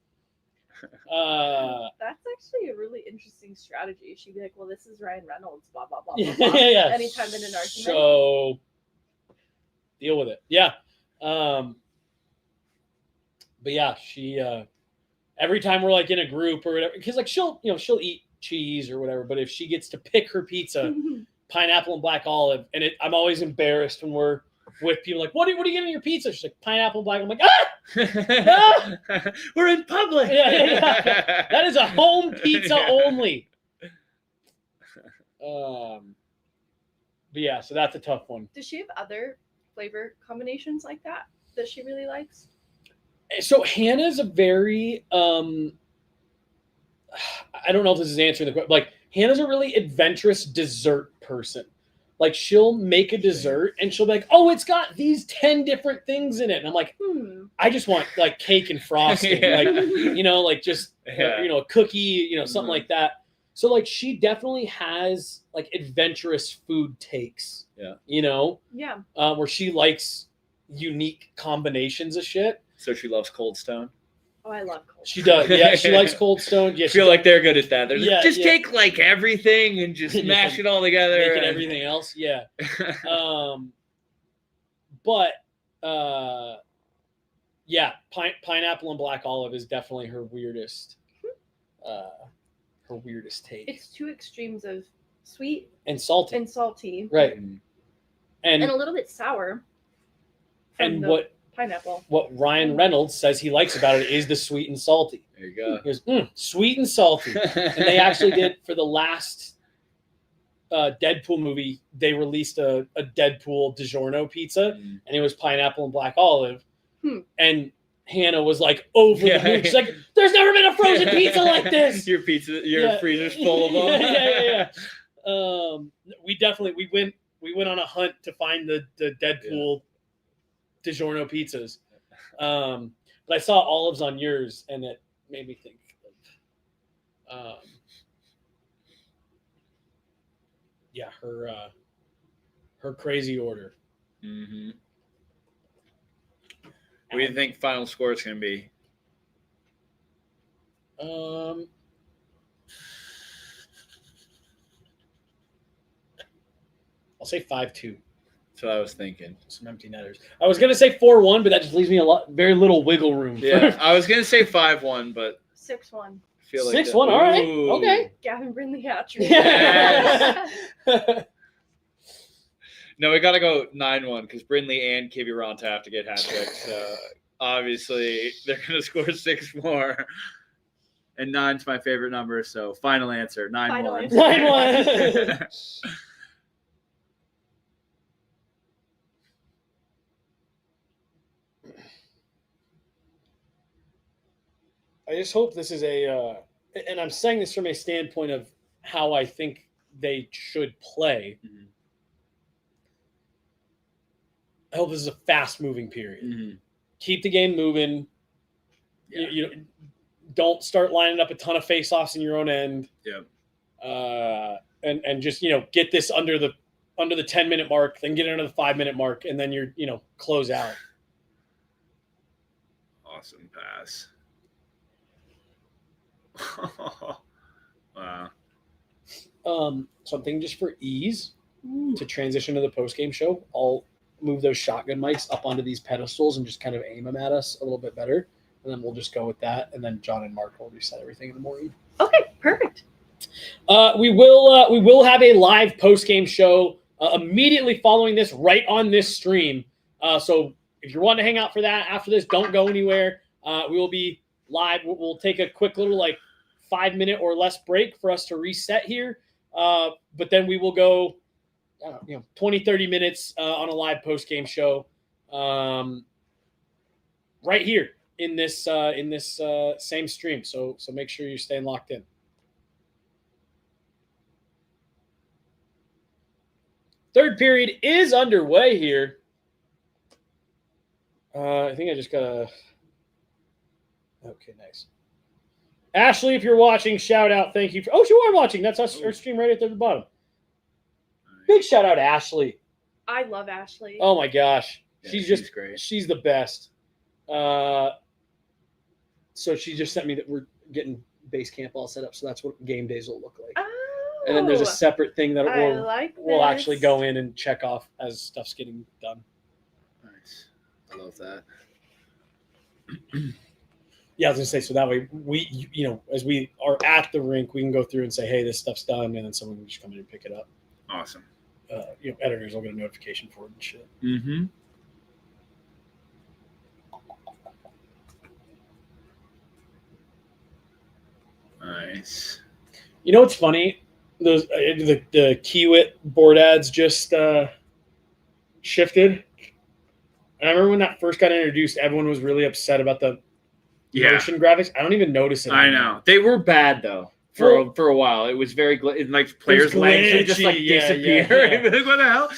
E: That's actually a really interesting strategy. She'd be like, well, this is Ryan Reynolds, blah, blah, blah, blah,
C: Yeah,
E: blah.
C: yeah.
E: Anytime in an argument.
C: So deal with it. Yeah. But yeah, she every time we're like in a group or whatever, because like she'll eat cheese or whatever, but if she gets to pick her pizza, pineapple and black olive, and I'm always embarrassed when we're with people like, what are you getting in your pizza? She's like, pineapple and black. I'm like,
D: we're in public.
C: Yeah. That is a home pizza only. But yeah, so that's a tough one.
E: Does she have other flavor combinations like that she really likes?
C: So Hannah's a very I don't know if this is answering the question. Like Hannah's a really adventurous dessert person. Like she'll make a dessert and she'll be like, "Oh, it's got these 10 different things in it," and I'm like, "I just want like cake and frosting,
D: Yeah.
C: like just
D: Yeah.
C: a cookie, something
D: Mhm.
C: like that." So like she definitely has like adventurous food takes.
D: Yeah.
E: Yeah.
C: Where she likes unique combinations of shit.
D: So she loves Cold Stone.
E: Oh, I love cold.
C: She does. Yeah, she likes Cold Stone. Yeah,
D: I feel like they're good at that. They're
C: Yeah,
D: like, just
C: yeah.
D: take like everything and just mash it all together.
C: making
D: and-
C: everything else. Yeah. But yeah, pineapple and black olive is definitely her weirdest take.
E: It's two extremes of sweet
C: And salty.
E: and salty,
C: Right.
D: Mhm.
E: and
C: And
E: a little bit sour. from
C: and
E: the
C: what
E: pineapple?
C: Ryan Reynolds says he likes about it is the sweet and salty.
D: There you go.
C: He goes, sweet and salty. And they actually did for the last Deadpool movie. They released a Deadpool DiGiorno pizza,
D: Mhm.
C: and it was pineapple and black olive.
E: Hmm.
C: And Hannah was like over
D: Yeah.
C: the moon. She's like, "There's never been a frozen pizza like this."
D: Your
C: Yeah.
D: freezer's full of them.
C: Yeah. We went on a hunt to find the Deadpool DiGiorno pizzas. But I saw olives on yours, and it made me think of her crazy order.
D: Mm-hmm. What do you think final score is going to be?
C: I'll say 5-2.
D: That's what I was thinking.
C: Some empty netters. I was gonna say 4-1, but that just leaves me very little wiggle room.
D: Yeah, I was going to say 5-1, but
E: 6-1.
D: I feel like
C: 6-1. All right.
D: Ooh.
C: Okay.
E: Gavin Brindley hat-trick.
C: Yes.
D: No, we got to go 9-1 because Brindley and Kiviranta have to get hat tricks. So obviously, they're going to score 6 more. And 9's my favorite number, so final answer, 9-1.
E: Final answer.
C: 9-1. I just hope this is and I'm saying this from a standpoint of how I think they should play.
D: Mhm.
C: I hope this is a fast-moving period.
D: Mm-hmm.
C: Keep the game moving.
D: Yeah.
C: You don't start lining up a ton of face-offs in your own end.
D: Yeah.
C: And just get this under the 10-minute mark, then get it under the 5-minute mark, and then you're close out.
D: Awesome pass. Wow.
C: So I'm thinking just for ease to transition to the post-game show, I'll move those shotgun mics up onto these pedestals and just kind of aim them at us a little bit better, and then we'll just go with that. And then John and Mark will reset everything in the morning.
E: Okay, perfect.
C: We will have a live post-game show immediately following this, right on this stream. So if you're wanting to hang out for that after this, don't go anywhere. We will be live. We'll take a quick little 5-minute or less break for us to reset here. But then we will go 20, 30 minutes on a live post-game show right here in this same stream. So make sure you're staying locked in. Third period is underway here. I think I just got a... Okay, nice. Ashley, if you're watching, shout out. Thank you. Oh, you are watching. That's our stream right at the bottom. Big shout out to Ashley.
E: I love Ashley.
C: Oh, my gosh.
D: Yeah,
C: she's
D: great.
C: She's the best. So she just sent me that we're getting base camp all set up. So that's what game days will look like.
E: Oh,
C: And then there's a separate thing that we'll actually
E: this.
C: go in and check off as stuff's getting done.
D: Nice. I love that.
C: Yeah, I was gonna say, so that way we, as we are at the rink, we can go through and say, hey, this stuff's done, and then someone can just come in and pick it up.
D: Awesome.
C: Editors will get a notification for it and shit.
D: Mm-hmm. Nice.
C: You know what's funny? Those the Kiewit board ads just shifted. And I remember when that first got introduced, everyone was really upset about the motion graphics. I don't even notice it.
D: I know. They were bad though. For a while, it was very players' legs would just disappear.
C: Yeah.
D: Like, what the hell?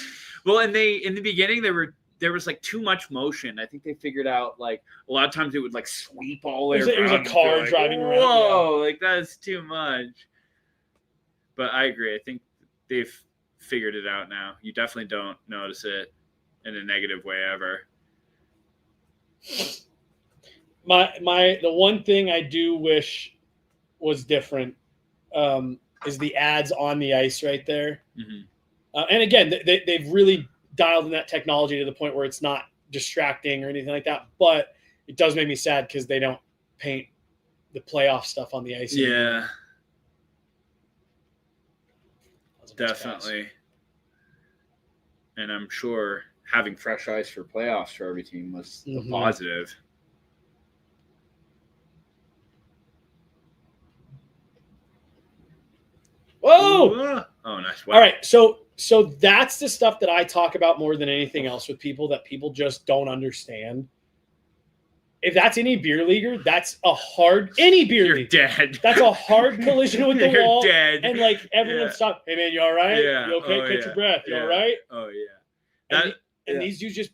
D: Well, and in the beginning there was too much motion. I think they figured out a lot of times it would sweep all the way
C: It was a car driving around.
D: Whoa, that's too much. But I agree. I think they've figured it out now. You definitely don't notice it in a negative way ever.
C: The one thing I do wish was different is the ads on the ice right there.
D: Mm-hmm.
C: And again, they've really dialed in that technology to the point where it's not distracting or anything like that. But it does make me sad because they don't paint the playoff stuff on the ice anymore.
D: Yeah, definitely. And I'm sure having fresh ice for playoffs for every team was a positive.
C: Whoa!
D: Oh, nice. Wow.
C: All right, so that's the stuff that I talk about more than anything else with people that people just don't understand. If that's any beer leaguer, that's a hard
D: You're
C: league.
D: Dead.
C: That's a hard collision with the wall.
D: You're dead.
C: And everyone stop. Hey man, you all right?
D: Yeah.
C: You okay? Catch your breath. You all right?
D: Oh yeah.
C: And these dudes just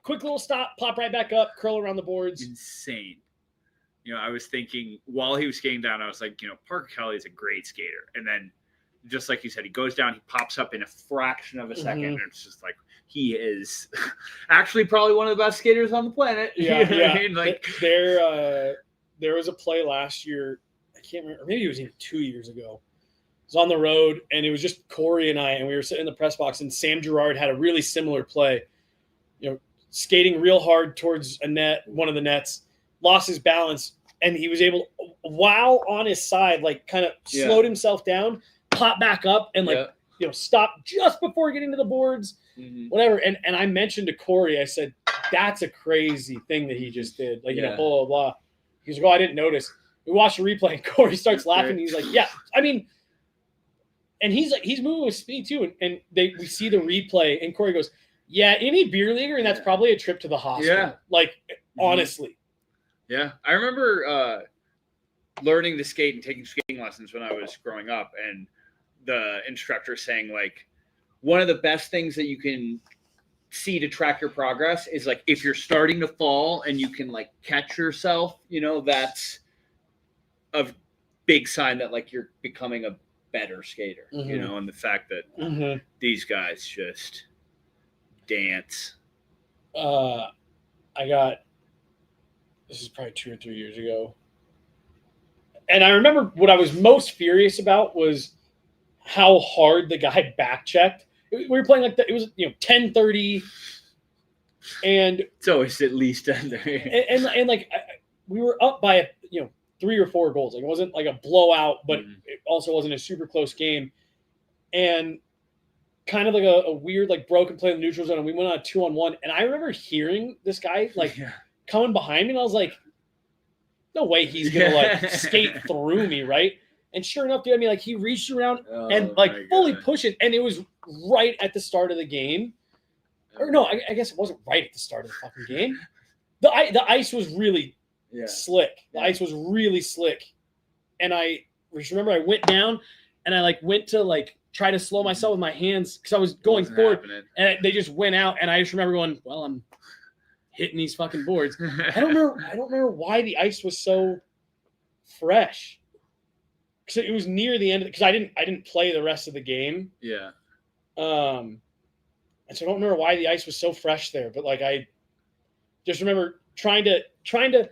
C: quick little stop, pop right back up, curl around the boards.
D: Insane. I was thinking while he was skating down, I was like, Parker Kelly is a great skater. And then just like you said, he goes down, he pops up in a fraction of a second. And it's just he is actually probably one of the best skaters on the planet.
C: Yeah.
D: I mean?
C: There was a play last year. I can't remember. Maybe it was even 2 years ago. It was on the road, and it was just Corey and I, and we were sitting in the press box, and Sam Girard had a really similar play. Skating real hard towards a net, one of the nets, lost his balance, and he was able, while on his side, kind of slowed himself down, pop back up, and stop just before getting to the boards, whatever. And I mentioned to Corey, I said, that's a crazy thing that he just did. Blah, blah, blah. He was like, oh, I didn't notice. We watched the replay, and Corey starts laughing. And he's like, yeah, I mean, and he's moving with speed too. And we see the replay, and Corey goes, yeah, any beer leaguer, and that's probably a trip to the hospital.
D: Yeah.
C: Honestly.
D: Yeah. I remember learning to skate and taking skating lessons when I was growing up, and the instructor saying one of the best things that you can see to track your progress is like if you're starting to fall and you can like catch yourself, that's a big sign that like you're becoming a better skater, and the fact that these guys just dance.
C: This is probably 2 or 3 years ago. And I remember what I was most furious about was how hard the guy back checked. We were playing like it was 10:30, and
D: it's always at least 10:30.
C: And like we were up by 3 or 4 goals. Like it wasn't like a blowout, but it also wasn't a super close game. And kind of like a weird like broken play in the neutral zone, and we went on a 2-on-1. And I remember hearing this guy like coming behind me, and I was like, no way he's gonna like skate through me, right? And sure enough, dude, I mean, like he reached around and like fully pushed it, and it was right at the start of the game. Or no, I guess it wasn't right at the start of the fucking game. The ice was really slick. The ice was really slick, and I just remember I went down and I like went to like try to slow myself with my hands because I was going forward, and they just went out, and I just remember going, well, I'm hitting these fucking boards. I don't remember why the ice was so fresh. Because it was near the end. Because I didn't play the rest of the game.
D: Yeah.
C: And so I don't remember why the ice was so fresh there. But like I just remember trying to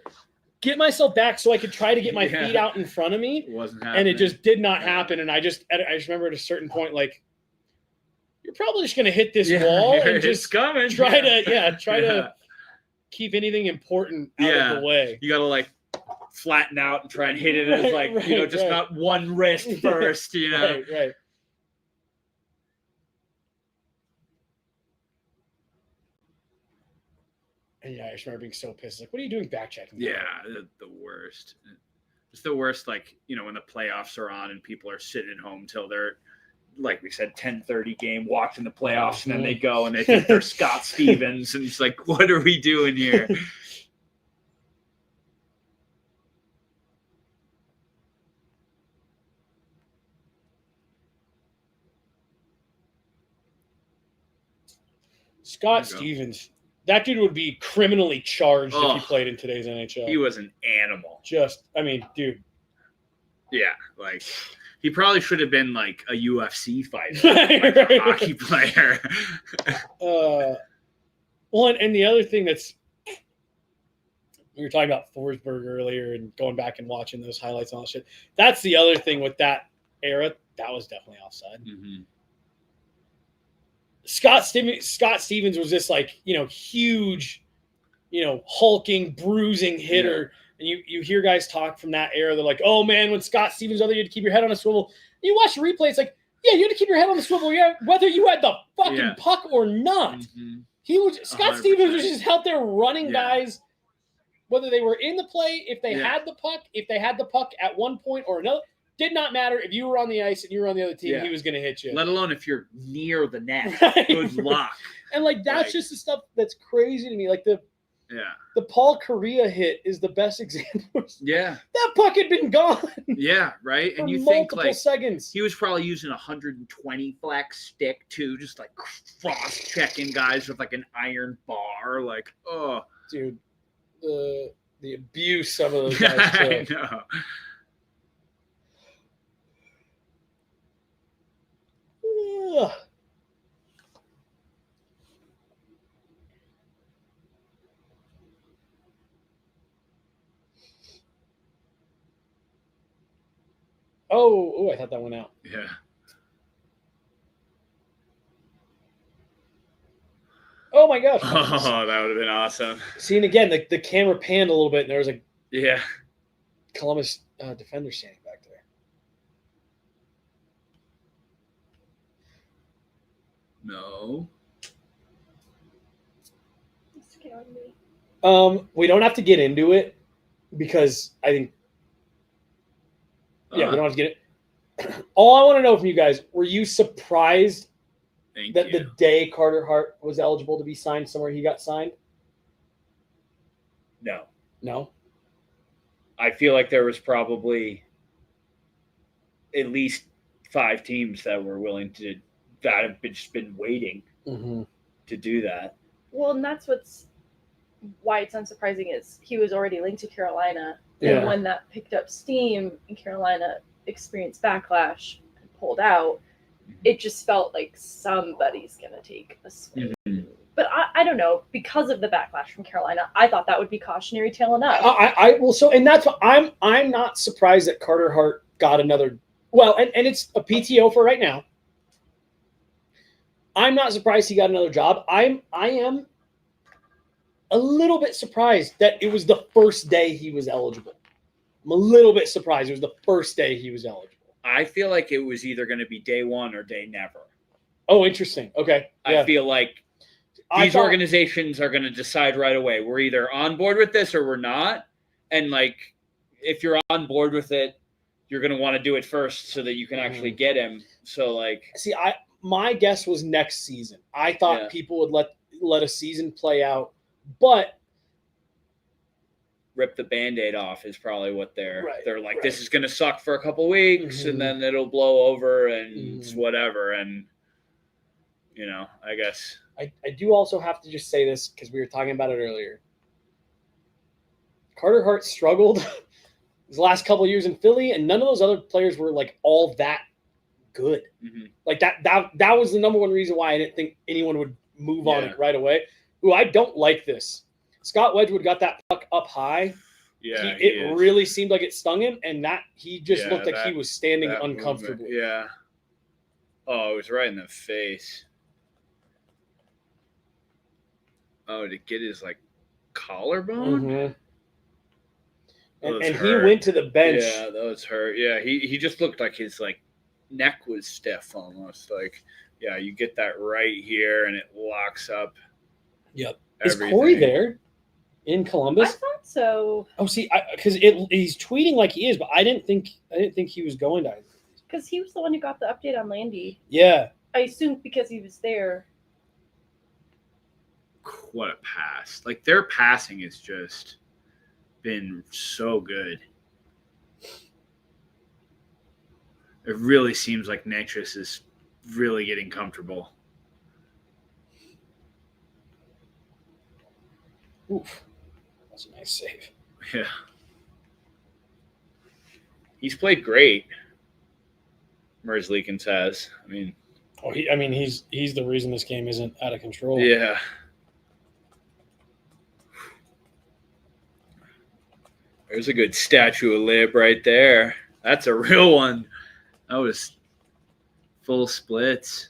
C: get myself back so I could try to get my feet out in front of me.
D: It wasn't happening.
C: And it just did not happen. And I just remember at a certain point, like, you're probably just gonna hit this wall and just
D: coming.
C: try to keep anything important out of the way.
D: You gotta like flatten out and try and hit it as like not one wrist first.
C: Right. And yeah, I just remember being so pissed. Like, what are you doing back checking?
D: Yeah, the worst. It's the worst. Like when the playoffs are on and people are sitting at home till they're, like we said, 10:30 game, watching the playoffs, and then they go and they think they're Scott Stevens, and it's like, what are we doing here?
C: Scott Stevens, that dude would be criminally charged if he played in today's NHL.
D: He was an animal.
C: Dude.
D: Yeah, like he probably should have been like a UFC fighter, like a hockey player.
C: Well, and the other thing that's, we were talking about Forsberg earlier and going back and watching those highlights and all that shit. That's the other thing with that era. That was definitely offside.
D: Mm-hmm.
C: Scott Stevens was this like, huge, hulking, bruising hitter. Yeah. And you hear guys talk from that era. They're like, oh man, when Scott Stevens was out there, you had to keep your head on a swivel. You watch the replay, it's like, yeah, you had to keep your head on the swivel, whether you had the fucking puck or not.
D: Mm-hmm.
C: Scott 100%. Stevens was just out there running guys, whether they were in the play, if they had the puck at one point or another. Did not matter if you were on the ice and you were on the other team, he was going to hit you.
D: Let alone if you're near the net. Good luck.
C: And like that's just the stuff that's crazy to me. Like the Paul Correa hit is the best example.
D: Yeah.
C: That puck had been gone.
D: Yeah, right.
C: For
D: and you
C: multiple
D: think like
C: seconds.
D: He was probably using 120 flex stick too, just like cross checking guys with like an iron bar. Like, oh,
C: dude, the abuse some of those guys took.
D: I know.
C: Oh, I thought that went out.
D: Yeah.
C: Oh my gosh.
D: Oh, that would have been awesome.
C: See, and again, the camera panned a little bit, and there was a Columbus defender standing back there.
D: No.
E: It's scaring me.
C: We don't have to get into it because I think we don't have to get it. All I want to know from you guys, were you surprised that the day Carter Hart was eligible to be signed somewhere he got signed? No.
D: I feel like there was probably at least 5 teams that were willing to, that have just been waiting to do that.
E: Well, and that's why it's unsurprising is he was already linked to Carolina.
C: Yeah.
E: And when that picked up steam and Carolina experienced backlash and pulled out, it just felt like somebody's going to take a swing.
D: Mhm.
E: But I don't know. Because of the backlash from Carolina, I thought that would be cautionary tale enough.
C: And that's what I'm not surprised that Carter Hart got another. Well, and it's a PTO for right now. I'm not surprised he got another job. I am a little bit surprised that it was the first day he was eligible. I'm a little bit surprised it was the first day he was eligible.
D: I feel like it was either going to be day one or day never.
C: Oh, interesting. Okay. Yeah.
D: I feel like these organizations are going to decide right away. We're either on board with this or we're not. And like, if you're on board with it, you're going to want to do it first so that you can actually get him. So like,
C: see, my guess was next season. I thought people would let a season play out, but
D: rip the Band-Aid off is probably what they're like,
C: right.
D: This is going to suck for a couple weeks and then it'll blow over and it's whatever. And, you know, I guess.
C: I do also have to just say this because we were talking about it earlier. Carter Hart struggled his last couple of years in Philly, and none of those other players were like all that good.
D: Mm-hmm.
C: Like that was the number one reason why I didn't think anyone would move on it right away. Ooh, I don't like this. Scott Wedgwood got that puck up high.
D: Yeah,
C: it really seemed like it stung him, and that he just looked like he was standing uncomfortably.
D: Movement. Yeah. Oh, it was right in the face. Oh, to get his like collarbone.
C: Mm-hmm. And he went to the bench.
D: Yeah, that was hurt. Yeah, he just looked like his like neck was stiff almost. Like, yeah, you get that right here and it locks up.
C: Yep.
D: Everything.
C: Is Corey there in Columbus?
E: I thought so.
C: Oh, see, because he's tweeting like he is, but I didn't think he was going to.
E: Because he was the one who got the update on Landy.
C: Yeah.
E: I assumed because he was there.
D: What a pass. Like, their passing has just been so good. It really seems like Natchez is really getting comfortable.
C: Oof. That's a nice save.
D: Yeah. He's played great, Merzlikins says. I mean,
C: he's the reason this game isn't out of control.
D: Yeah. There's a good statue of Lib right there. That's a real one. That was full splits.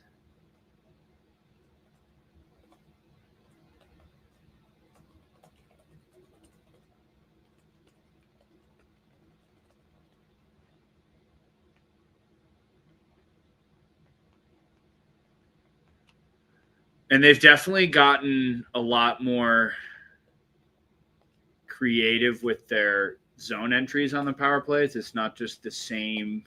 D: And they've definitely gotten a lot more creative with their zone entries on the power plays. It's not just the same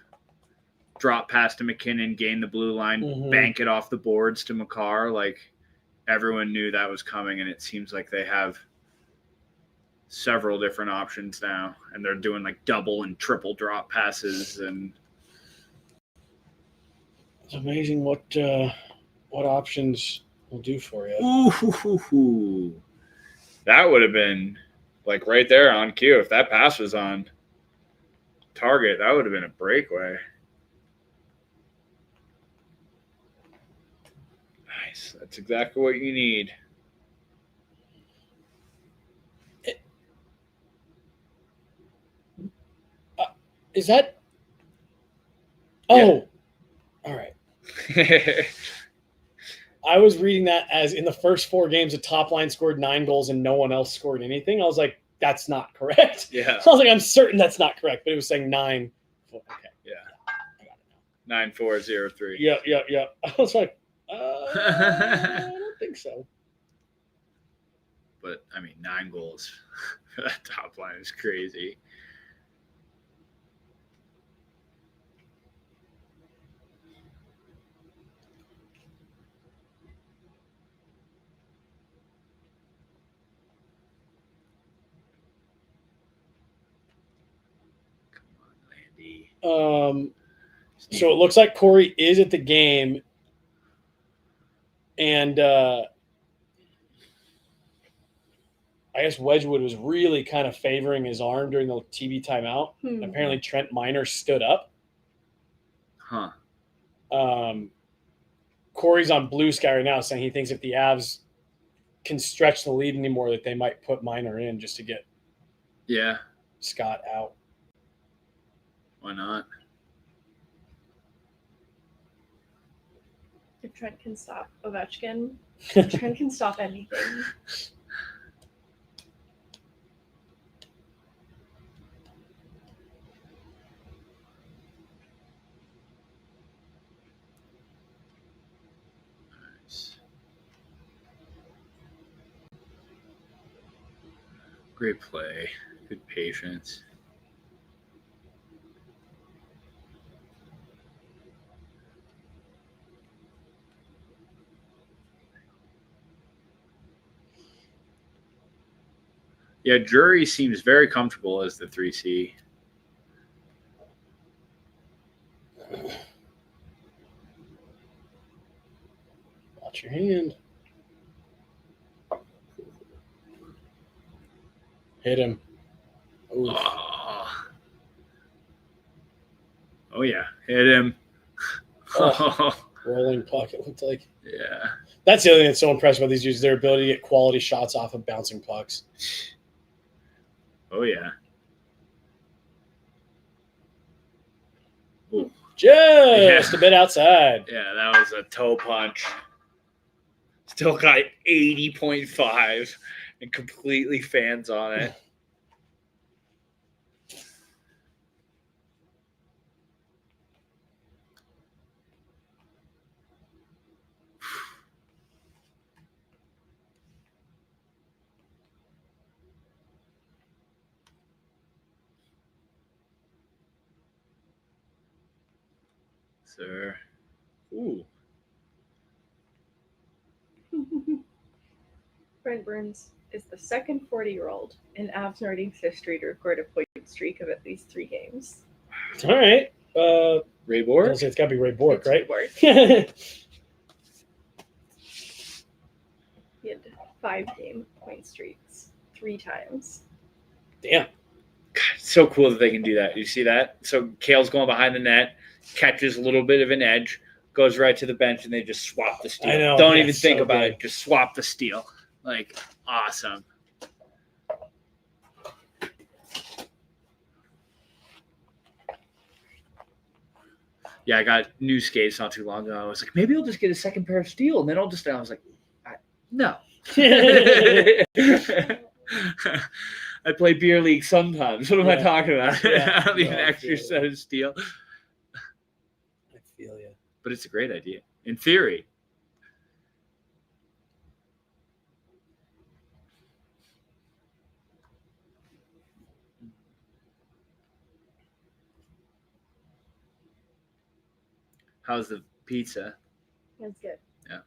D: drop pass to McKinnon, gain the blue line, bank it off the boards to Makar. Like, everyone knew that was coming, and it seems like they have several different options now, and they're doing like double and triple drop passes. And
C: it's amazing what options will do for you.
D: Ooh, that would have been like right there on cue. If that pass was on target, that would have been a breakaway. Nice. That's exactly what you need.
C: Is that? Oh,
D: yeah.
C: All right. I was reading that as in the first 4 games, the top line scored 9 goals and no one else scored anything. I was like, that's not correct.
D: Yeah.
C: I was like, I'm certain that's not correct, but it was saying 9. Okay.
D: Yeah.
C: I got it now.
D: 9-4-0-3.
C: Yeah. I was like, I don't think so.
D: But, I mean, 9 goals for that top line is crazy.
C: So it looks like Corey is at the game, and I guess Wedgwood was really kind of favoring his arm during the TV timeout. And apparently Trent Miner stood up.
D: Huh.
C: Corey's on Blue Sky right now saying he thinks if the Avs can stretch the lead anymore that they might put Miner in just to get Scott out.
D: Why not?
E: If Trent can stop Ovechkin, Trent can stop anything.
D: Nice. Great play. Good patience. Yeah, Drury seems very comfortable as the 3C.
C: Watch your hand. Hit him.
D: Oh, yeah. Hit him.
C: Rolling puck, it looked like.
D: Yeah.
C: That's the other thing that's so impressive about these dudes, their ability to get quality shots off of bouncing pucks.
D: Oh, yeah. Ooh.
C: Just a bit outside.
D: Yeah, that was a toe punch. Still got 80.5 and completely fans on it. Sir. Ooh.
E: Brent Burns is the second 40-year-old in Avs Nordiques history to record a point streak of at least 3 games.
C: All right.
D: Ray Bork?
C: It's got to be Ray Bork, right?
E: Bork. He had 5-game point streaks 3 times.
C: Damn.
D: God, it's so cool that they can do that. You see that? So Kale's going behind the net, catches a little bit of an edge, goes right to the bench, and they just swap the steal.
C: I know.
D: Don't even think
C: so
D: about
C: good.
D: it. Just swap the steal. Like, awesome. Yeah, I got new skates not too long ago. I was like, maybe I'll just get a second pair of steel, and then I was like, no. I play beer league sometimes. What am I talking about?
C: Yeah.
D: I don't need an
C: No, I
D: extra
C: feel
D: set of steel.
C: I feel you.
D: But it's a great idea. In theory. How's the pizza?
E: That's good.
D: Yeah.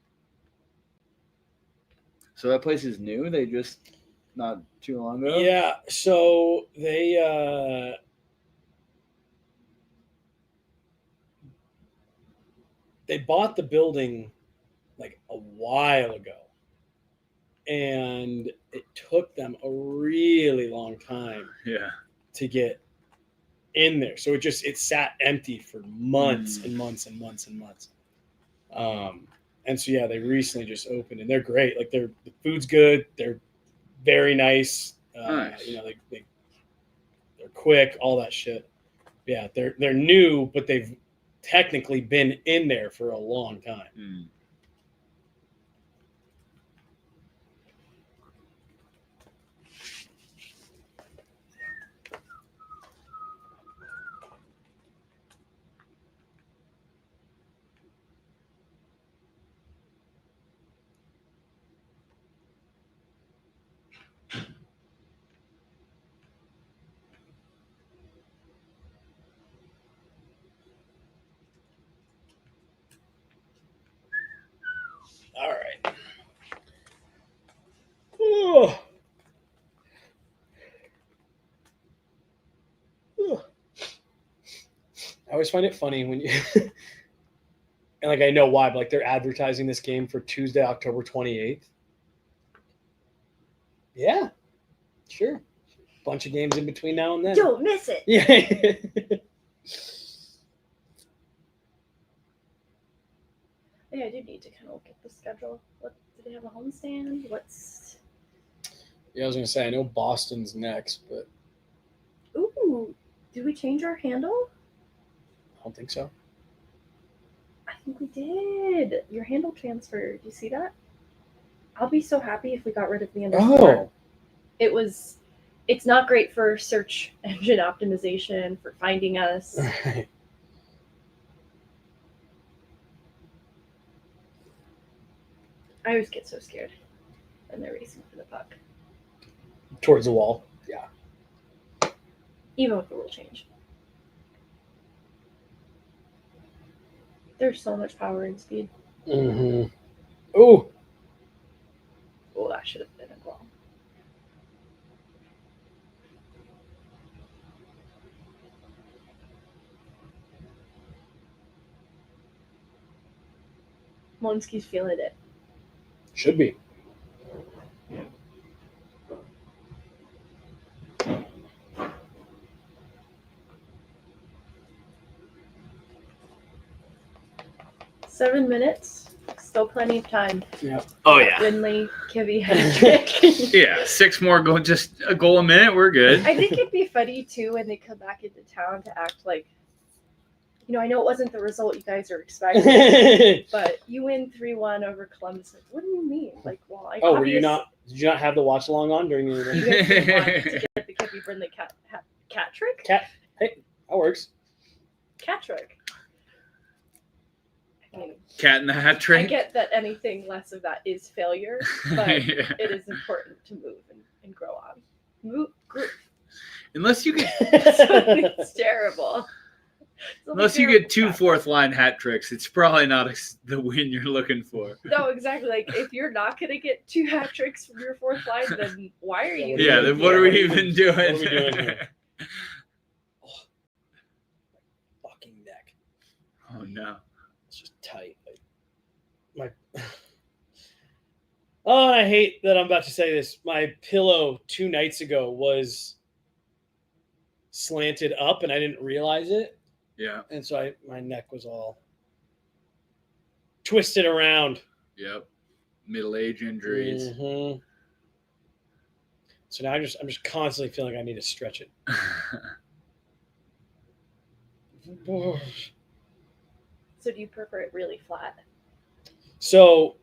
D: So that place is new? They just not too long ago?
C: Yeah, so they bought the building like a while ago. And it took them a really long time to get in there. So it sat empty for months and months and months and months. And so yeah, they recently just opened and they're great. Like the food's good, they're very nice.
D: Nice.
C: You know, they're quick, all that shit. Yeah, they're new, but they've technically been in there for a long time.
D: Mm.
C: All right. Oh. Oh. I always find it funny when you and like I know why, but like they're advertising this game for Tuesday, October 28th. Yeah. Sure. Bunch of games in between now and then.
E: Don't miss it.
C: Yeah.
E: Yeah, I do need to kind of look at the schedule. What do they have a homestand? What's
C: Yeah, I was gonna say I know Boston's next, but
E: ooh, did we change our handle?
C: I don't think so.
E: I think we did. Your handle transfer. Do you see that? I'll be so happy if we got rid of the underscore. It's not great for search engine optimization, for finding us.
C: Right.
E: I always get so scared when they're racing for the puck.
C: Towards the wall. Yeah.
E: Even with the rule change. There's so much power and speed.
C: Mm-hmm. Oh.
E: Oh, that should have been a goal. Monski's feeling it.
C: Should be.
E: Seven minutes. Still plenty of time.
C: Yeah.
D: Oh yeah.
E: Winley, Kivy, Hendrick.
D: Yeah, 6 more goals, just a goal a minute. We're good.
E: I think it'd be funny too when they come back into town to act like, I know it wasn't the result you guys are expecting, but you win 3-1 over Columbus. Like, what do you mean? Like, well,
C: were you not? Did you not have the watch along on during the
E: You guys didn't want to get the Kivy Brindley cat trick?
C: Hey, that works.
E: Cat trick. I mean,
D: Cat in the hat
E: I
D: trick.
E: get that anything less of that is failure, but
D: Yeah.
E: it is important to move and grow on.
D: Unless you get
E: It's terrible. It's only
D: unless you
E: terrible
D: get 2
E: cat.
D: fourth line hat tricks, it's probably not the win you're looking for.
E: No, exactly. Like, if you're not going to get 2 hat tricks from your fourth line, then why are you?
D: Yeah, then what are we even doing?
C: What are we doing here? Fucking neck.
D: Oh no.
C: It's just tight. My. Oh, and I hate that I'm about to say this. My pillow 2 nights ago was slanted up, and I didn't realize it.
D: Yeah.
C: And so my neck was all twisted around.
D: Yep. Middle age injuries.
C: Mm-hmm. So now I'm just constantly feeling like I need to stretch it.
E: So do you prefer it really flat?
C: So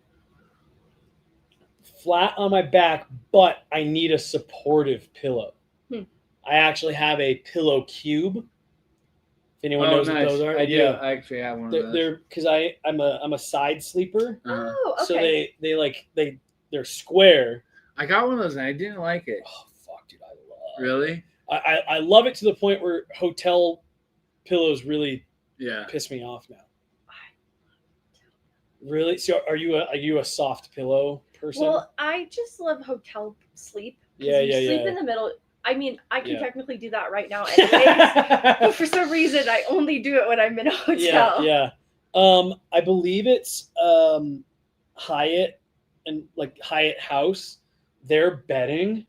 C: flat on my back, but I need a supportive pillow. I actually have a pillow cube. If anyone knows what those are,
D: I do. I actually have one of those.
C: They're because I'm a side sleeper.
D: Uh-huh.
E: Oh, okay.
C: So they're square.
D: I got one of those and I didn't like it.
C: Oh fuck, dude, I love.
D: Really?
C: I love it to the point where hotel pillows really piss me off now. Really? So are you a soft pillow person?
E: Well, I just love hotel sleep.
C: Yeah.
E: Sleep in the middle. I mean, I can technically do that right now anyways, but for some reason, I only do it when I'm in a hotel.
C: Yeah. I believe it's Hyatt and like Hyatt House. Their bedding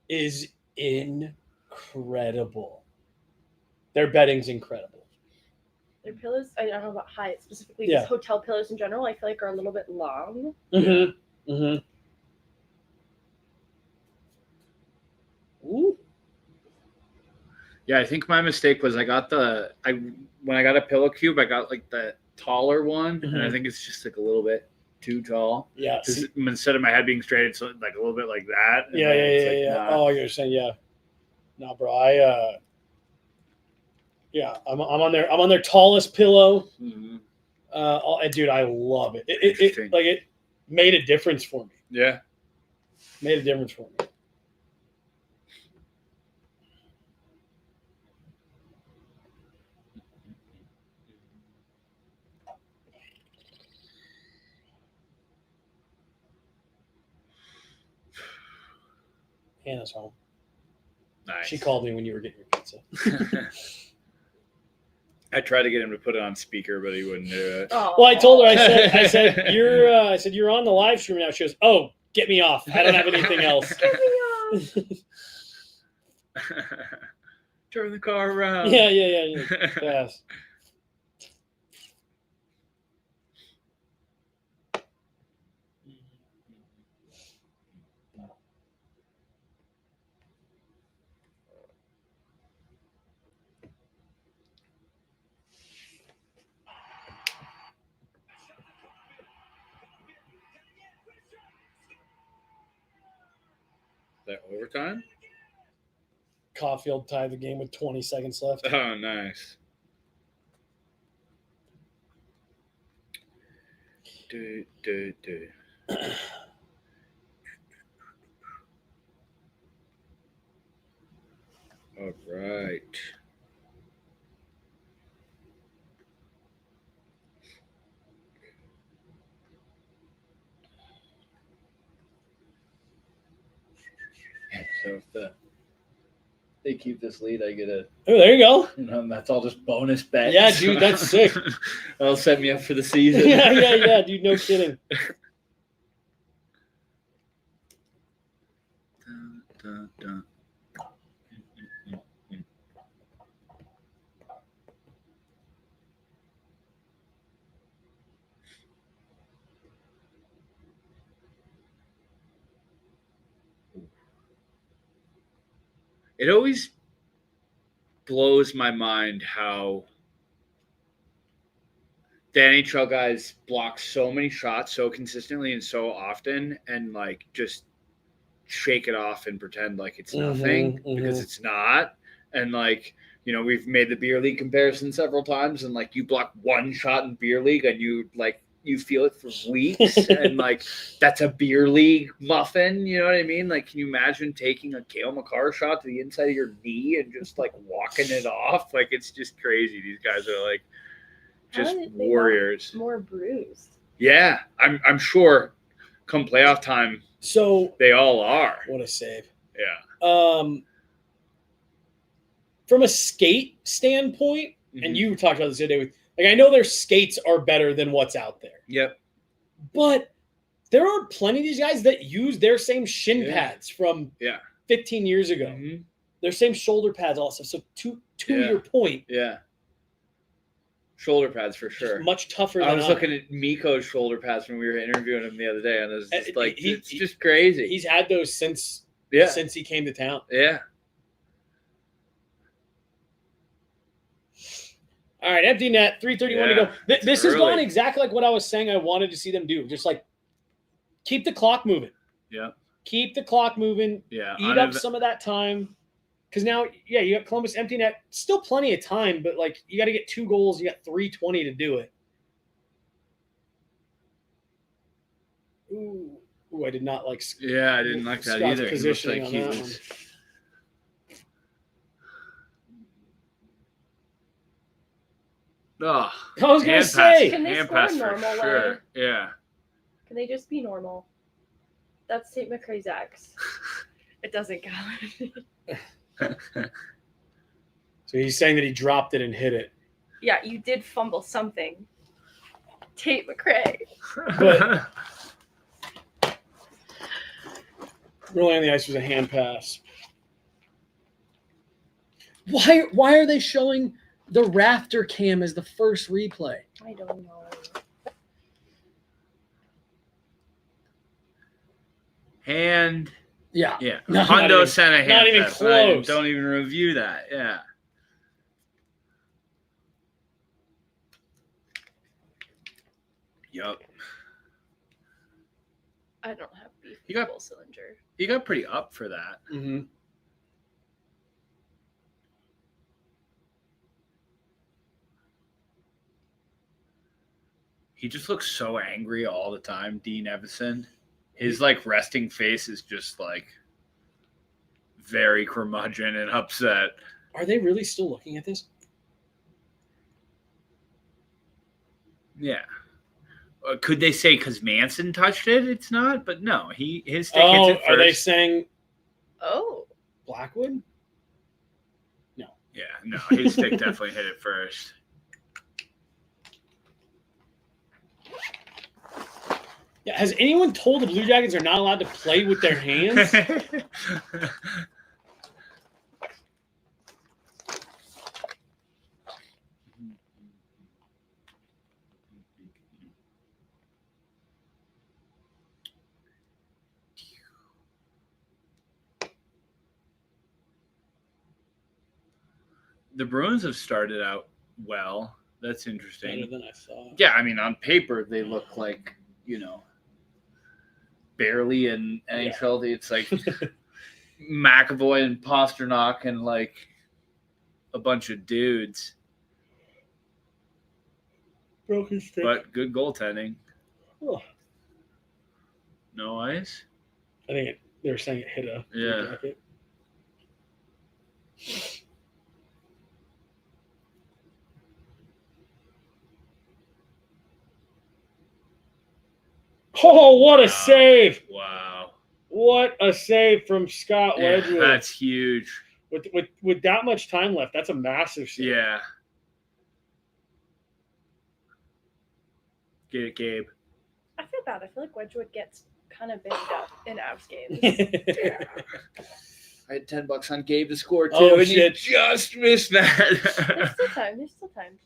C: is incredible. Their bedding's incredible.
E: Their pillows, I don't know about Hyatt specifically, just hotel pillows in general, I feel like are a little bit long.
C: Mm-hmm. Mm-hmm. Ooh.
D: Yeah, I think my mistake was when I got a pillow cube, I got like the taller one, and I think it's just like a little bit too tall.
C: Yeah.
D: Instead of my head being straight, it's like a little bit like that.
C: Yeah.
D: Nah.
C: Oh, you're saying No, bro. I'm on their tallest pillow.
D: Mm-hmm.
C: Dude, I love it. It made a difference for me.
D: Yeah.
C: Made a difference for me. Hannah's home.
D: Nice.
C: She called me when you were getting your pizza.
D: I tried to get him to put it on speaker, but he wouldn't do it.
E: Oh.
C: Well, I told her. I said you're on the live stream now. She goes, "Oh, get me off. I don't have anything else."
E: Get me off.
D: Turn the car around.
C: Yeah. Fast.
D: That overtime?
C: Caulfield tied the game with 20 seconds left.
D: Oh, nice. Do. All right. So if they keep this lead, I get a.
C: Oh, there you go.
D: That's all just bonus bets.
C: Yeah, dude, that's sick.
D: That'll set me up for the season.
C: yeah, dude, no kidding.
D: Dun. It always blows my mind how the NHL guys block so many shots so consistently and so often and like just shake it off and pretend like it's nothing because it's not. And like, you know, we've made the beer league comparison several times and like you block one shot in beer league and you feel it for weeks and like that's a beer league muffin, you know what I mean? Like, can you imagine taking a Cale Makar shot to the inside of your knee and just like walking it off? Like, it's just crazy. These guys are like just warriors.
E: More bruised.
D: Yeah, I'm sure come playoff time,
C: so
D: they all are.
C: What a save.
D: Yeah.
C: From a skate standpoint, and you talked about this the other day with, like, I know their skates are better than what's out there.
D: Yep.
C: But there are plenty of these guys that use their same shin pads from 15 years ago. Their same shoulder pads also. So to your point.
D: Yeah. Shoulder pads for sure.
C: Much tougher than
D: I was looking at Mikko's shoulder pads when we were interviewing him the other day, and it was just like, it's just crazy.
C: He's had those since he came to town.
D: Yeah.
C: All right, empty net, 3:31 to go. This has gone exactly like what I was saying I wanted to see them do. Just like keep the clock moving.
D: Yeah.
C: Keep the clock moving.
D: Yeah.
C: Eat up some of that time. Because now, you got Columbus empty net. Still plenty of time, but like you got to get 2 goals. You got 3:20 to do it. Ooh, I did not like.
D: Yeah, I didn't like that
C: Scott's
D: either.
C: Positioning
D: He
C: on
D: was
C: that one.
D: Oh,
C: I was gonna say,
E: can they score a normal way?
D: Yeah.
E: Can they just be normal? That's St. McRae's ex. It doesn't count.
C: So he's saying that he dropped it and hit it.
E: Yeah, you did fumble something. Tate McRae.
C: But really on the ice was a hand pass. Why are they showing the rafter cam as the first replay?
E: I don't know.
D: Hand.
C: Yeah.
D: Yeah.
C: No,
D: Hundo sent a hand.
C: Not even
D: pass.
C: close.
D: Don't even review that. Yeah. Yup.
E: I don't have beef
D: You got
E: full cylinder.
D: He got pretty up for that.
C: Mm-hmm.
D: He just looks so angry all the time, Dean Evison. His like resting face is just like very curmudgeon and upset.
C: Are they really still looking at this?
D: Yeah. Could they say because Manson touched it? It's not, but no, his stick hits it first.
C: Are they saying Blackwood? No.
D: Yeah, no, his stick definitely hit it first.
C: Yeah, has anyone told the Blue Jackets they're not allowed to play with their hands?
D: The Bruins have started out well. That's interesting.
C: Better than I thought.
D: Yeah, I mean, on paper, they look like, barely in NHL. Yeah. It's like McAvoy and Pasternak and, like, a bunch of dudes.
C: Broken stick.
D: But good goaltending.
C: Oh.
D: No ice?
C: I think they were saying it hit a jacket. Oh, what a save!
D: Wow.
C: What a save from Scott Wedgwood.
D: That's huge.
C: With that much time left, that's a massive save.
D: Yeah. Get it, Gabe.
E: I feel bad. I feel like Wedgwood gets kind of banged up in Avs games.
D: Yeah. I had $10 on Gabe to score too,
C: and
D: shit. You just missed that.
E: There's still time. There's still time.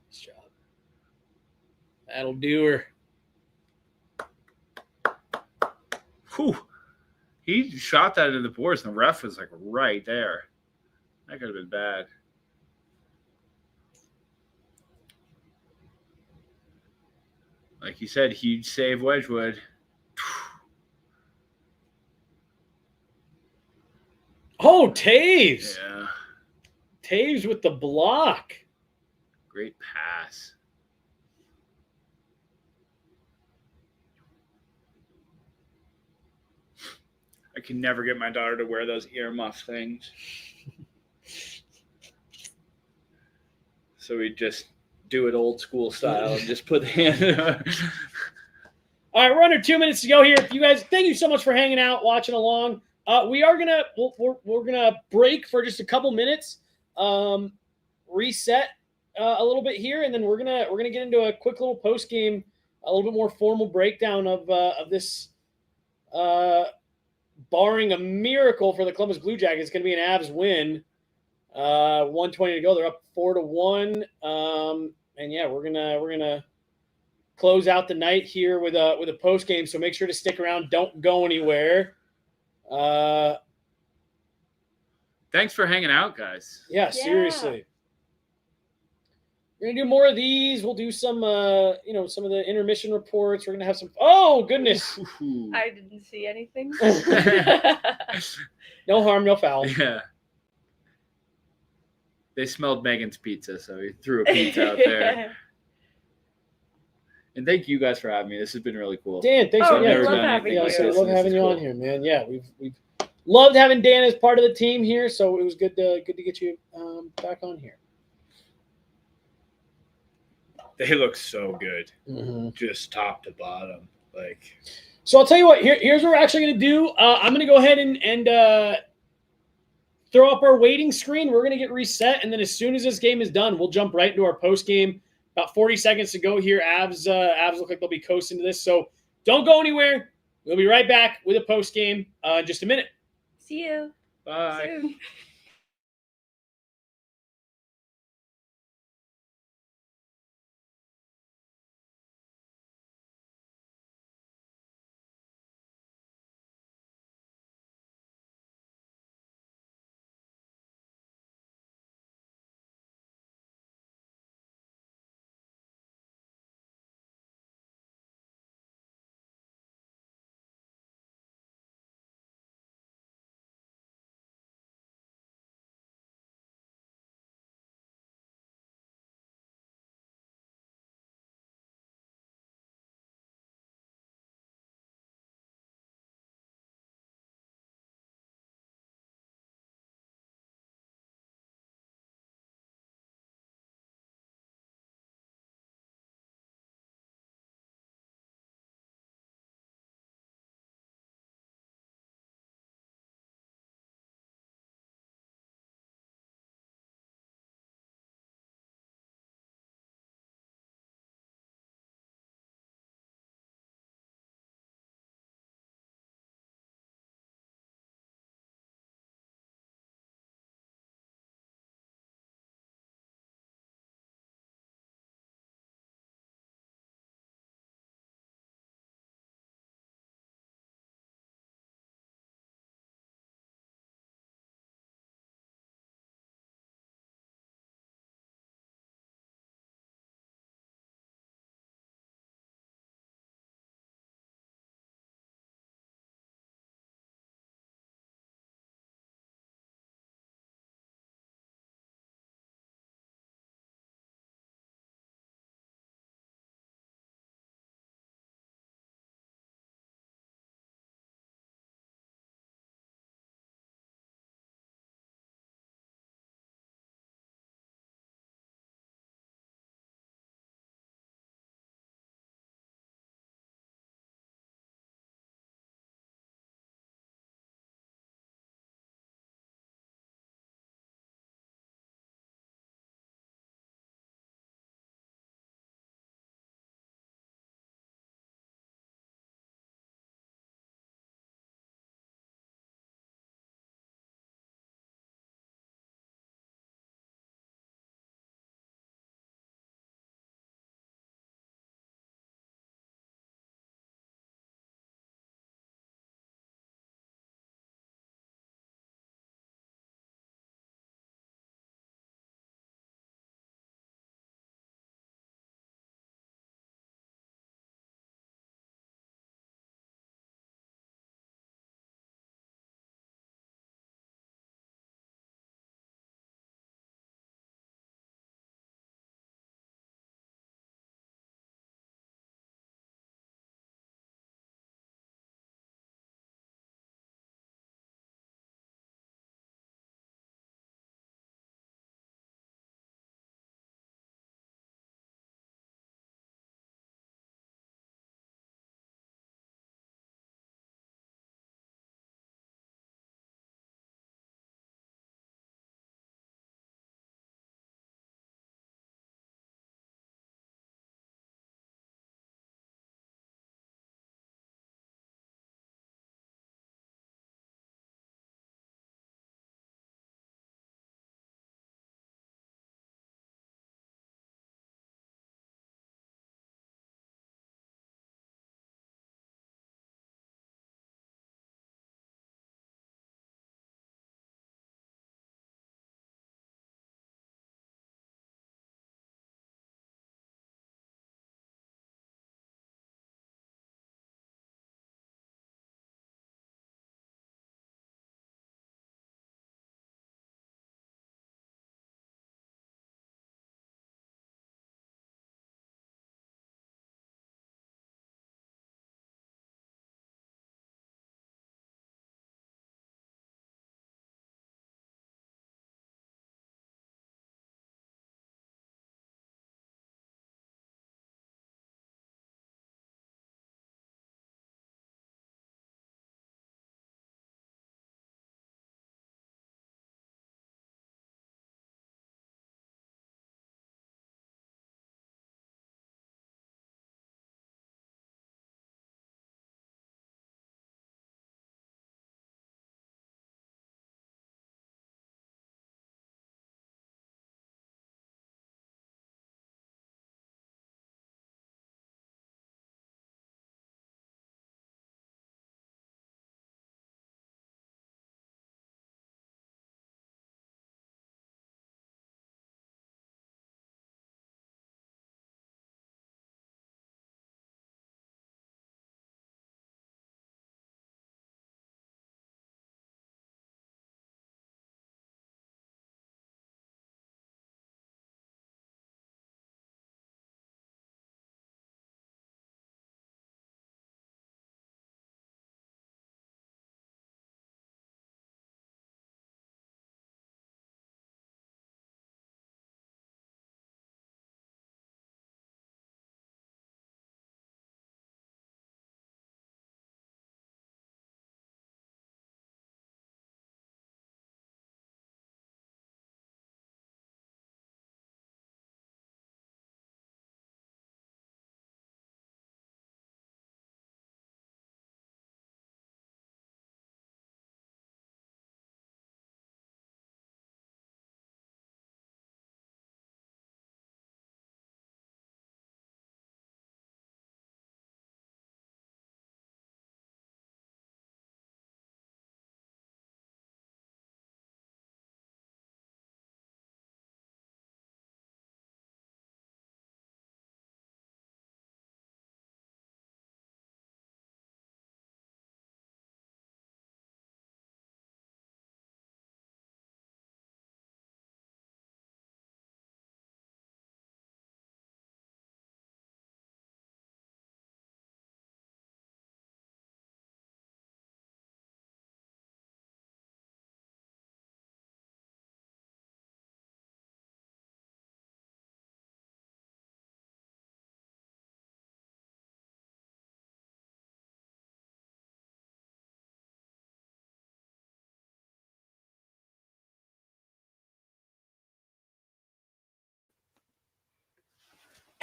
C: Nice job. That'll do her.
D: Whew. He shot that into the boards, and the ref was like right there. That could have been bad. Like you said, huge save, Wedgwood.
C: Oh, Taves.
D: Yeah.
C: Taves with the block.
D: Great pass. I can never get my daughter to wear those earmuff things. So we just do it old school style and just put the hand.
C: All right, we're under 2 minutes to go here. You guys, thank you so much for hanging out, watching along. We are we're gonna break for just a couple minutes, reset a little bit here, and then we're gonna get into a quick little post game, a little bit more formal breakdown of this. Barring a miracle for the Columbus Blue Jackets, it's going to be an Avs win. 1:20 to go. They're up 4-1. And yeah, we're gonna close out the night here with a post game. So make sure to stick around. Don't go anywhere.
D: Thanks for hanging out, guys.
C: Yeah, seriously. We're gonna do more of these. We'll do some some of the intermission reports. We're gonna have some. Oh goodness!
E: I didn't see anything.
C: No harm, no foul.
D: Yeah. They smelled Megan's pizza, so he threw a pizza out there. And thank you guys for having me. This has been really cool.
C: Dan, thanks for
E: having you.
C: I love having you on here, man. Yeah, we've loved having Dan as part of the team here, so it was good to get you back on here.
D: They look so good,
C: just
D: top to bottom.
C: So I'll tell you what. Here's what we're actually going to do. I'm going to go ahead and throw up our waiting screen. We're going to get reset, and then as soon as this game is done, we'll jump right into our post game. About 40 seconds to go here. Avs look like they'll be coasting to this, so don't go anywhere. We'll be right back with a post game in just a minute.
E: See you.
D: Bye.
E: Soon.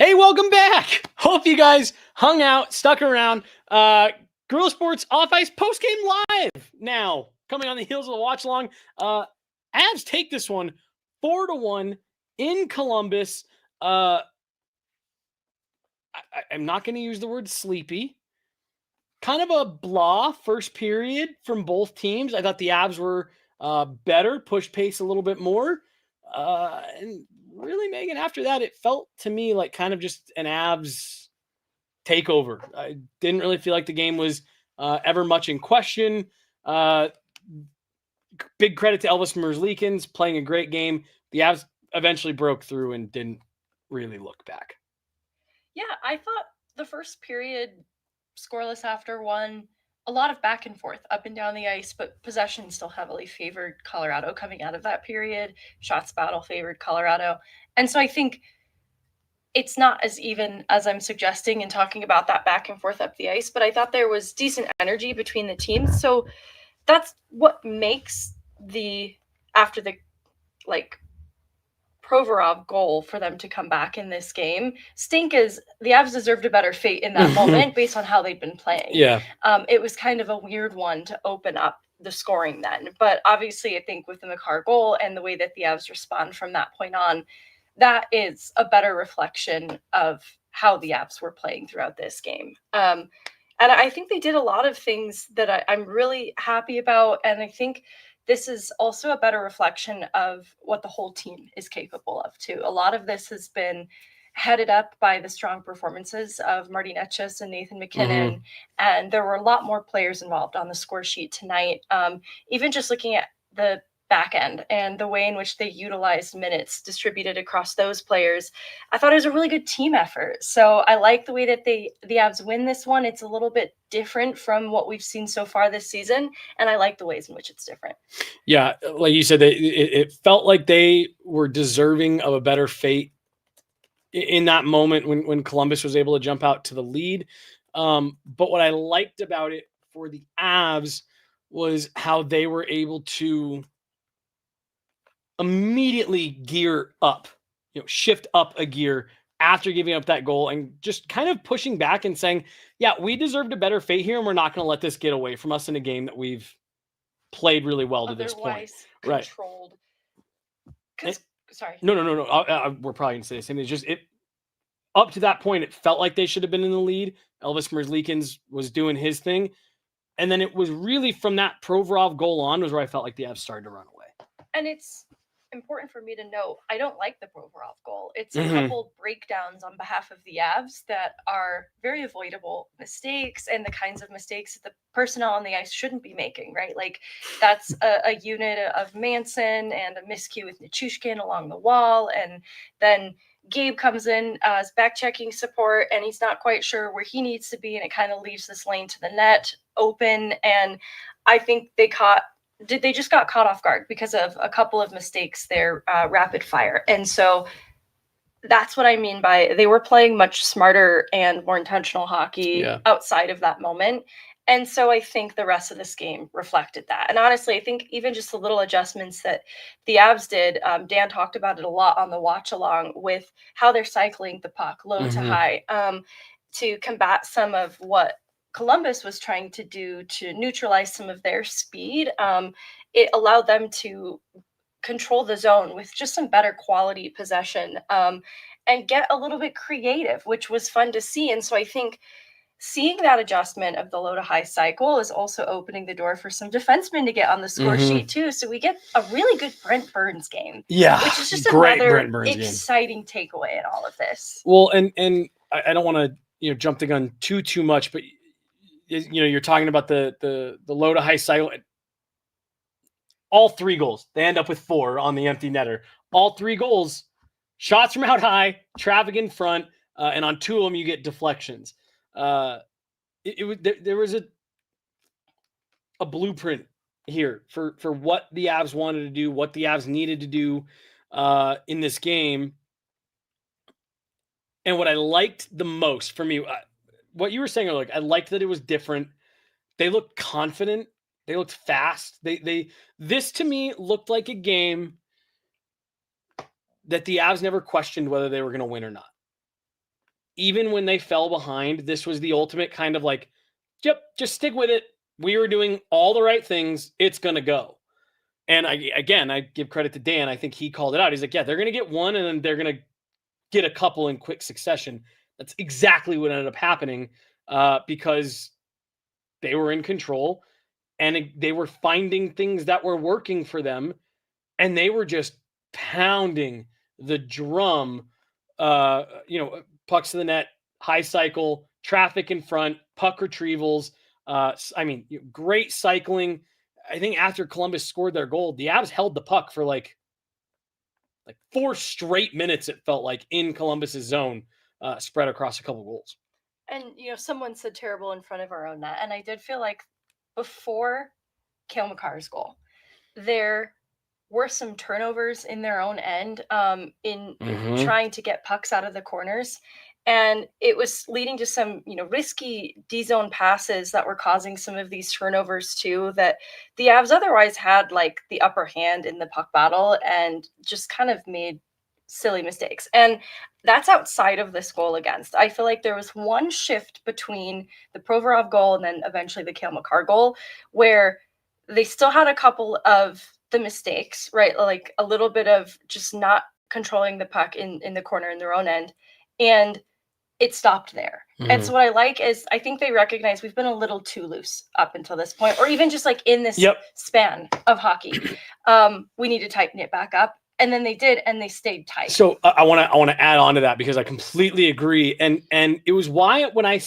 C: Hey, welcome back. Hope you guys hung out, stuck around. Guerilla Sports Off Ice Postgame Live now, coming on the heels of the watch along. Avs take this one 4-1 in Columbus. I'm not going to use the word sleepy. Kind of a blah first period from both teams. I thought the Avs were better, pushed pace a little bit more. And really, Megan, after that, it felt to me like kind of just an Avs takeover. I didn't really feel like the game was ever much in question. Big credit to Elvis Merzlikins playing a great game. The Avs eventually broke through and didn't really look back.
E: Yeah, I thought the first period, scoreless after one, a lot of back and forth up and down the ice, but possession still heavily favored Colorado coming out of that period. Shots battle favored Colorado. And so I think it's not as even as I'm suggesting in talking about that back and forth up the ice, but I thought there was decent energy between the teams. So that's what makes after the Provorov goal for them to come back in this game stink is the Avs deserved a better fate in that moment based on how they'd been playing.
C: Yeah.
E: It was kind of a weird one to open up the scoring then. But obviously, I think with the Makar goal and the way that the Avs respond from that point on, that is a better reflection of how the Avs were playing throughout this game. And I think they did a lot of things that I'm really happy about. And I think this is also a better reflection of what the whole team is capable of, too. A lot of this has been headed up by the strong performances of Marty Netchus and Nathan McKinnon. And there were a lot more players involved on the score sheet tonight. Even just looking at the back end and the way in which they utilized minutes distributed across those players, I thought it was a really good team effort. So I like the way that the Avs win this one. It's a little bit different from what we've seen so far this season, and I like the ways in which it's different.
C: Yeah, like you said, it felt like they were deserving of a better fate in that moment when Columbus was able to jump out to the lead. But what I liked about it for the Avs was how they were able to immediately gear up, shift up a gear after giving up that goal and just kind of pushing back and saying, yeah, we deserved a better fate here, and we're not going to let this get away from us in a game that we've played really well to this point.
E: Controlled.
C: Right.
E: Sorry.
C: No. We're probably going to say the same thing. Just up to that point, it felt like they should have been in the lead. Elvis Merzlikins was doing his thing. And then it was really from that Provorov goal on was where I felt like the Avs started to run away.
E: And it's important for me to note, I don't like the Provorov goal. It's a couple breakdowns on behalf of the Avs that are very avoidable mistakes and the kinds of mistakes that the personnel on the ice shouldn't be making, right? Like that's a unit of Manson and a miscue with Nichushkin along the wall. And then Gabe comes in as back-checking support, and he's not quite sure where he needs to be, and it kind of leaves this lane to the net open. And I think they just got caught off guard because of a couple of mistakes there, rapid fire. And so that's what I mean by they were playing much smarter and more intentional hockey outside of that moment. And so I think the rest of this game reflected that. And honestly, I think even just the little adjustments that the Avs did, Dan talked about it a lot on the watch along with how they're cycling the puck low to high to combat some of what Columbus was trying to do to neutralize some of their speed. It allowed them to control the zone with just some better quality possession and get a little bit creative, which was fun to see. And so I think seeing that adjustment of the low to high cycle is also opening the door for some defensemen to get on the score sheet too. So we get a really good Brent Burns game. Yeah. Which is just another exciting takeaway in all of this.
C: Well, and I don't want to, jump the gun too much, but you're talking about the low to high cycle. All 3 goals, they end up with 4 on the empty netter. All 3 goals, shots from out high, traffic in front, and on 2 of them you get deflections. There was a blueprint here for what the Avs wanted to do, what the Avs needed to do in this game. And what I liked the most for me, what you were saying earlier, I liked that it was different. They looked confident. They looked fast. This to me looked like a game that the Avs never questioned whether they were going to win or not. even when they fell behind, this was the ultimate kind of like, yep, just stick with it. We were doing all the right things. It's going to go. And I give credit to Dan. I think he called it out. He's like, yeah, they're going to get one and then they're going to get a couple in quick succession. That's exactly what ended up happening because they were in control and they were finding things that were working for them. And they were just pounding the drum, pucks to the net, high cycle, traffic in front, puck retrievals. Great cycling. I think after Columbus scored their goal, the Avs held the puck for like 4 straight minutes, it felt like, in Columbus's zone, spread across a couple goals.
E: And, someone said terrible in front of our own net. And I did feel like before Cale Makar's goal, there were some turnovers in their own end in trying to get pucks out of the corners. And it was leading to some, risky D-zone passes that were causing some of these turnovers too, that the Avs otherwise had like the upper hand in the puck battle and just kind of made silly mistakes. And that's outside of this goal against. I feel like there was one shift between the Provorov goal and then eventually the Cale Makar goal where they still had a couple of the mistakes, right? Like a little bit of just not controlling the puck in the corner in their own end. And it stopped there. And so what I like is I think they recognize we've been a little too loose up until this point, or even just like in this span of hockey. We need to tighten it back up. And then they did, and they stayed tight.
C: So I want to add on to that because I completely agree. And it was why when I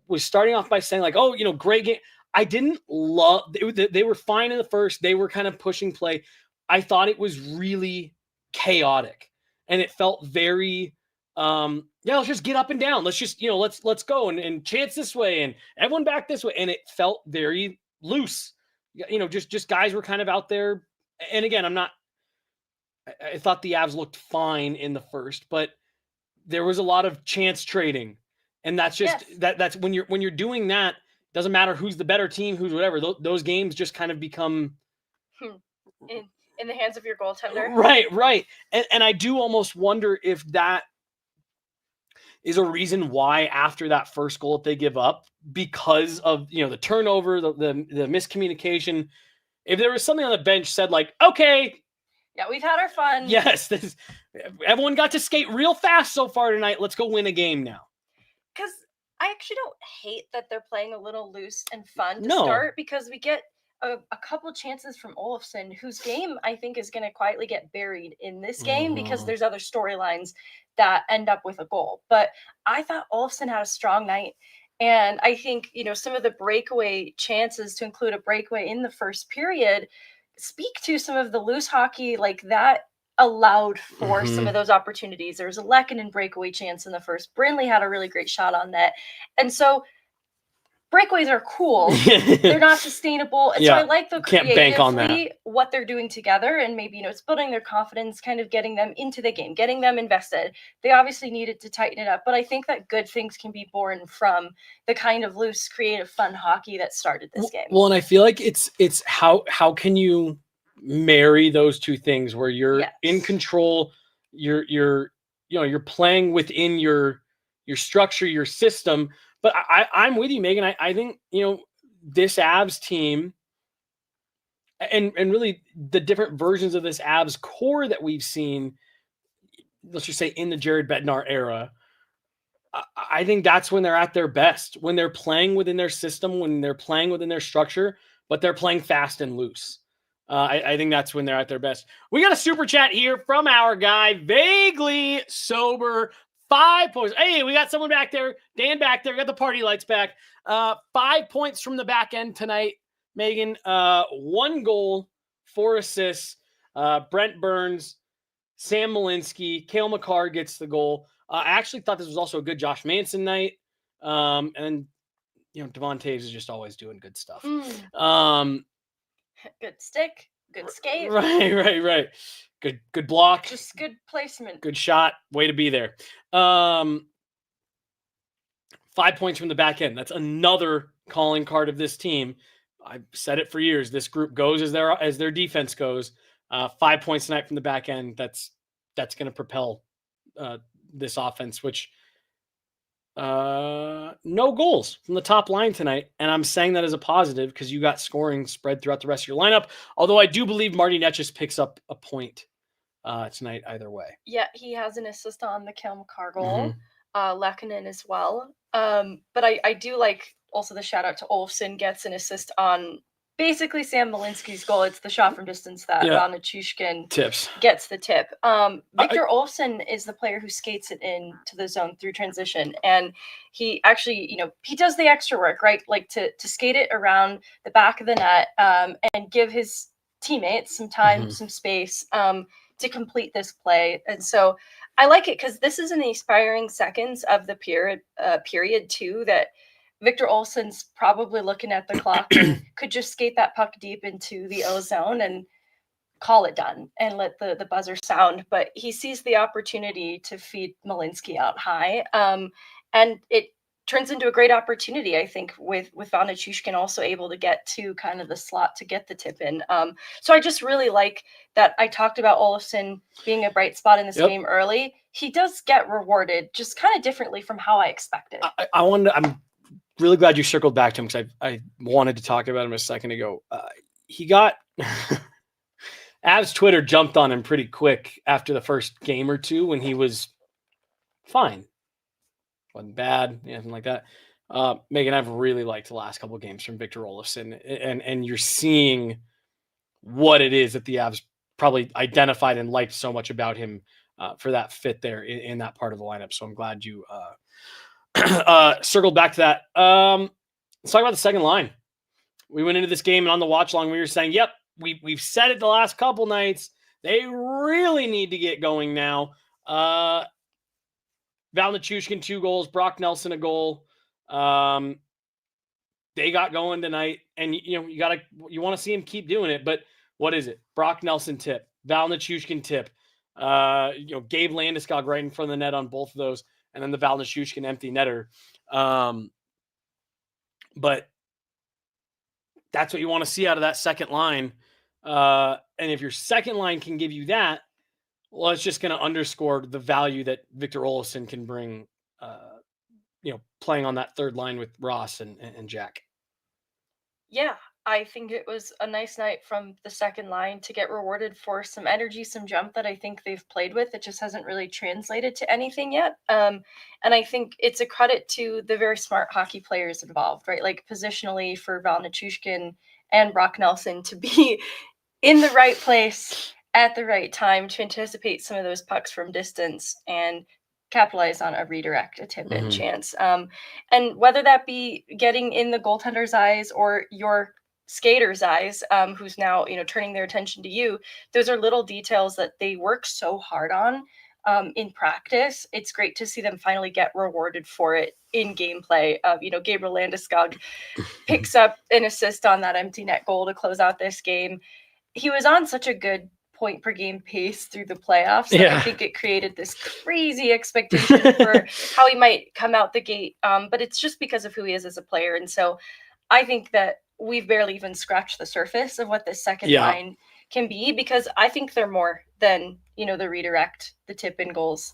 C: was starting off by saying like, oh, great game. I didn't love they were fine in the first. They were kind of pushing play. I thought it was really chaotic, and it felt very let's just get up and down. Let's just let's go and chance this way and everyone back this way, and it felt very loose. Just guys were kind of out there. And again, I thought the Avs looked fine in the first, but there was a lot of chance trading, and that's just that's when you're doing that. Doesn't matter who's the better team, who's whatever. Those games just kind of become
E: in the hands of your goaltender.
C: Right. And I do almost wonder if that is a reason why after that first goal that they give up, because of the turnover, the miscommunication. If there was something on the bench said like, okay,
E: yeah, we've had our fun.
C: Yes, everyone got to skate real fast so far tonight. Let's go win a game now.
E: Because I actually don't hate that they're playing a little loose and fun to start, because we get a couple chances from Olofsson, whose game I think is going to quietly get buried in this game because there's other storylines that end up with a goal. But I thought Olofsson had a strong night. And I think, some of the breakaway chances, to include a breakaway in the first period, speak to some of the loose hockey like that allowed for some of those opportunities. There was a Lehkonen breakaway chance in the first. Brindley had a really great shot on net. And so breakaways are cool. They're not sustainable. And so I like the
C: can't bank on that.
E: What they're doing together, and maybe, it's building their confidence, kind of getting them into the game, getting them invested. They obviously needed to tighten it up, but I think that good things can be born from the kind of loose, creative, fun hockey that started this game.
C: Well, and I feel like it's how can you marry those two things where you're in control, you're playing within your structure, your system. But I'm with you, Megan. I think, this Avs team and really the different versions of this Avs core that we've seen, let's just say in the Jared Bednar era, I think that's when they're at their best, when they're playing within their system, when they're playing within their structure, but they're playing fast and loose. I think that's when they're at their best. We got a super chat here from our guy, Vaguely Sober. 5 points. Hey, we got someone back there. Dan back there. Got the party lights back. 5 points from the back end tonight, Megan. 1 goal, 4 assists. Brent Burns, Sam Malinsky, Cale Makar gets the goal. I actually thought this was also a good Josh Manson night. And Devon Taves is just always doing good stuff.
E: Good stick, good skate.
C: Right. Good block.
E: Just good placement.
C: Good shot. Way to be there. 5 points from the back end. That's another calling card of this team. I've said it for years. This group goes as their defense goes. 5 points tonight from the back end. That's going to propel this offense, which no goals from the top line tonight. And I'm saying that as a positive because you got scoring spread throughout the rest of your lineup. Although I do believe Marty Netchis picks up a point tonight either way.
E: Yeah, he has an assist on the Kale McCarr goal. Lehkonen as well. But I do like also the shout out to Olofsson gets an assist on basically Sam Malinsky's goal. It's the shot from distance that Rana Chushkin gets the tip. Victor Olofsson is the player who skates it into the zone through transition. And he actually, he does the extra work, right? Like to skate it around the back of the net and give his teammates some time, some space to complete this play. And so I like it because this is in the expiring seconds of the period too, that Victor Olsson's probably looking at the clock and could just skate that puck deep into the O zone and call it done and let the buzzer sound. But he sees the opportunity to feed Malinsky out high. And it turns into a great opportunity, I think, with Vana Chushkin also able to get to kind of the slot to get the tip in. So I just really like that. I talked about Olofsson being a bright spot in this game early. He does get rewarded just kind of differently from how I expected.
C: I'm really glad you circled back to him because I wanted to talk about him a second ago. He got Avs Twitter jumped on him pretty quick after the first game or two when he was fine. Wasn't bad, anything like that. Megan, I've really liked the last couple of games from Victor Olofsson, and you're seeing what it is that the Avs probably identified and liked so much about him for that fit there in that part of the lineup. So I'm glad you circled back to that. Let's talk about the second line. We went into this game and on the watch long, we were saying, yep, we've said it the last couple nights. They really need to get going now. Val Nichushkin, 2 goals, Brock Nelson, a goal. They got going tonight, and you want to see him keep doing it, but what is it? Brock Nelson tip, Val Nichushkin tip, Gabe Landeskog right in front of the net on both of those, and then the Val Nichushkin empty netter. But that's what you want to see out of that second line. And if your second line can give you that, well, it's just going to underscore the value that Victor Olofsson can bring, playing on that third line with Ross and Jack.
E: Yeah, I think it was a nice night from the second line to get rewarded for some energy, some jump that I think they've played with. It just hasn't really translated to anything yet. And I think it's a credit to the very smart hockey players involved, right? Like positionally for Val Nichushkin and Brock Nelson to be in the right place at the right time to anticipate some of those pucks from distance and capitalize on a redirect, a tip-in chance. And whether that be getting in the goaltender's eyes or your skater's eyes, who's now, turning their attention to you, those are little details that they work so hard on in practice. It's great to see them finally get rewarded for it in gameplay. Gabriel Landeskog picks up an assist on that empty net goal to close out this game. He was on such a good point per game pace through the playoffs. I think it created this crazy expectation for how he might come out the gate. But it's just because of who he is as a player. And so I think that we've barely even scratched the surface of what this second line can be, because I think they're more than, the redirect, the tip in goals.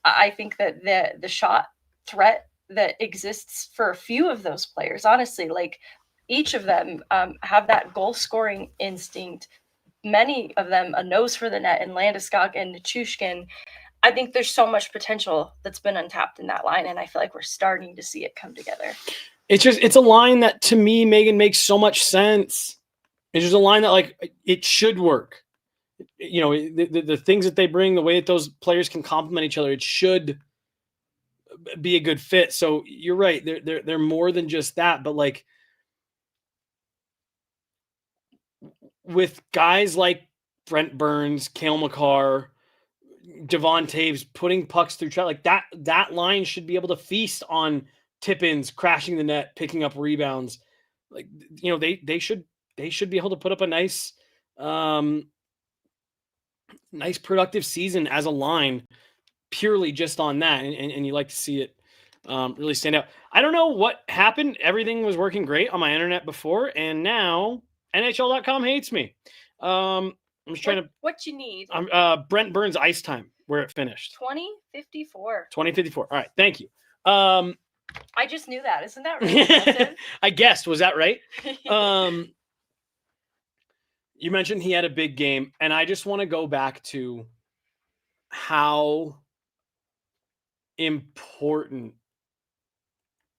E: I think that the shot threat that exists for a few of those players, honestly, like each of them have that goal scoring instinct. Many of them a nose for the net, and Landeskog and Nichushkin. I think there's so much potential that's been untapped in that line, and I feel like we're starting to see it come together.
C: It's a line that to me, Megan, makes so much sense. It's just a line that it should work. The things that they bring, the way that those players can complement each other, it should be a good fit. So you're right. They're more than just that, but with guys like Brent Burns, Cale Makar, Devon Taves putting pucks through traffic, that line should be able to feast on tip-ins, crashing the net, picking up rebounds. They should be able to put up a nice productive season as a line purely just on that. And you like to see it really stand out. I don't know what happened. Everything was working great on my internet before, and now NHL.com hates me. I'm just trying to.
E: What you need?
C: Brent Burns ice time, where it finished.
E: 20:54.
C: 20:54. All right, thank you.
E: I just knew that. Isn't that really impressive?
C: I guessed. Was that right? You mentioned he had a big game, and I just want to go back to how important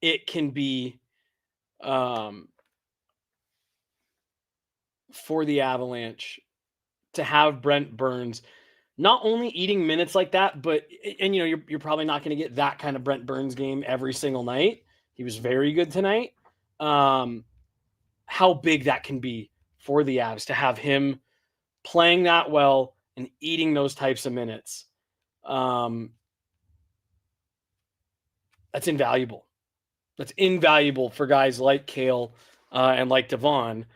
C: it can be for the Avalanche to have Brent Burns not only eating minutes like that, but you're probably not going to get that kind of Brent Burns game every single night. He was very good tonight. How big that can be for the Avs to have him playing that well and eating those types of minutes. That's invaluable. That's invaluable for guys like Cale and like Devon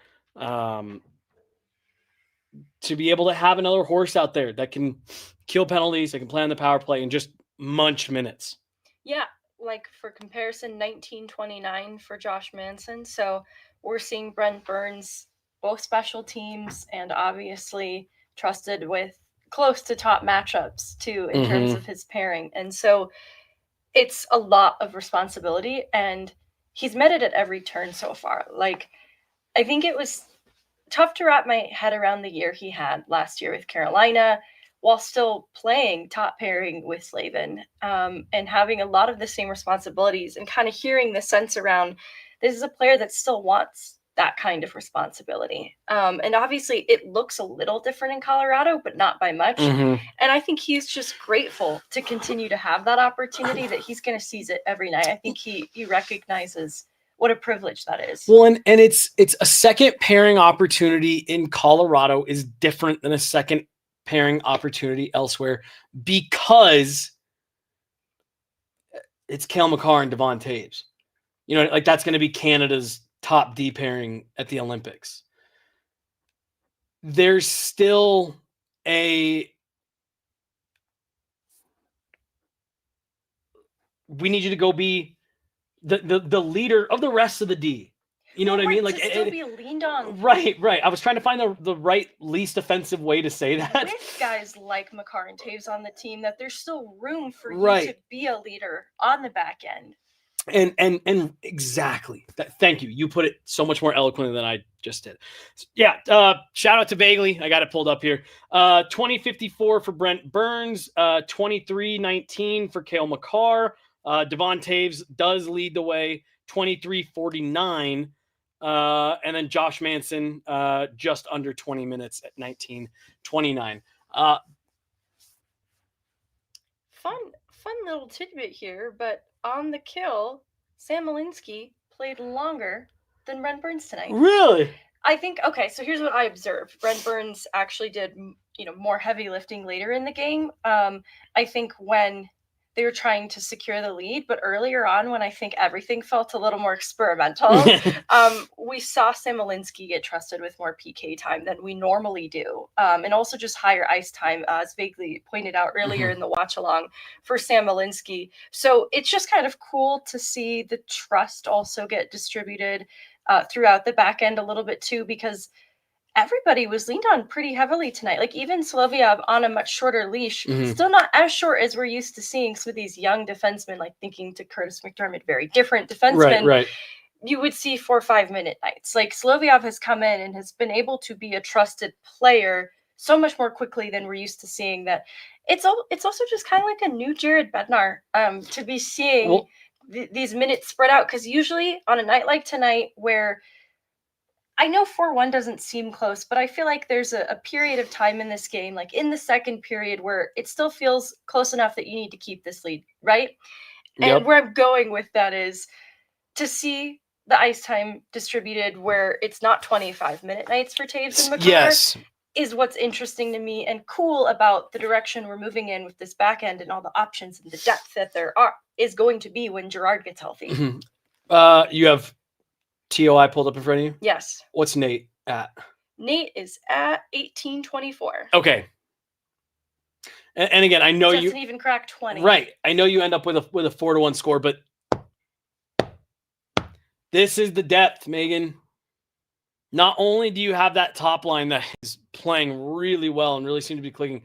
C: to be able to have another horse out there that can kill penalties, that can play on the power play and just munch minutes.
E: Yeah, like for comparison, 1929 for Josh Manson. So we're seeing Brent Burns, both special teams and obviously trusted with close to top matchups too in terms of his pairing. And so it's a lot of responsibility, and he's met it at every turn so far. Like, I think it was tough to wrap my head around the year he had last year with Carolina while still playing top pairing with Slavin and having a lot of the same responsibilities and kind of hearing the sense around this is a player that still wants that kind of responsibility. And obviously it looks a little different in Colorado, but not by much. And I think he's just grateful to continue to have that opportunity, that he's going to seize it every night. I think he recognizes what a privilege that is.
C: Well, and it's a second pairing opportunity in Colorado is different than a second pairing opportunity elsewhere because it's Cale Makar and Devon Toews. Like that's going to be Canada's top D pairing at the Olympics. There's still we need you to go be the leader of the rest of the D. You know what I mean? Like
E: still be leaned on.
C: Right. I was trying to find the right least offensive way to say that.
E: With guys like Makar and Toews on the team, that there's still room for you
C: Right.
E: to be a leader on the back end.
C: And exactly. Thank you. You put it so much more eloquently than I just did. Yeah. Shout out to Bagley. I got it pulled up here. 2054 for Brent Burns. 2319 for Cale Makar. Devon Toews does lead the way. 2349. And then Josh Manson just under 20 minutes at 1929.
E: Fun little tidbit here, but on the kill, Sam Malinsky played longer than Brent Burns tonight.
C: Really?
E: I think, okay, so here's what I observed. Brent Burns actually did, more heavy lifting later in the game. I think when they were trying to secure the lead, but earlier on when I think everything felt a little more experimental, we saw Sam Malinsky get trusted with more PK time than we normally do. And also just higher ice time, as Bagley pointed out earlier in the watch along for Sam Malinsky. So it's just kind of cool to see the trust also get distributed throughout the back end a little bit too, because everybody was leaned on pretty heavily tonight. Like even Solovyov on a much shorter leash, still not as short as we're used to seeing some of these young defensemen, like thinking to Curtis McDermott, very different defensemen.
C: Right.
E: You would see 4 or 5 minute nights. Like Solovyov has come in and has been able to be a trusted player so much more quickly than we're used to seeing. That it's also just kind of like a new Jared Bednar to be seeing these minutes spread out. Because usually on a night like tonight where I know 4-1 doesn't seem close, but I feel like there's a period of time in this game, like in the second period, where it still feels close enough that you need to keep this lead, right?
C: Yep.
E: And where I'm going with that is to see the ice time distributed where it's not 25-minute nights for Toews and Makar.
C: Yes.
E: Is what's interesting to me and cool about the direction we're moving in with this back end and all the options and the depth that there is going to be when Gerard gets healthy.
C: You have TOI pulled up in front of you?
E: Yes.
C: What's Nate at?
E: Nate is at 1824.
C: Okay. And again, I know
E: Doesn't even crack 20.
C: Right. I know you end up with a 4-1 score, but this is the depth, Megan. Not only do you have that top line that is playing really well and really seems to be clicking,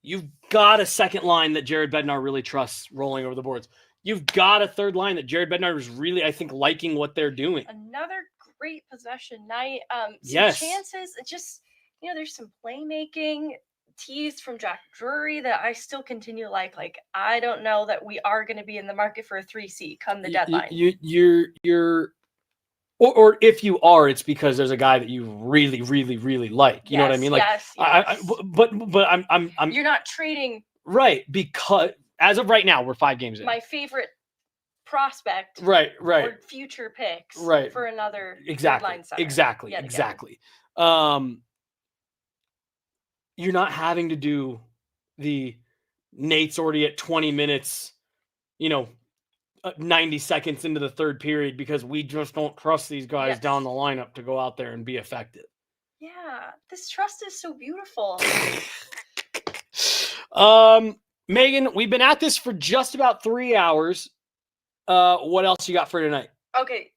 C: you've got a second line that Jared Bednar really trusts rolling over the boards. you've got a third line that Jared Bednar is really, I think, liking what they're doing.
E: Another great possession night. Some
C: Yes.
E: chances. It just, there's some playmaking teased from Jack Drury that I still continue to like. Like, I don't know that we are going to be in the market for a 3C come the deadline.
C: You're or if you are, it's because there's a guy that you really, really, really like. You know what I mean? Like,
E: yes.
C: But I'm.
E: You're not trading.
C: Right, because as of right now, we're 5 games in.
E: My favorite prospect.
C: Right.
E: Or future picks.
C: Right.
E: For another
C: Exactly. Exactly. You're not having to do the Nate's already at 20 minutes, 90 seconds into the third period because we just don't trust these guys down the lineup to go out there and be effective.
E: Yeah, this trust is so beautiful.
C: Megan, we've been at this for just about 3 hours. What else you got for tonight?
E: Okay.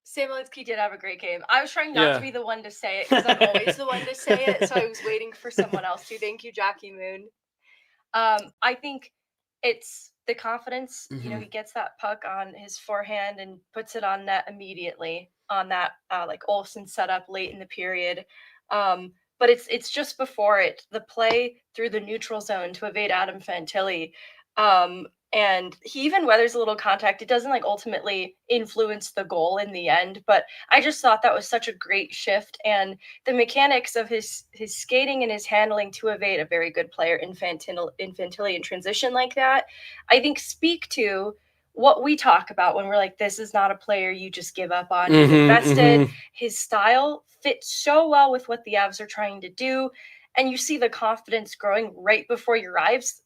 E: Sam Linsky did have a great game. I was trying not to be the one to say it because I'm always the one to say it. So I was waiting for someone else to. Thank you, Jackie Moon. I think it's the confidence.
C: Mm-hmm.
E: He gets that puck on his forehand and puts it on net immediately on that Olsen setup late in the period. But it's just before it, the play through the neutral zone to evade Adam Fantilli. And he even weathers a little contact. It doesn't ultimately influence the goal in the end, but I just thought that was such a great shift. And the mechanics of his skating and his handling to evade a very good player in Fantilli in transition like that, I think speak to what we talk about when we're like, this is not a player you just give up on. He's invested. His style fits so well with what the Avs are trying to do. And you see the confidence growing right before your eyes,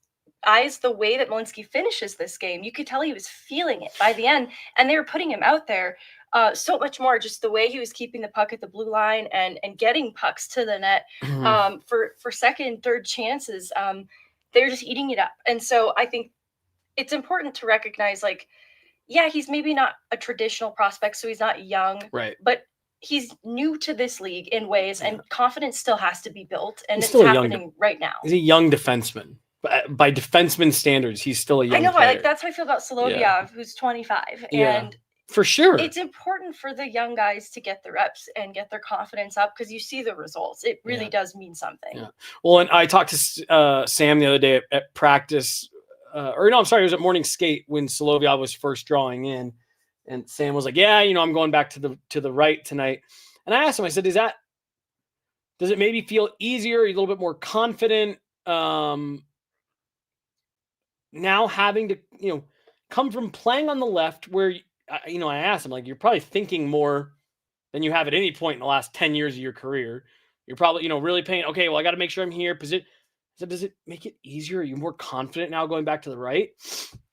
E: the way that Malinsky finishes this game. You could tell he was feeling it by the end, and they were putting him out there so much more, just the way he was keeping the puck at the blue line and getting pucks to the net for second and third chances. They're just eating it up. And so I think it's important to recognize, he's maybe not a traditional prospect, so he's not young,
C: right?
E: But he's new to this league in ways, and confidence still has to be built, and
C: it's
E: happening right now.
C: He's a young defenseman. By defenseman standards, he's still a young player.
E: That's how I feel about Solovyov, who's 25. And
C: for sure,
E: it's important for the young guys to get the reps and get their confidence up because you see the results. It really does mean something. Yeah.
C: Well, and I talked to Sam the other day at practice, it was at morning skate when Solovyov was first drawing in, and Sam was like, I'm going back to the right tonight. And I asked him, I said, does it maybe feel easier, a little bit more confident? Now having to, come from playing on the left where, I asked him, you're probably thinking more than you have at any point in the last 10 years of your career. You're probably, really paying, okay, well, I got to make sure I'm here. So does it make it easier? Are you more confident now going back to the right?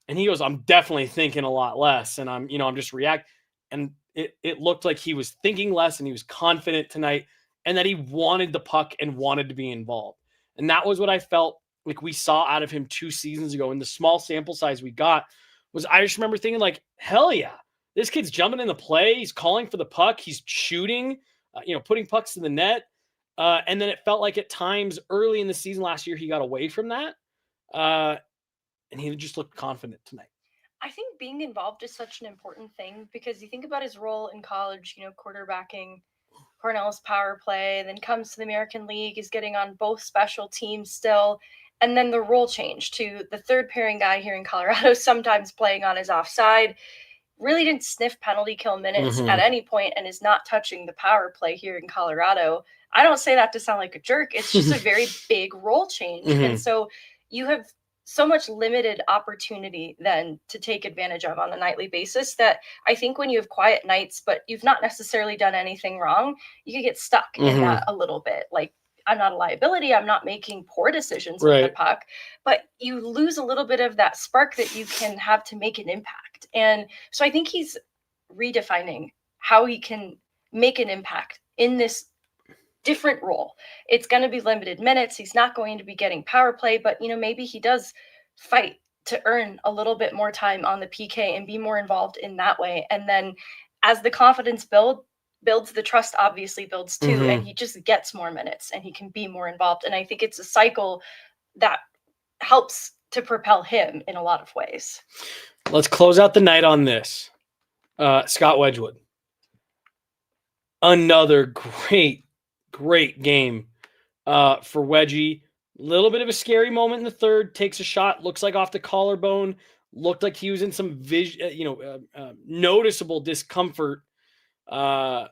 C: And he goes, I'm definitely thinking a lot less. And I'm just reacting. And it looked like he was thinking less and he was confident tonight and that he wanted the puck and wanted to be involved. And that was what I felt like we saw out of him 2 seasons ago. And the small sample size we got was, I just remember thinking hell yeah, this kid's jumping in the play. He's calling for the puck. He's shooting, putting pucks in the net. And then it felt like at times early in the season last year, he got away from that. And he just looked confident tonight.
E: I think being involved is such an important thing because you think about his role in college, quarterbacking Cornell's power play, then comes to the American League, is getting on both special teams still. And then the role change to the third pairing guy here in Colorado, sometimes playing on his offside, really didn't sniff penalty kill minutes at any point and is not touching the power play here in Colorado. I don't say that to sound like a jerk. It's just a very big role change. And so you have so much limited opportunity then to take advantage of on a nightly basis that I think when you have quiet nights, but you've not necessarily done anything wrong, you could get stuck in that a little bit. I'm not a liability. I'm not making poor decisions with the puck, but you lose a little bit of that spark that you can have to make an impact. And so I think he's redefining how he can make an impact in this different role. It's going to be limited minutes. He's not going to be getting power play, but maybe he does fight to earn a little bit more time on the PK and be more involved in that way. And then as the confidence builds, the trust obviously builds too, and he just gets more minutes and he can be more involved. And I think it's a cycle that helps to propel him in a lot of ways.
C: Let's close out the night on this. Scott Wedgwood. Another great game for Wedgie. A little bit of a scary moment in the third. Takes a shot. Looks like off the collarbone. Looked like he was in some noticeable discomfort on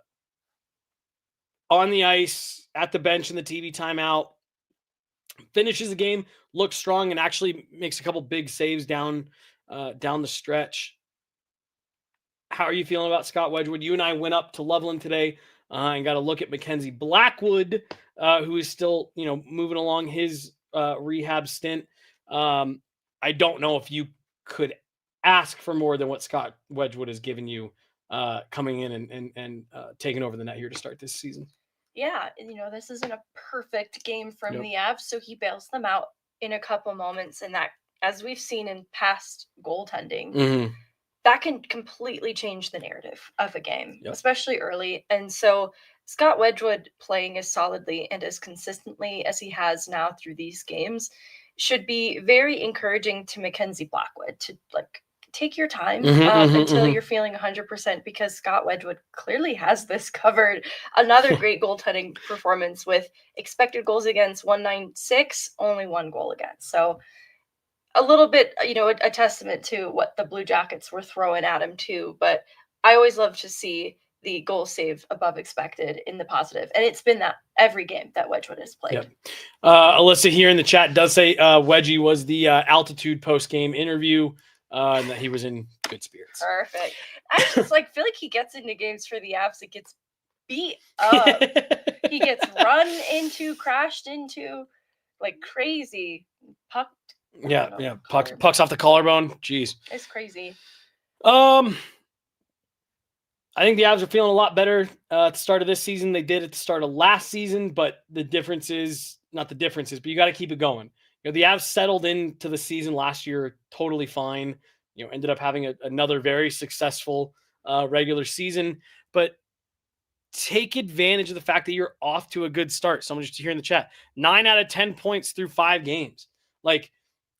C: the ice, at the bench in the TV timeout. Finishes the game, looks strong, and actually makes a couple big saves down the stretch. How are you feeling about Scott Wedgwood? You and I went up to Loveland today and got a look at Mackenzie Blackwood, who is still moving along his rehab stint. I don't know if you could ask for more than what Scott Wedgwood has given you coming in and taking over the net here to start this season.
E: Yeah, this isn't a perfect game from the Avs, so he bails them out in a couple moments, and that, as we've seen in past goaltending, that can completely change the narrative of a game, especially early. And so Scott Wedgwood playing as solidly and as consistently as he has now through these games should be very encouraging to Mackenzie Blackwood to take your time until you're feeling 100%, because Scott Wedgwood clearly has this covered. Another great goaltending performance with expected goals against 196, only 1 goal against. So a little bit, a testament to what the Blue Jackets were throwing at him too. But I always love to see the goal save above expected in the positive. And it's been that every game that Wedgwood has played.
C: Yep. Alyssa here in the chat does say Wedgie was the altitude post-game interview. And that he was in good spirits.
E: Perfect. I just feel like he gets into games for the Avs. It gets beat up. He gets run into, crashed into, like crazy. Pucked.
C: Yeah. Pucks off the collarbone. Jeez.
E: It's crazy.
C: I think the Avs are feeling a lot better at the start of this season. They did at the start of last season, but the difference is not the differences, but you got to keep it going. The Avs settled into the season last year totally fine. Ended up having another very successful regular season. But take advantage of the fact that you're off to a good start. Someone just here in the chat, 9 out of 10 points through 5 games.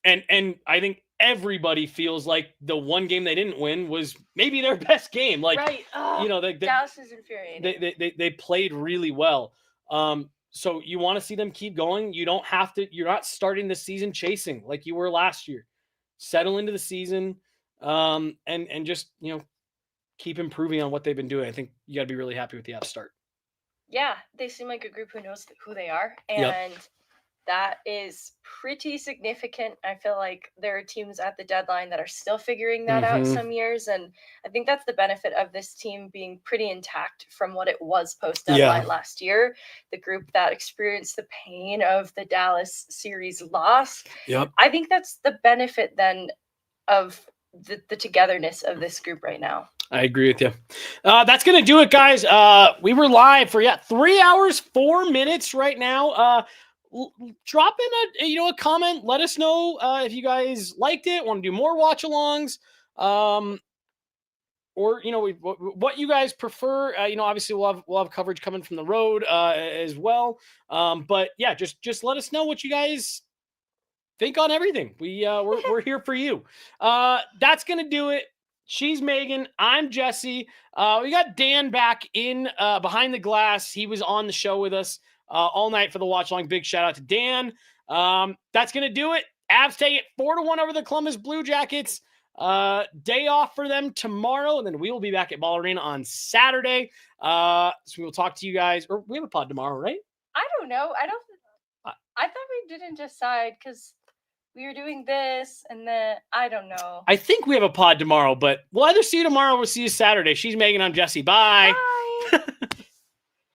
C: And I think everybody feels like the one game they didn't win was maybe their best game.
E: Right. Dallas is infuriating.
C: They played really well. So you want to see them keep going. You don't have to. You're not starting the season chasing like you were last year. Settle into the season, and just keep improving on what they've been doing. I think you got to be really happy with the Avs start.
E: Yeah, they seem like a group who knows who they are, and that is pretty significant. I feel like there are teams at the deadline that are still figuring that out some years, and I think that's the benefit of this team being pretty intact from what it was post-deadline last year. The group that experienced the pain of the Dallas series loss. Yep. I think that's the benefit then of the togetherness of this group right now.
C: I agree with you. That's going to do it, guys. We were live for 3 hours, 4 minutes right now. Drop in a comment. Let us know if you guys liked it, want to do more watch-alongs, or what you guys prefer. Obviously we'll have coverage coming from the road as well. But yeah, just let us know what you guys think on everything. We're here for you. That's gonna do it. She's Megan. I'm Jesse. We got Dan back in behind the glass. He was on the show with us all night for the watch along. Big shout out to Dan. That's going to do it. Avs take it 4-1 over the Columbus Blue Jackets. Day off for them tomorrow, and then we will be back at Ball Arena on Saturday. So we will talk to you guys. Or we have a pod tomorrow, right?
E: I don't know. I thought we didn't decide because we were doing this, and then I don't know.
C: I think we have a pod tomorrow, but we'll either see you tomorrow or we'll see you Saturday. She's Megan. I'm Jesse. Bye.
E: Bye.